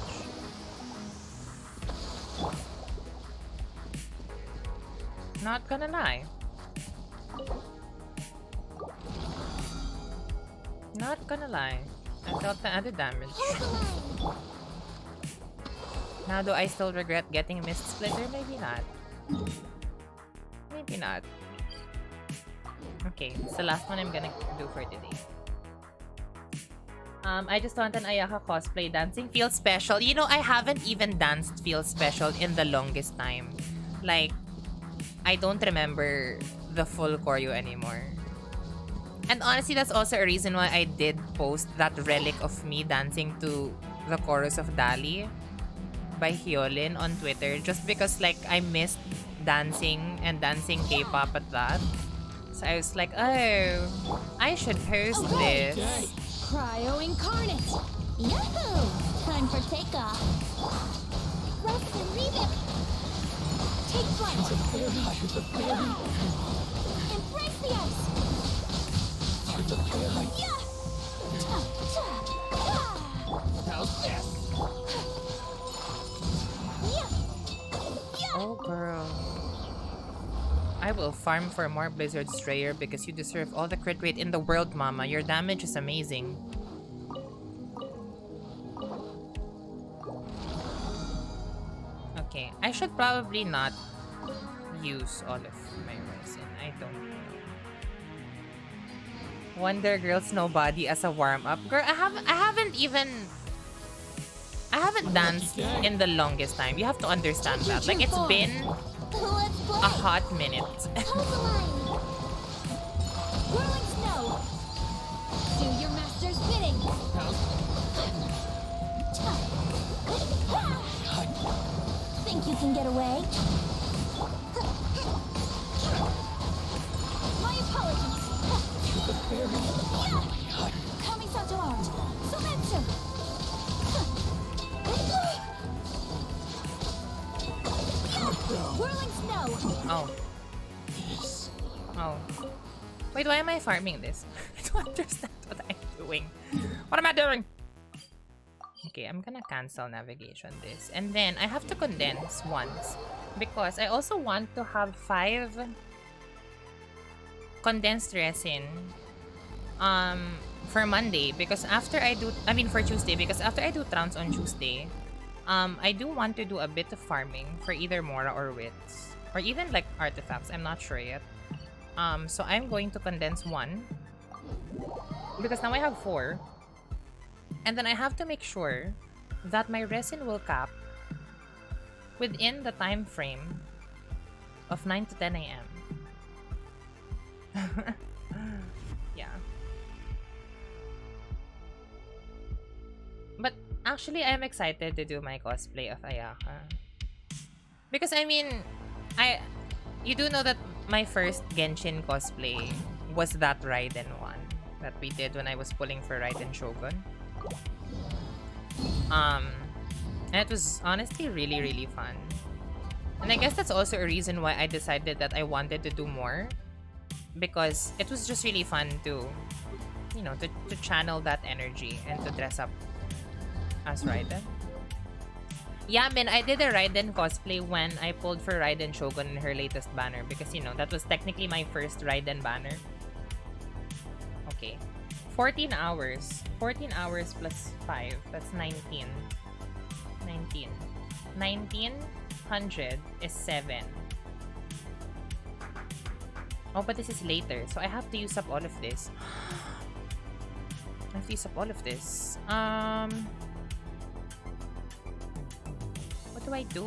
Not gonna lie. Not gonna lie. I felt the added damage. Now, do I still regret getting MISTSPLITTER? Maybe not. Maybe not. Okay, it's the last one I'm gonna do for today. I just want an Ayaka cosplay. Dancing feels special. You know, I haven't even danced feels special in the longest time. Like, I don't remember the full choreo anymore. And honestly, that's also a reason why I did post that relic of me dancing to the chorus of Dali by Hyolyn on Twitter. Just because, like, I missed dancing and dancing K-pop at that. So I was like, oh, I should post Okay. this. Cryo incarnate! Yahoo! Time for takeoff! Rest and revamp! Take flight! Embrace the ice! Yeah! How's this? Yeah! Oh, girl. I will farm for more Blizzard Strayer because you deserve all the crit rate in the world, mama. Your damage is amazing. Okay, I should probably not use all of my resin. I don't know. Wonder Girls Nobody as a warm-up. Girl, I haven't danced in the longest time. You have to understand that. Like, it's been Let's play! a hot minute. Alkaline! Whirling snow! Do your master's bidding! Think you can get away? My apologies! Coming to arms! Soumetsu! Whirling snow! Wait, why am I farming this? I don't understand what I'm doing. What am I doing? Okay, I'm gonna cancel navigation this. And then I have to condense once. Because I also want to have 5 condensed resin for Monday. Because after I do, I mean for Tuesday. Because after I do trance on Tuesday, I do want to do a bit of farming for either Mora or Wits. Or even like artifacts. I'm not sure yet. So I'm going to condense 1. Because now I have 4. And then I have to make sure that my resin will cap within the time frame of 9 to 10 a.m. Yeah. But actually, I'm excited to do my cosplay of Ayaka. Because I mean, you do know that my first Genshin cosplay was that Raiden one that we did when I was pulling for Raiden Shogun. And it was honestly really, really fun. And I guess that's also a reason why I decided that I wanted to do more. Because it was just really fun to, you know, to channel that energy and to dress up as Raiden. Yeah, man, I did a Raiden cosplay when I pulled for Raiden Shogun in her latest banner. Because, you know, that was technically my first Raiden banner. Okay. 14 hours. 14 hours plus 5. That's 19. 19. 1900 is 7. Oh, but this is later. So I have to use up all of this. I have to use up all of this. What do I do?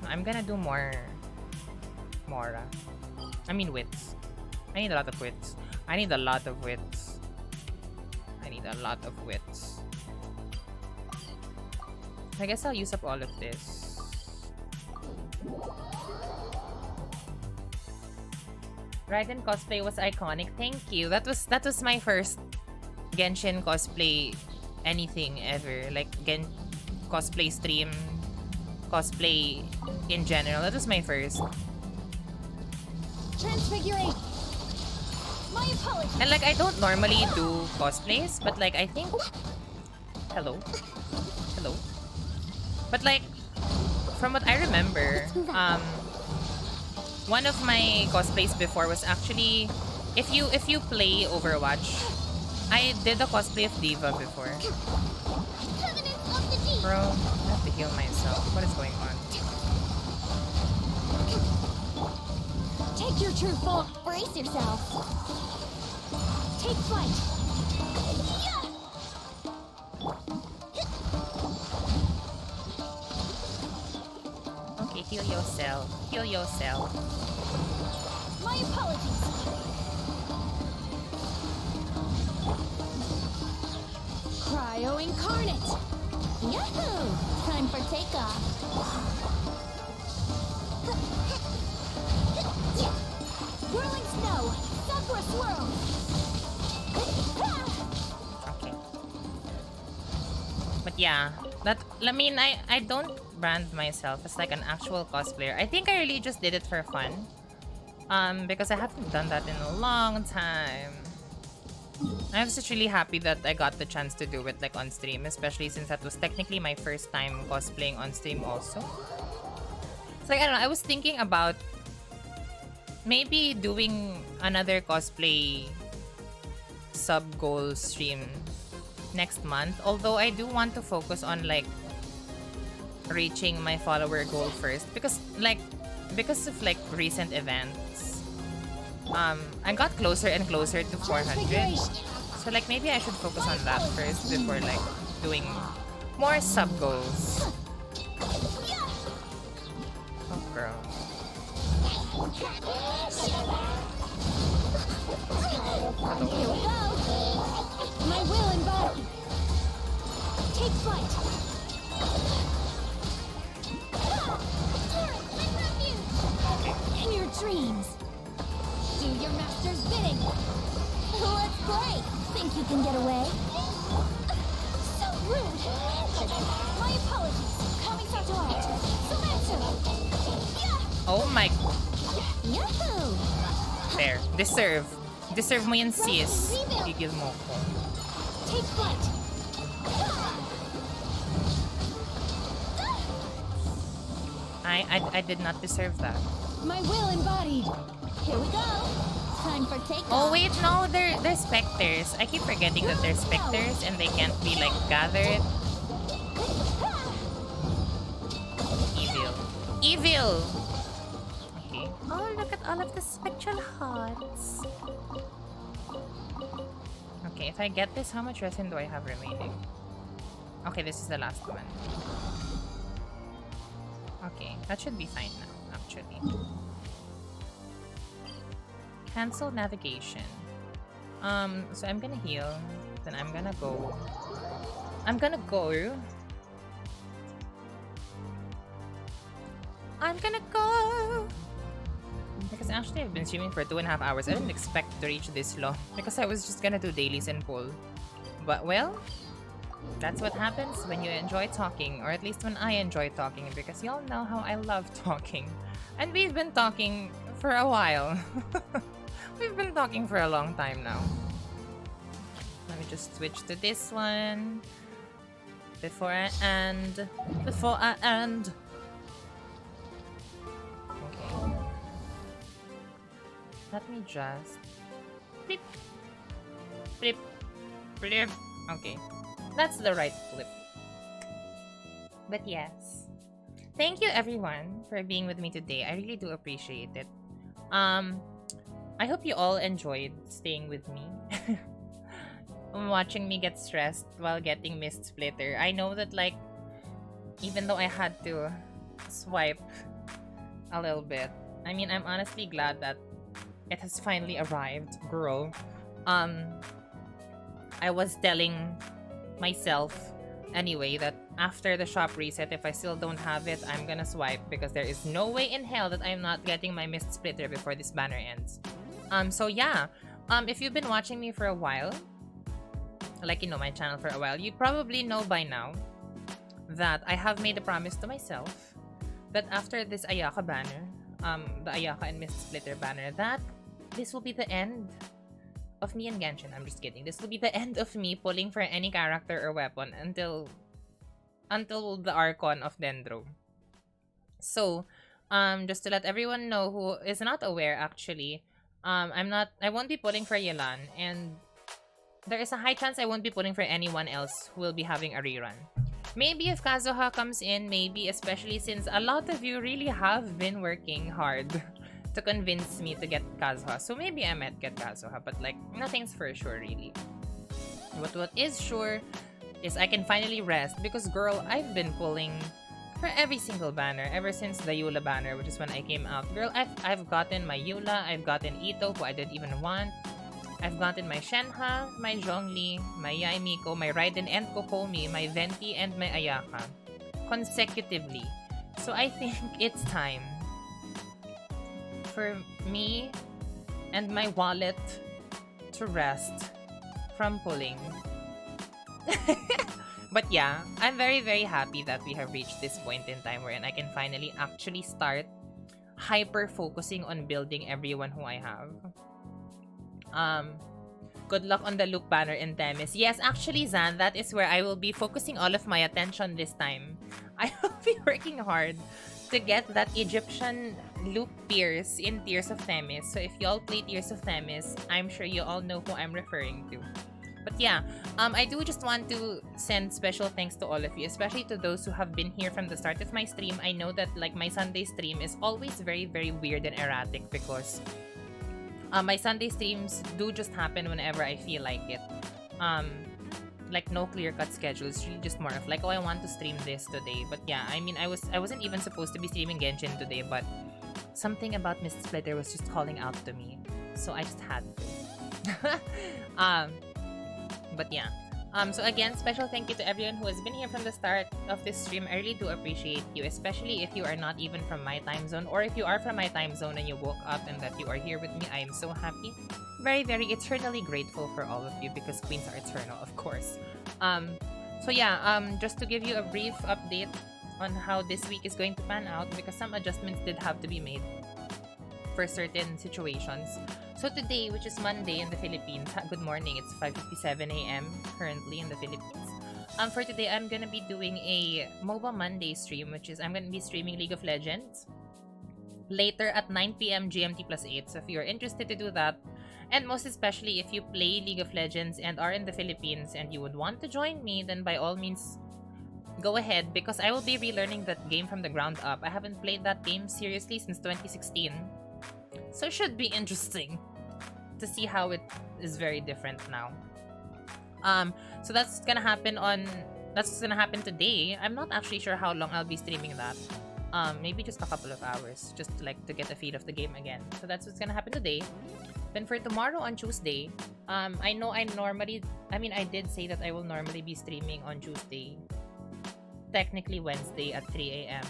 I'm gonna do more Mora. I mean wits. I need a lot of wits. I need a lot of wits. I need a lot of wits. I guess I'll use up all of this. Raiden cosplay was iconic. Thank you. That was my first Genshin cosplay anything ever. Like cosplay stream, cosplay in general. That was my first. Transfiguration. My apologies. And like I don't normally do cosplays, but like I think hello. But like from what I remember, one of my cosplays before was actually if you play Overwatch, I did a cosplay of Diva before. Bro, I have to heal myself. What is going on? Take your true form. Brace yourself. Take flight. Okay, heal yourself. Heal yourself. My apologies. Cryo incarnate. Yahoo! Time for takeoff. Whirling snow. Sakura swirl. Okay. But yeah, I mean, I don't brand myself as like an actual cosplayer. I think I really just did it for fun. Because I haven't done that in a long time. I was just really happy that I got the chance to do it like on stream, especially since that was technically my first time cosplaying on stream also. It's like, I don't know, I was thinking about maybe doing another cosplay sub-goal stream next month. Although I do want to focus on like reaching my follower goal first because of like recent events. I got closer and closer to 400. So like maybe I should focus on that first before like doing more sub goals. Oh girl. Hello. Here we go. My will and body. Take flight. In your dreams. Do your master's bidding. Let's play. Think you can get away? So rude. My apologies. Kamisato out. Sumetsu. Oh my. Yahoo! There. Deserve. Deserve mo yun, sis. Rebuild. Gigil mo ko. Take flight. I did not deserve that. My will embodied. Here we go. Time for takeoff. Oh wait, no, they're specters. I keep forgetting that they're specters and they can't be like gathered. Evil. Evil! Okay. Oh, look at all of the spectral hearts. Okay, if I get this, how much resin do I have remaining? Okay, this is the last one. Okay, that should be fine now, actually. Cancel navigation. So I'm gonna heal. Then I'm gonna go. I'm gonna go. Because actually I've been streaming for 2.5 hours. I didn't expect to reach this long. Because I was just gonna do dailies and pull. But well, that's what happens when you enjoy talking. Or at least when I enjoy talking. Because y'all know how I love talking. And we've been talking for a while. We've been talking for a long time now. Let me just switch to this one. Before I end. Okay. Let me just... Flip. Flip. Flip. Okay. That's the right flip. But yes. Thank you everyone for being with me today. I really do appreciate it. I hope you all enjoyed staying with me. Watching me get stressed while getting MISTSPLITTER. I know that like, even though I had to swipe a little bit, I mean, I'm honestly glad that it has finally arrived, girl. I was telling myself anyway that after the shop reset, if I still don't have it, I'm gonna swipe because there is no way in hell that I'm not getting my MISTSPLITTER before this banner ends. So yeah, if you've been watching me for a while, like you know my channel for a while, you probably know by now that I have made a promise to myself that after this Ayaka banner, the Ayaka and MISTSPLITTER banner, that this will be the end of me and Genshin. I'm just kidding. This will be the end of me pulling for any character or weapon until the Archon of Dendro. So, just to let everyone know who is not aware, actually, I won't be pulling for Yelan, and there is a high chance I won't be pulling for anyone else who will be having a rerun. Maybe if Kazuha comes in, maybe, especially since a lot of you really have been working hard to convince me to get Kazuha. So maybe I might get Kazuha, but like, nothing's for sure, really. But what is sure is I can finally rest because, girl, I've been pulling for every single banner ever since the Eula banner, which is when I came out. Girl, I've gotten my Eula, I've gotten Ito, who I didn't even want. I've gotten my Shenhe, my Zhongli, my Yaimiko, my Raiden and Kokomi, my Venti, and my Ayaka. Consecutively. So I think it's time for me and my wallet to rest from pulling. But yeah, I'm very, very happy that we have reached this point in time wherein I can finally actually start hyper-focusing on building everyone who I have. Good luck on the Luke banner in Themis. Yes, actually, Zan, that is where I will be focusing all of my attention this time. I will be working hard to get that Egyptian Luke Pierce in Tears of Themis. So if y'all play Tears of Themis, I'm sure you all know who I'm referring to. But yeah, I do just want to send special thanks to all of you, especially to those who have been here from the start of my stream. I know that like my Sunday stream is always very, very weird and erratic because my Sunday streams do just happen whenever I feel like it. Like no clear-cut schedule. It's really just more of like, oh, I want to stream this today. But yeah, I mean, I wasn't even supposed to be streaming Genshin today, but something about MISTSPLITTER was just calling out to me, so I just had to. But yeah. So again, special thank you to everyone who has been here from the start of this stream. I really do appreciate you, especially if you are not even from my time zone, or if you are from my time zone and you woke up and that you are here with me. I am so happy. Very, very eternally grateful for all of you because queens are eternal, of course. So yeah, just to give you a brief update on how this week is going to pan out because some adjustments did have to be made for certain situations. So So today, which is Monday in the Philippines, good morning, it's 5:57 a.m. currently in the Philippines. For today, I'm gonna be doing a MOBA Monday stream, which is I'm gonna be streaming League of Legends later at 9 p.m. GMT plus 8. So if you're interested to do that, and most especially if you play League of Legends and are in the Philippines and you would want to join me, then by all means, go ahead, because I will be relearning that game from the ground up. I haven't played that game seriously since 2016. So it should be interesting to see how it is very different now. So that's gonna happen today. I'm not actually sure how long I'll be streaming that. Maybe just a couple of hours, just to get a feel of the game again. So that's what's gonna happen today. Then for tomorrow on Tuesday, I did say that I will normally be streaming on Tuesday, technically Wednesday at 3 a.m.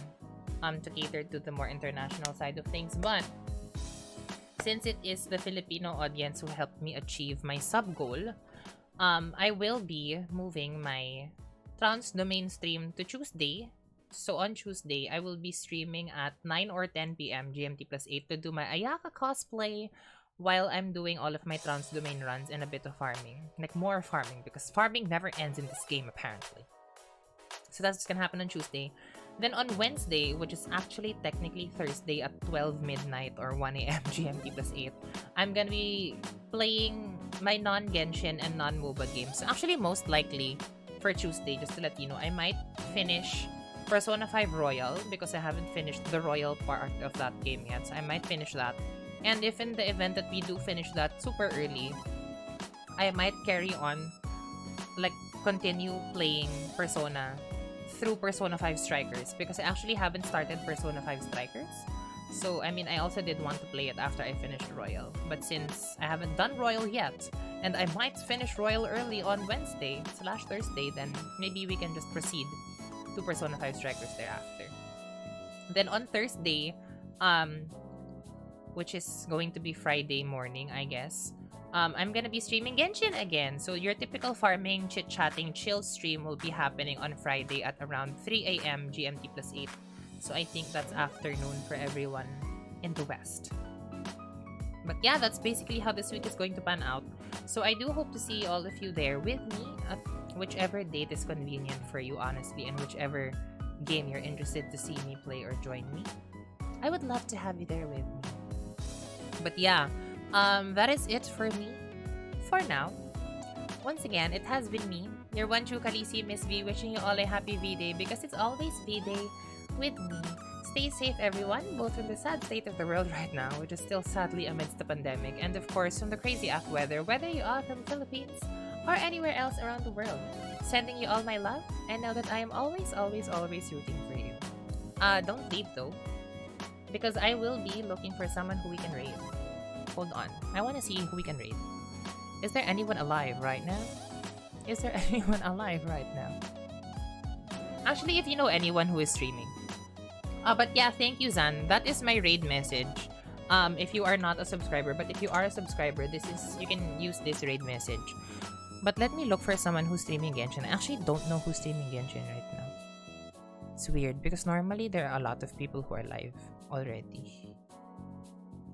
To cater to the more international side of things, but since it is the Filipino audience who helped me achieve my sub goal, I will be moving my trans domain stream to Tuesday. So on Tuesday, I will be streaming at 9 or 10 p.m. GMT plus 8 to do my Ayaka cosplay while I'm doing all of my trans domain runs and a bit of farming. Like more farming, because farming never ends in this game apparently. So that's what's gonna happen on Tuesday. Then on Wednesday, which is actually technically Thursday at 12 midnight or 1 a.m. GMT plus 8, I'm gonna be playing my non-Genshin and non-MOBA games. So actually, most likely for Tuesday, just to let you know, I might finish Persona 5 Royal because I haven't finished the Royal part of that game yet. So I might finish that. And if in the event that we do finish that super early, I might carry on, like continue playing Persona through Persona 5 Strikers, because I actually haven't started Persona 5 Strikers. So, I mean, I also did want to play it after I finished Royal. But since I haven't done Royal yet, and I might finish Royal early on Wednesday/Thursday, then maybe we can just proceed to Persona 5 Strikers thereafter. Then on Thursday, which is going to be Friday morning, I guess, I'm gonna be streaming Genshin again. So your typical farming, chit-chatting, chill stream will be happening on Friday at around 3 a.m. GMT plus 8. So I think that's afternoon for everyone in the West. But yeah, that's basically how this week is going to pan out. So I do hope to see all of you there with me at whichever date is convenient for you, honestly, and whichever game you're interested to see me play or join me. I would love to have you there with me. But yeah, that is it for me for now. Once again, it has been me, your one true Khaleesi, Miss V, wishing you all a happy V-Day, because it's always V-Day with me. Stay safe, everyone, both from the sad state of the world right now, which is still sadly amidst the pandemic, and of course from the crazy ass weather, whether you are from the Philippines or anywhere else around the world. Sending you all my love, and know that I am always, always, always rooting for you. Don't leave though, because I will be looking for someone who we can raid. Hold on, I want to see who we can raid. Is there anyone alive right now? Is there anyone alive right now? Actually, if you know anyone who is streaming. But yeah, thank you, Zan. That is my raid message. If you are not a subscriber, but if you are a subscriber, you can use this raid message. But let me look for someone who's streaming Genshin. I actually don't know who's streaming Genshin right now. It's weird because normally there are a lot of people who are live already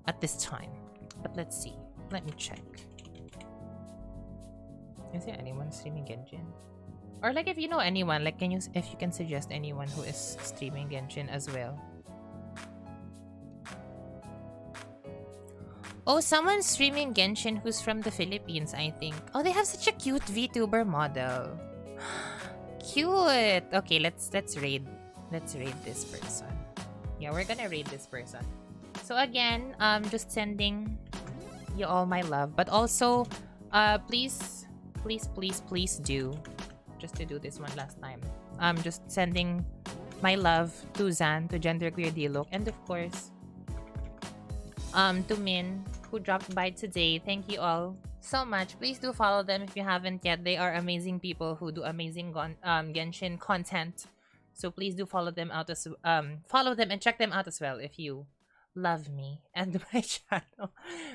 at this time. But let's see. Let me check. Is there anyone streaming Genshin? Or like if you know anyone, like if you can suggest anyone who is streaming Genshin as well. Oh, someone's streaming Genshin who's from the Philippines, I think. Oh, they have such a cute VTuber model. Cute. Okay, let's raid. Let's raid this person. Yeah, we're gonna raid this person. So again, just sending you all my love, but also, please do, just to do this one last time. Just sending my love to Zan, to Genderqueer Dilok, and of course, to Min, who dropped by today. Thank you all so much. Please do follow them if you haven't yet. They are amazing people who do amazing Genshin content. So please do follow them out follow them and check them out as well if you love me and my channel.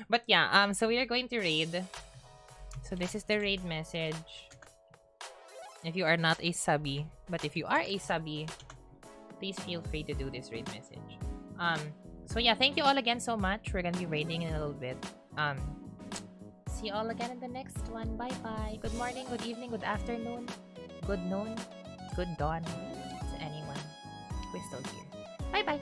But yeah, so we are going to raid. So this is the raid message. If you are not a subby, but if you are a subby, please feel free to do this raid message. So yeah, thank you all again so much. We're gonna be raiding in a little bit. Um, see you all again in the next one. Bye bye. Good morning, good evening, good afternoon, good noon, good dawn to anyone who is still here. Bye bye.